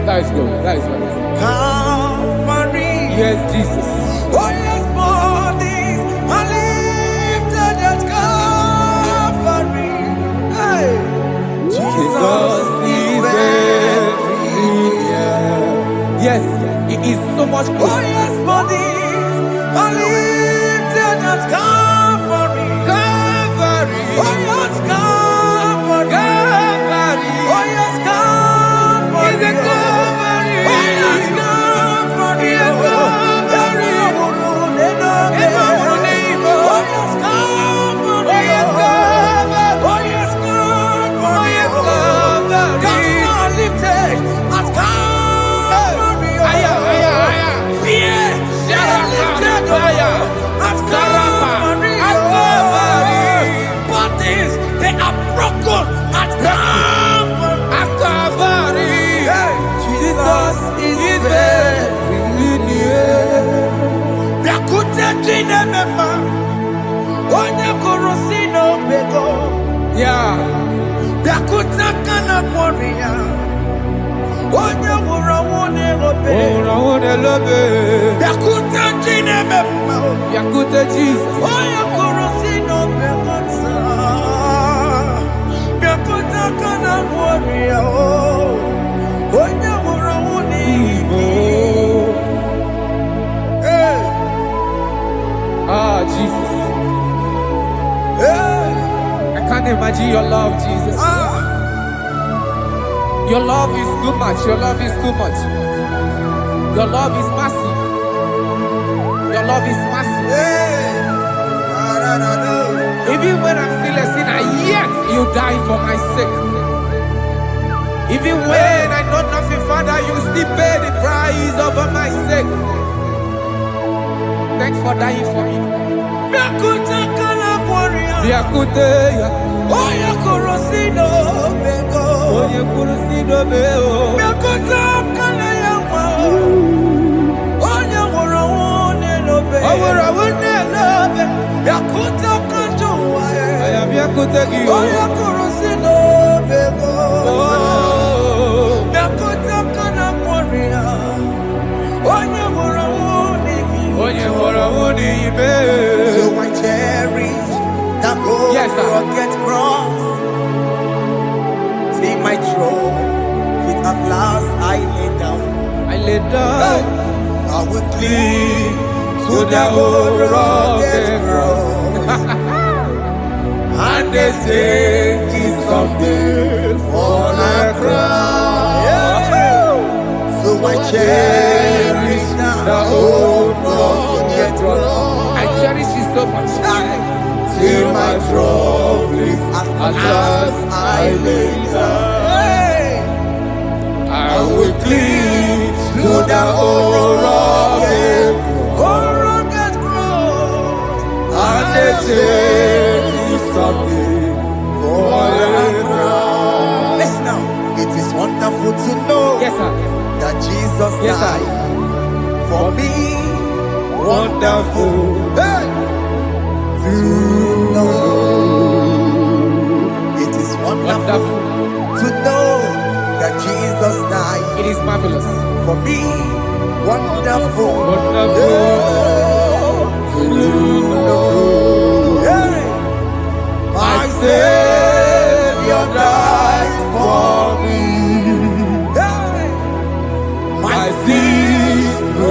B: That is good. That is good. Calvary.
E: Yes, Jesus.
B: Oh yes, bodies are lifted at Calvary. Hey. Jesus is everywhere.
E: Yes, it is so much
B: Oh
E: closer.
B: yes, bodies are lifted at Calvary.
E: Calvary.
B: Oh yes, Calvary.
E: Calvary.
B: Oh yes, Calvary.
E: Is it Calvary?
B: Oh yes, Calvary.
E: Yes, Calvary.
B: Oh yes, Calvary.
E: Oh, yes, Calvary.
B: Oh yes, Calvary.
E: Oh, yes, Calvary.
B: Cast are lifted at Calvary.
E: Aya, aya, aya.
B: Fear is lifted at Calvary.
E: At Calvary.
B: Bodies, they are broken at Calvary.
E: At Calvary.
B: Jesus is there. Biakute jine mema, onye korosi no bego.
E: Yeah.
B: Biakute kana kworiya, onye wura wone obe.
E: Oh, I want to love it.
B: Biakute jine mema,
E: Yakute Jesus.
B: onye korosi no bego sa. Biakute kana kworiya, onye wura wone obe. Hey.
E: Ah, Jesus.
B: Hey.
E: I can't imagine your love, Jesus.
B: Ah.
E: Your love is too much. Your love is too much. Your love is massive. Your love is massive.
B: Hey.
E: Even when I'm still a sinner, yet you die for my sake. Even when I know nothing, Father, you still pay the price over my sake. Thanks for dying for me.
B: Biakute kana kworiya,
E: Yakute,
B: onye korosi no bego.
E: Oye kurusido beo.
B: Biakute kana yawa,
E: Biakutegi.
B: Oya kurusino bego. Biakuta kana korea. Onye mora wuni ibe. So I cherish that gold rugged cross. See my throne, feet at last I lay down. I will cling to the old rugged cross. And they say it's something for a crown. So I cherish the old rugged cross.
E: I cherish it so much.
B: Till my troubles at last I lay down. I will cling to the old rugged cross. And they say it's something for a crown. Listen now, it is wonderful to know that Jesus died for me. Wonderful to know. It is wonderful to know that Jesus died.
E: It is marvelous
B: for me. Wonderful to know. My Savior died for me. My sins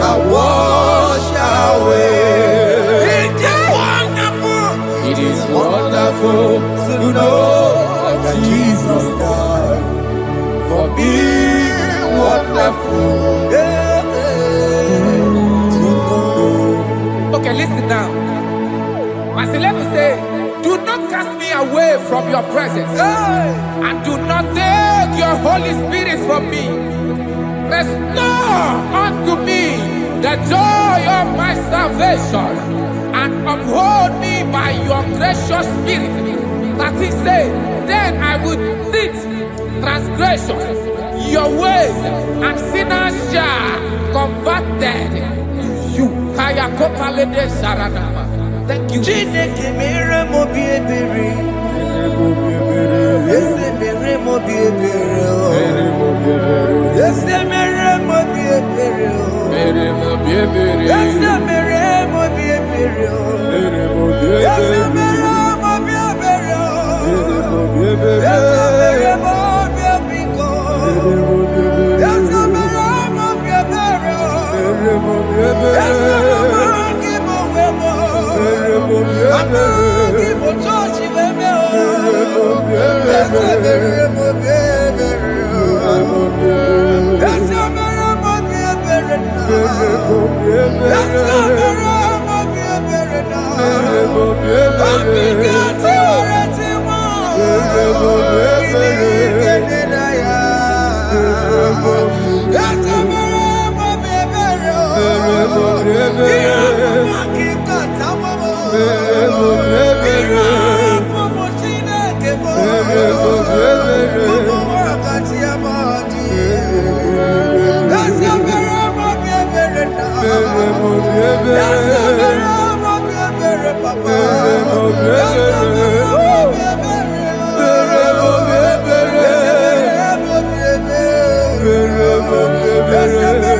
B: are washed away. It is wonderful to know that Jesus died for me. Wonderful to know.
E: Okay, listen now. As the Bible says, do not cast me away from your presence, and do not take your Holy Spirit from me. Restore unto me the joy of my salvation, and uphold me by your gracious spirit. That he said, then I would teach transgressions your ways, and sinners shall converted to you. Kaya kopalede saranama. Thank you.
B: Chineke mere mo biebere. Ese mere mo biebere. Ese mere mo biebere.
E: Mere mo biebere.
B: Ese mere mo biebere.
E: Mere mo biebere.
B: Ese mere mo biebere.
E: Mere mo biebere.
B: Ese mere mo biebiko. Ese mere mo biebere.
E: Mere mo biebere.
B: Ese mere mo wemo. Mere mo biebere. Amagi mo tochi weme o. Ese mere mo biebere. Ese mere mo biebere na. Ese mere mo biebere na. Abigati oreti mo. Iligene na ya. Ese mere mo biebere o. Iramaki kata mo. Irapo mo Chineke mo. Mo wakati ya madi. Ese mere mo biebere na. Ese mere mo biebere papa. Ese mere mo biebere. Ese mere mo biebere. Ese mere mo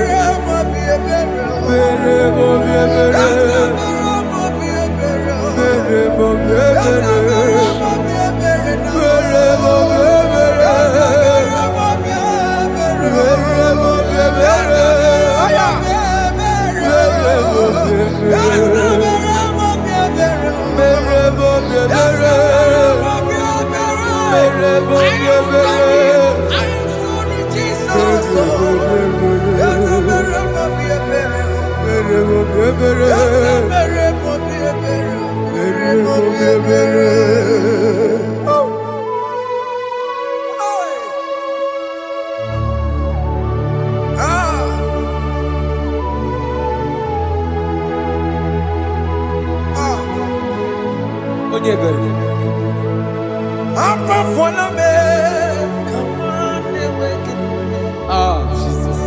E: Jesus.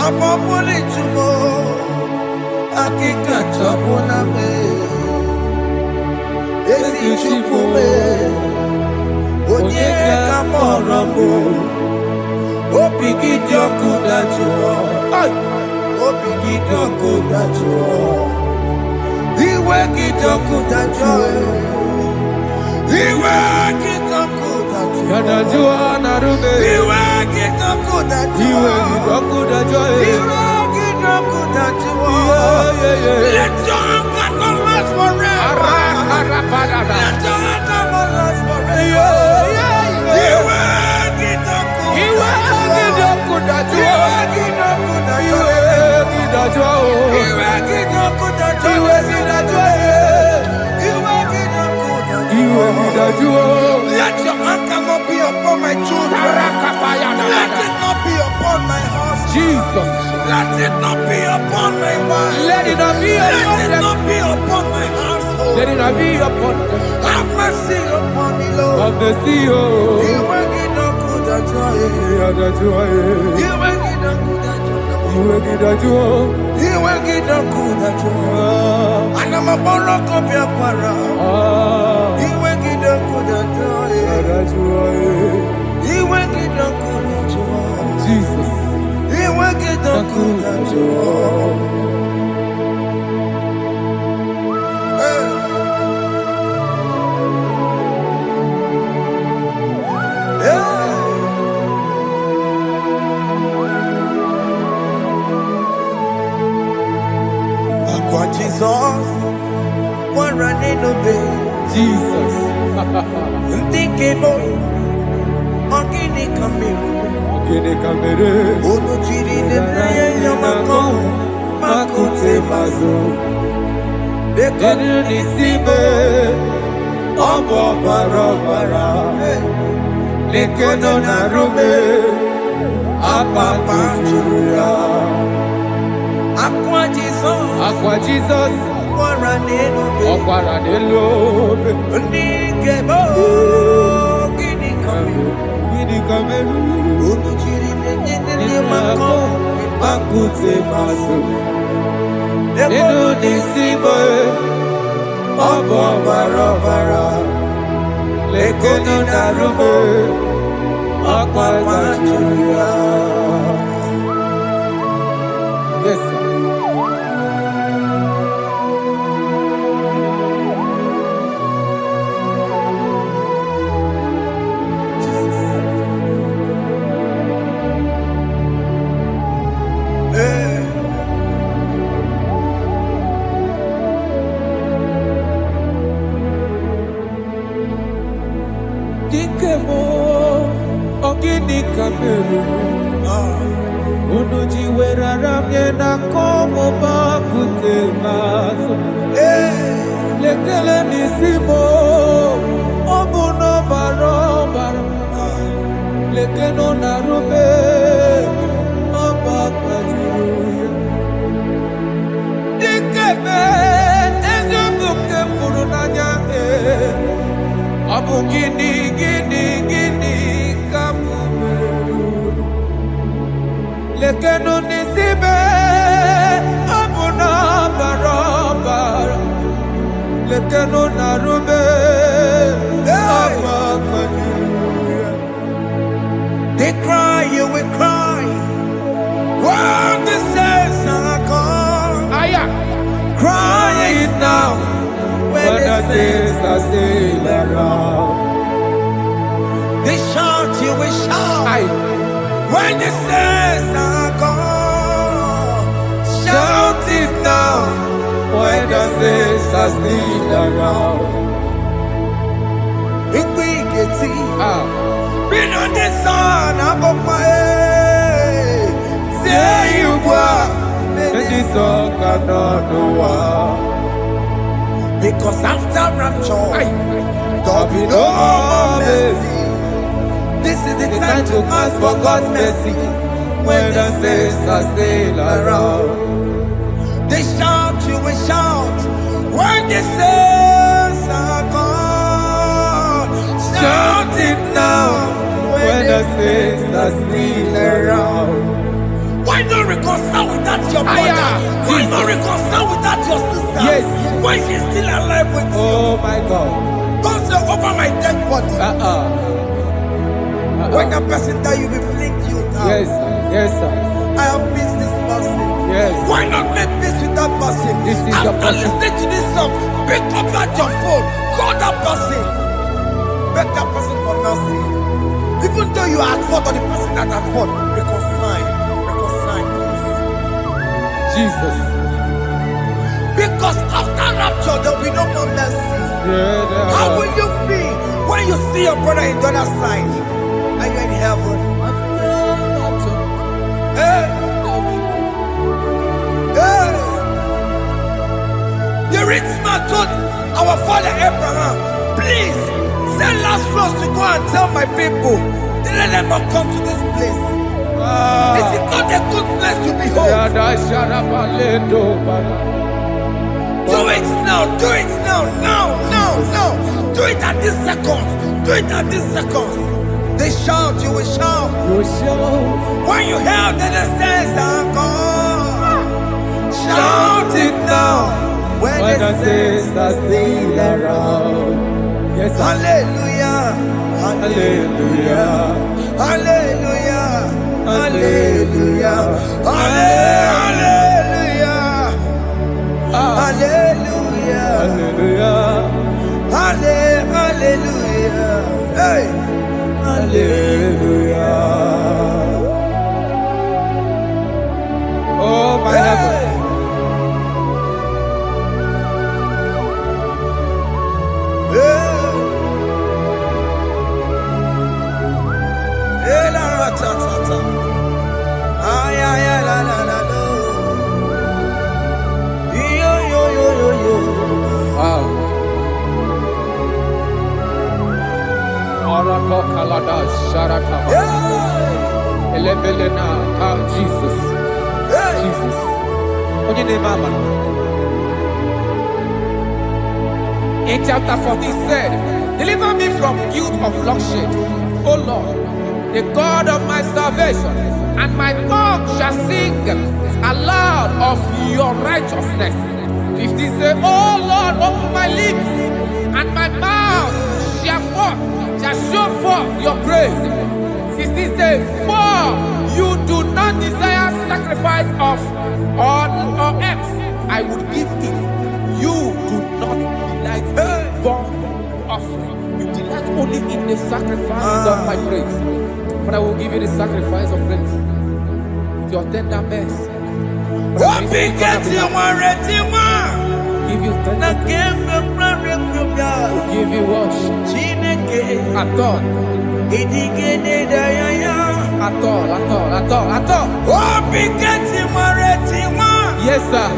B: Amamuli tumo, akika tabuna me. Ezi chupume, onye kamoramo. Opigi dioku dajuo, opigi dioku dajuo. Iwe kidoku dajuo, iwe kidoku dajuo.
E: Yanajua narume.
B: Iwe kidoku dajuo,
E: Iwe kidoku dajuo.
B: Iwe kidoku dajuo. Let your anger not last forever. Let your anger not last forever. Iwe kidoku,
E: Iwe kidoku dajuo.
B: Iwe kidoku dajuo.
E: Iwe kidajuo.
B: Iwe kidoku dajuo.
E: Iwe kidajuo.
B: Iwe kidoku dajuo.
E: Iwe kidajuo.
B: Let your anger not be upon my children. Let it not be upon my husband.
E: Jesus.
B: Let it not be upon my wife.
E: Let it not be
B: Let
E: upon
B: it
E: them.
B: not be upon my household.
E: Let it not be upon them.
B: Have mercy upon me, Lord.
E: Of the CEO.
B: Iwe kidoku dajuo.
E: Yadajuo.
B: Iwe kidoku dajuo.
E: Iwe kidajuo.
B: Iwe kidoku dajuo. Anamaboroko biakwara. Iwe kidoku dajuo.
E: Yadajuo.
B: Iwe kidoku dajuo.
E: Jesus.
B: Iwe kidoku dajuo. Aqua Jesus, one running obey.
E: Jesus.
B: Ndike boy, ogini kamiru.
E: Kene kamere.
B: Ono chiri ne praye yamako, makute mazo.
E: Denu nisibe. Obo barabara. Lekeno narume. Apapa chuya.
B: Aqua Jesus,
E: Aqua Jesus.
B: one running obey.
E: Ọ̀pára nílò.
B: Ndike boy, ogini kamiru.
E: Gidi kamere.
B: Ono chiri ne yamako,
E: Makute maso. Nínú
B: Denu
E: ní síbẹ̀, ọ̀bọ̀ bàrọ̀bàrà, lẹ́kọ̀ọ́ dàrúgbó, ọ̀pọ̀ ìgbàjúwìá. Yes, sir. Dike mo, ogini kamere. Unu jiwere ramye na komo bakute maso. Lekele nisimo, obu no barobara. Lekeno narube, oba kajiruya. Dike me, ezobuke furu nanyake. Abu gini kamumeru. Lekeno nisibe abu na barabara. Lekeno narube abakajuya.
B: They cry, you will cry. When the saints are gone,
E: Aya,
B: cry
E: it now.
B: when
E: When
B: the
E: the
B: saints
E: saints are still around.
B: they shout, you will shout.
E: Aye.
B: When the saints are gone,
E: Shout it now. When the saints are still around.
B: Big big
E: Ah.
B: been on the sun, I'm up my head. Say you were,
E: And this song cannot know why.
B: because after rapture,
E: Aye.
B: there'll be no more mercy. This is the time to ask for God's mercy.
E: When the saints are still around.
B: They shout, you will shout. When the saints are gone,
E: Shout it now. When the saints are still around.
B: Why not? Because your brother? Why not reconcile with that your sister?
E: Yes.
B: Why she's still alive with you?
E: Oh my God.
B: Don't say over my dead body. When that person die, you will fling you down.
E: Yes, sir. Yes, sir.
B: I have missed this person.
E: Yes.
B: Why not make peace with that person?
E: This is your
B: After
E: person.
B: listening to this song, pick up at your phone, call that person, beg that person for mercy. Even though you are at fault or the person that at fault, reconcile, please.
E: Jesus.
B: Because after rapture, there will be no more mercy.
E: Yeah,
B: How will you feel when you see your brother in the other side and you're in heaven? Hey. Hey. The rich man told our father Abraham, please send Lazarus to go and tell my people, let them not come to this place. This is not a good place to behold. Do it now, do it now. Do it at this second. Do it at this second. They shout, you will shout. When you hear that the saints are gone, shout it now. When the saints are still around.
E: Yes, sir.
B: Hallelujah, hallelujah, hallelujah, hallelujah, hallelujah, hallelujah,
E: Hallelujah.
B: hallelujah, hey,
E: Hallelujah. Oh my heaven. Wow. Arako kalada sharakaba. Elebelena ka Jesus. Jesus. Onye name mama. In chapter 14 said, deliver me from guilt of bloodshed, O Lord, the God of my salvation, and my tongue shall sing aloud of your righteousness. 15 say, oh Lord, open my lips, and my mouth shall show forth your praise. 16 say, for you do not desire sacrifice of or eggs, I would give it. You do not delight in burnt offering. You delight only in the sacrifice of my praise. But I will give you the sacrifice of praise. Your tender mercy. Give you tender give you worship. At all. Yes, sir.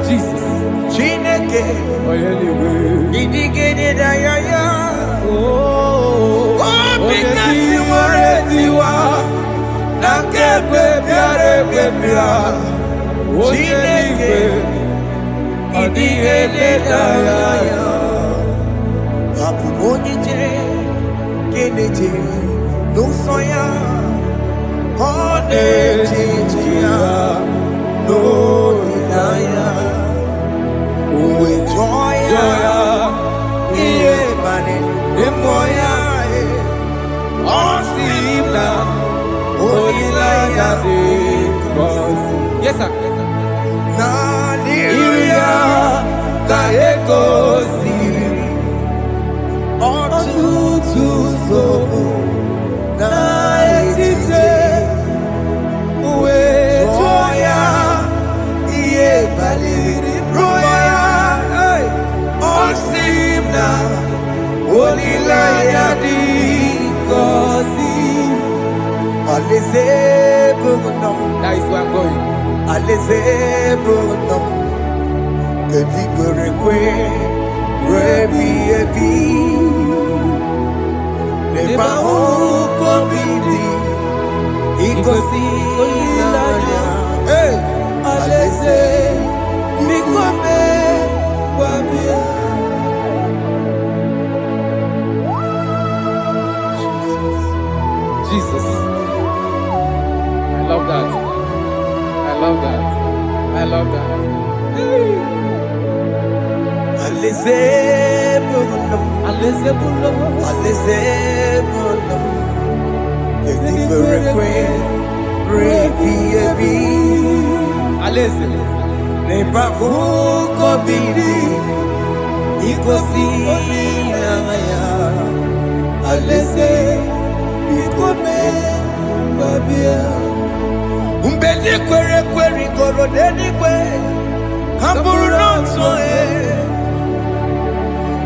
E: Jesus. Yes, sir. That is where I'm going.
B: Hey,
E: Jesus. I love that. I love that. I love that.
B: Alizebulum,
E: Alizebulum,
B: Alizebulum, Kekiberekwe, Rebiyebi,
E: Alizebulum,
B: Nebahuko Bibi, Ikosi Namaya, Alizebikome, Babia, Umbedi Kwere Kweri Goro Denikwe, Hamburu Nonso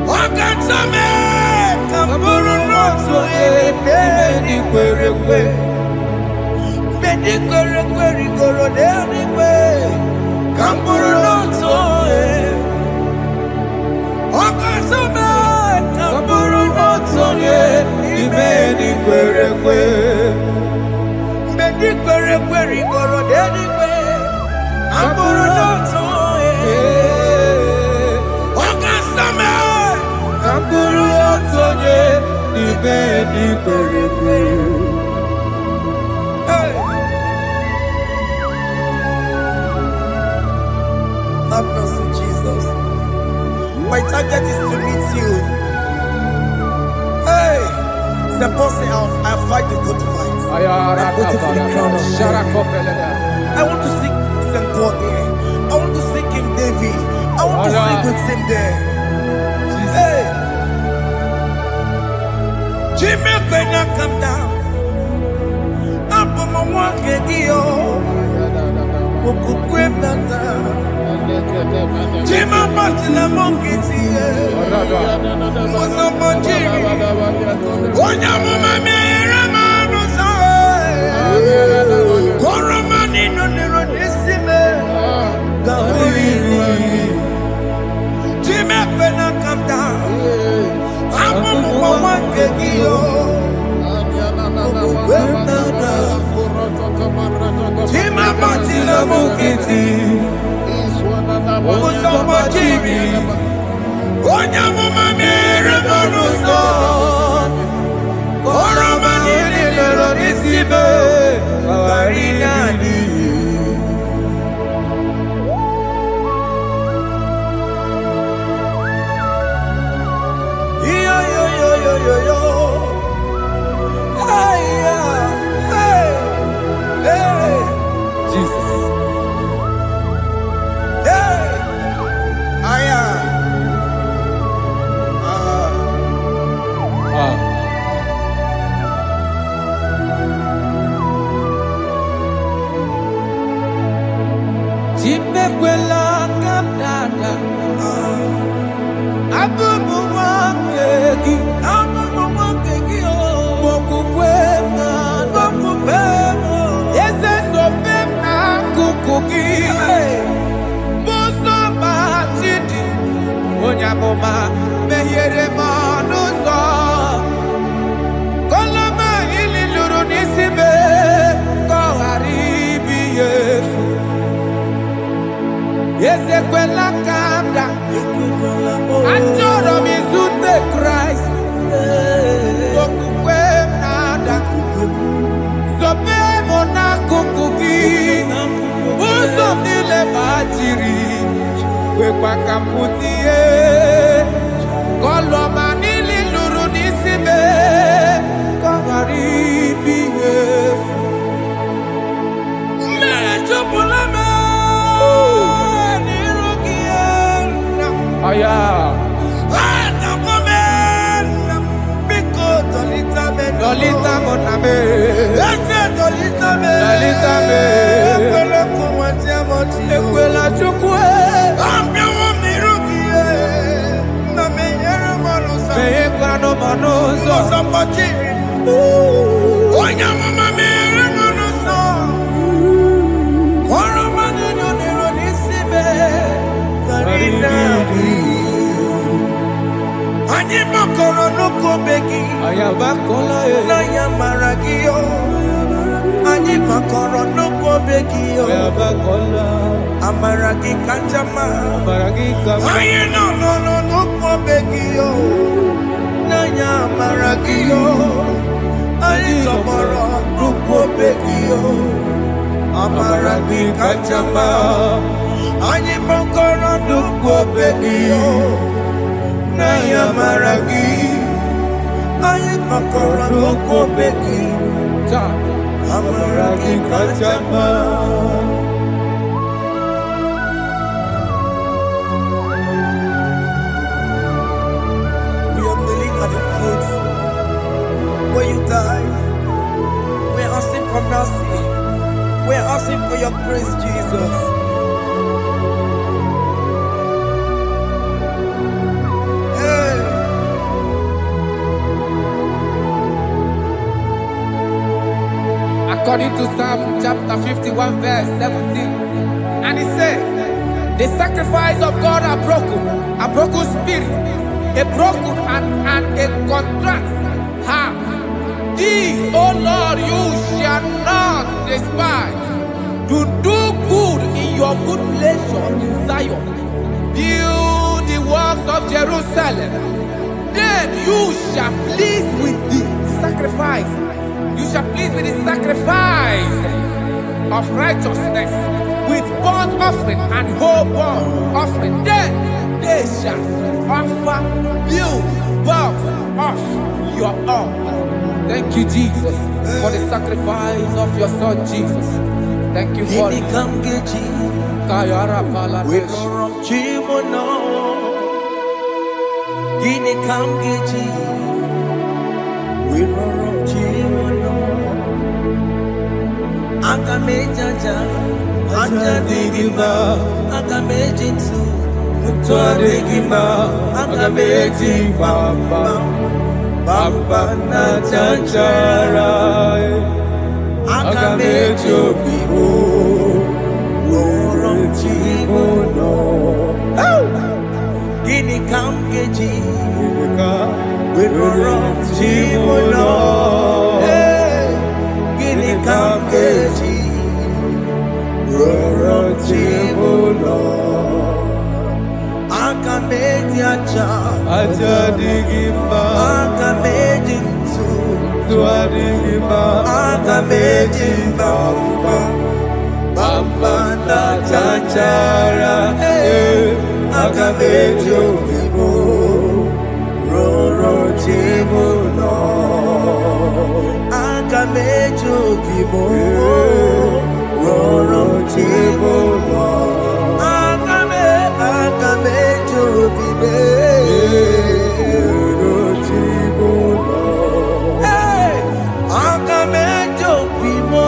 B: Wakatame, Hamburu Nonso Bedi Kwere Kweri, Bedi Kwere Kweri Goro Denikwe, Hamburu Nonso Wakatame, Hamburu Nonso Bedi Kwere Kweri, Bedi Kwere Kweri Goro Denikwe, Hamburu Nonso Wakatame, Hamburu Nonso Bedi Kwere Kweri. Have mercy, Jesus. My target is to meet you. Hey, suppose I fight the good fight. I'm waiting for the crown of life. I want to see St. Paul there. I want to see King David. I want to sing with him there. Hey, Jimmy, when I come down, I'm on my walk again. Jima Martina Monkiti, Mosamajiri, Onyamama Meramano Sai, Koromani no Nirodisime, Gaburi, Jima Pena come down, Amu Mawakegio, Jima Martina Monkiti, Mosamajiri, Onyamama Meramano Sai, Koromani no Nirodisime, Gabarinani.
E: Jesus. Jimekwela kamdada, abubu wakegi, mokukwema, yese sopema kukuki, muso batidi, onyamoma mehiere manuso, koloma ili luru nisibe, koharibi yefu. Ezekwela kamda, Antoro mizute Christ, Okukwe nada, Sope mona kukuki, Uzo nile bajiri, Kwekwa kamputie, Koloma nili luru nisibe, Kogaribi yefu. Mechopulame, Aya. Dolita moname. Dolita me. Ekwela chukwe. Meyekwano manoso. Onyamama mere manoso. Koromani no nirodisibe. Ani makoro nuko begi, ayabakola ya maragio. Ani makoro nuko begi, ayabakola. Amaragi kanjama, amaragi kama. Aye no nuko begi, naya maragio. Ani
B: kpọrọ nnukwu obe gị amara gị kacha mma anyị kpọkọrọ nnukwu obe gị na ya amara gị anyị kpọkọrọ nnukwu obe gị amara gị kacha mma. When you die, we're asking for mercy. We're asking for your grace, Jesus. Hey.
E: According to Psalm chapter 51 verse 17, and it says, the sacrifice of God are broken spirit, a broken and a contrite heart. These, O Lord, you shall not despise. To do good in your good pleasure in Zion. Build the works of Jerusalem. Then you shall please with the sacrifice. You shall please with the sacrifice of righteousness, with burnt offering and whole burnt offering. Then they shall offer you bulk of your own. Thank you, Jesus, for the sacrifice of your son, Jesus. Thank you for it.
B: Kayara pala winorom chimono. Gini kamgeji. Winorom chimono. Akamejaja. Anja digima. Akamejinsu. Mutwa digima. Akameji bamba. Bamba na chanchara. Akamejo bibo. Winorom chimono. Gini kamgeji. Winorom chimono. Gini kamgeji. Winorom chimono. Akameji acha. Acha digima. Akameji ntu. Tua digima. Akameji bamba. Bamba na chanchara. Akamejo bibo. Roro chimono. Akamejo bibo. Roro chimono. Akamejo bibo. Roro chimono. Hey, akamejo bibo.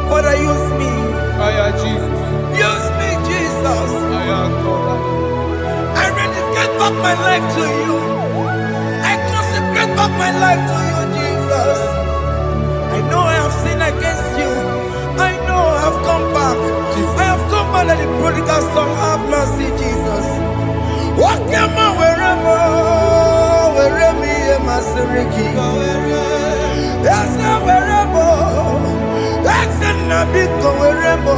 B: Father, use me.
E: Jesus.
B: Use me, Jesus. I rededicate back my life to you. I consecrate back my life to you, Jesus. I know I have sinned against you. I know I have come back. I have come back like the prodigal son. Have mercy, Jesus. Walk your man wherever me and my Seriki. Yes, wherever. That's a big wherever.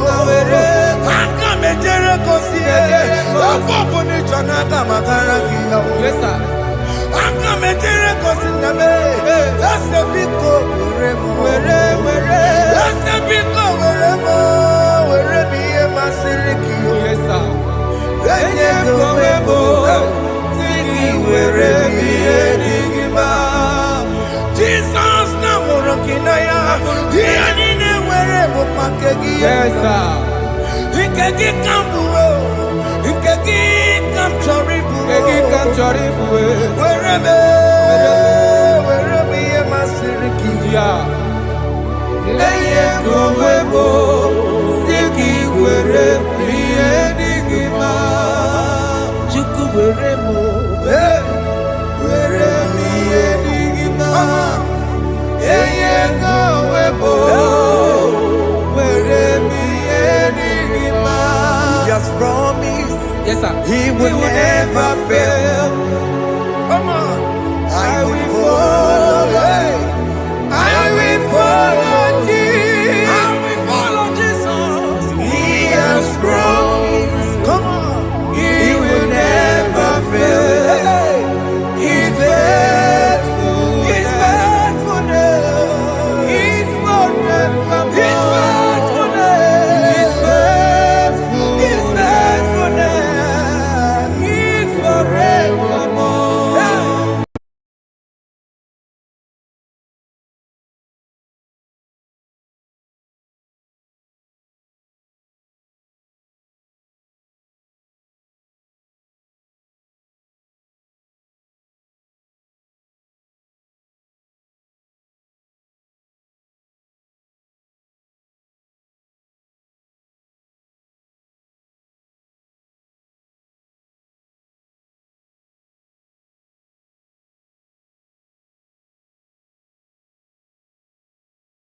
B: I come a Jericho see.
E: Yes, sir.
B: I come a Jericho see. That's a big wherever. That's a big wherever me and my Seriki.
E: Yes, sir.
B: Jesus na morokina ya yani ne were mo pakegi.
E: Yes, sir.
B: Ikegi kambuo ikegi kamchoribu were me masiriki
E: Yeah.
B: eye go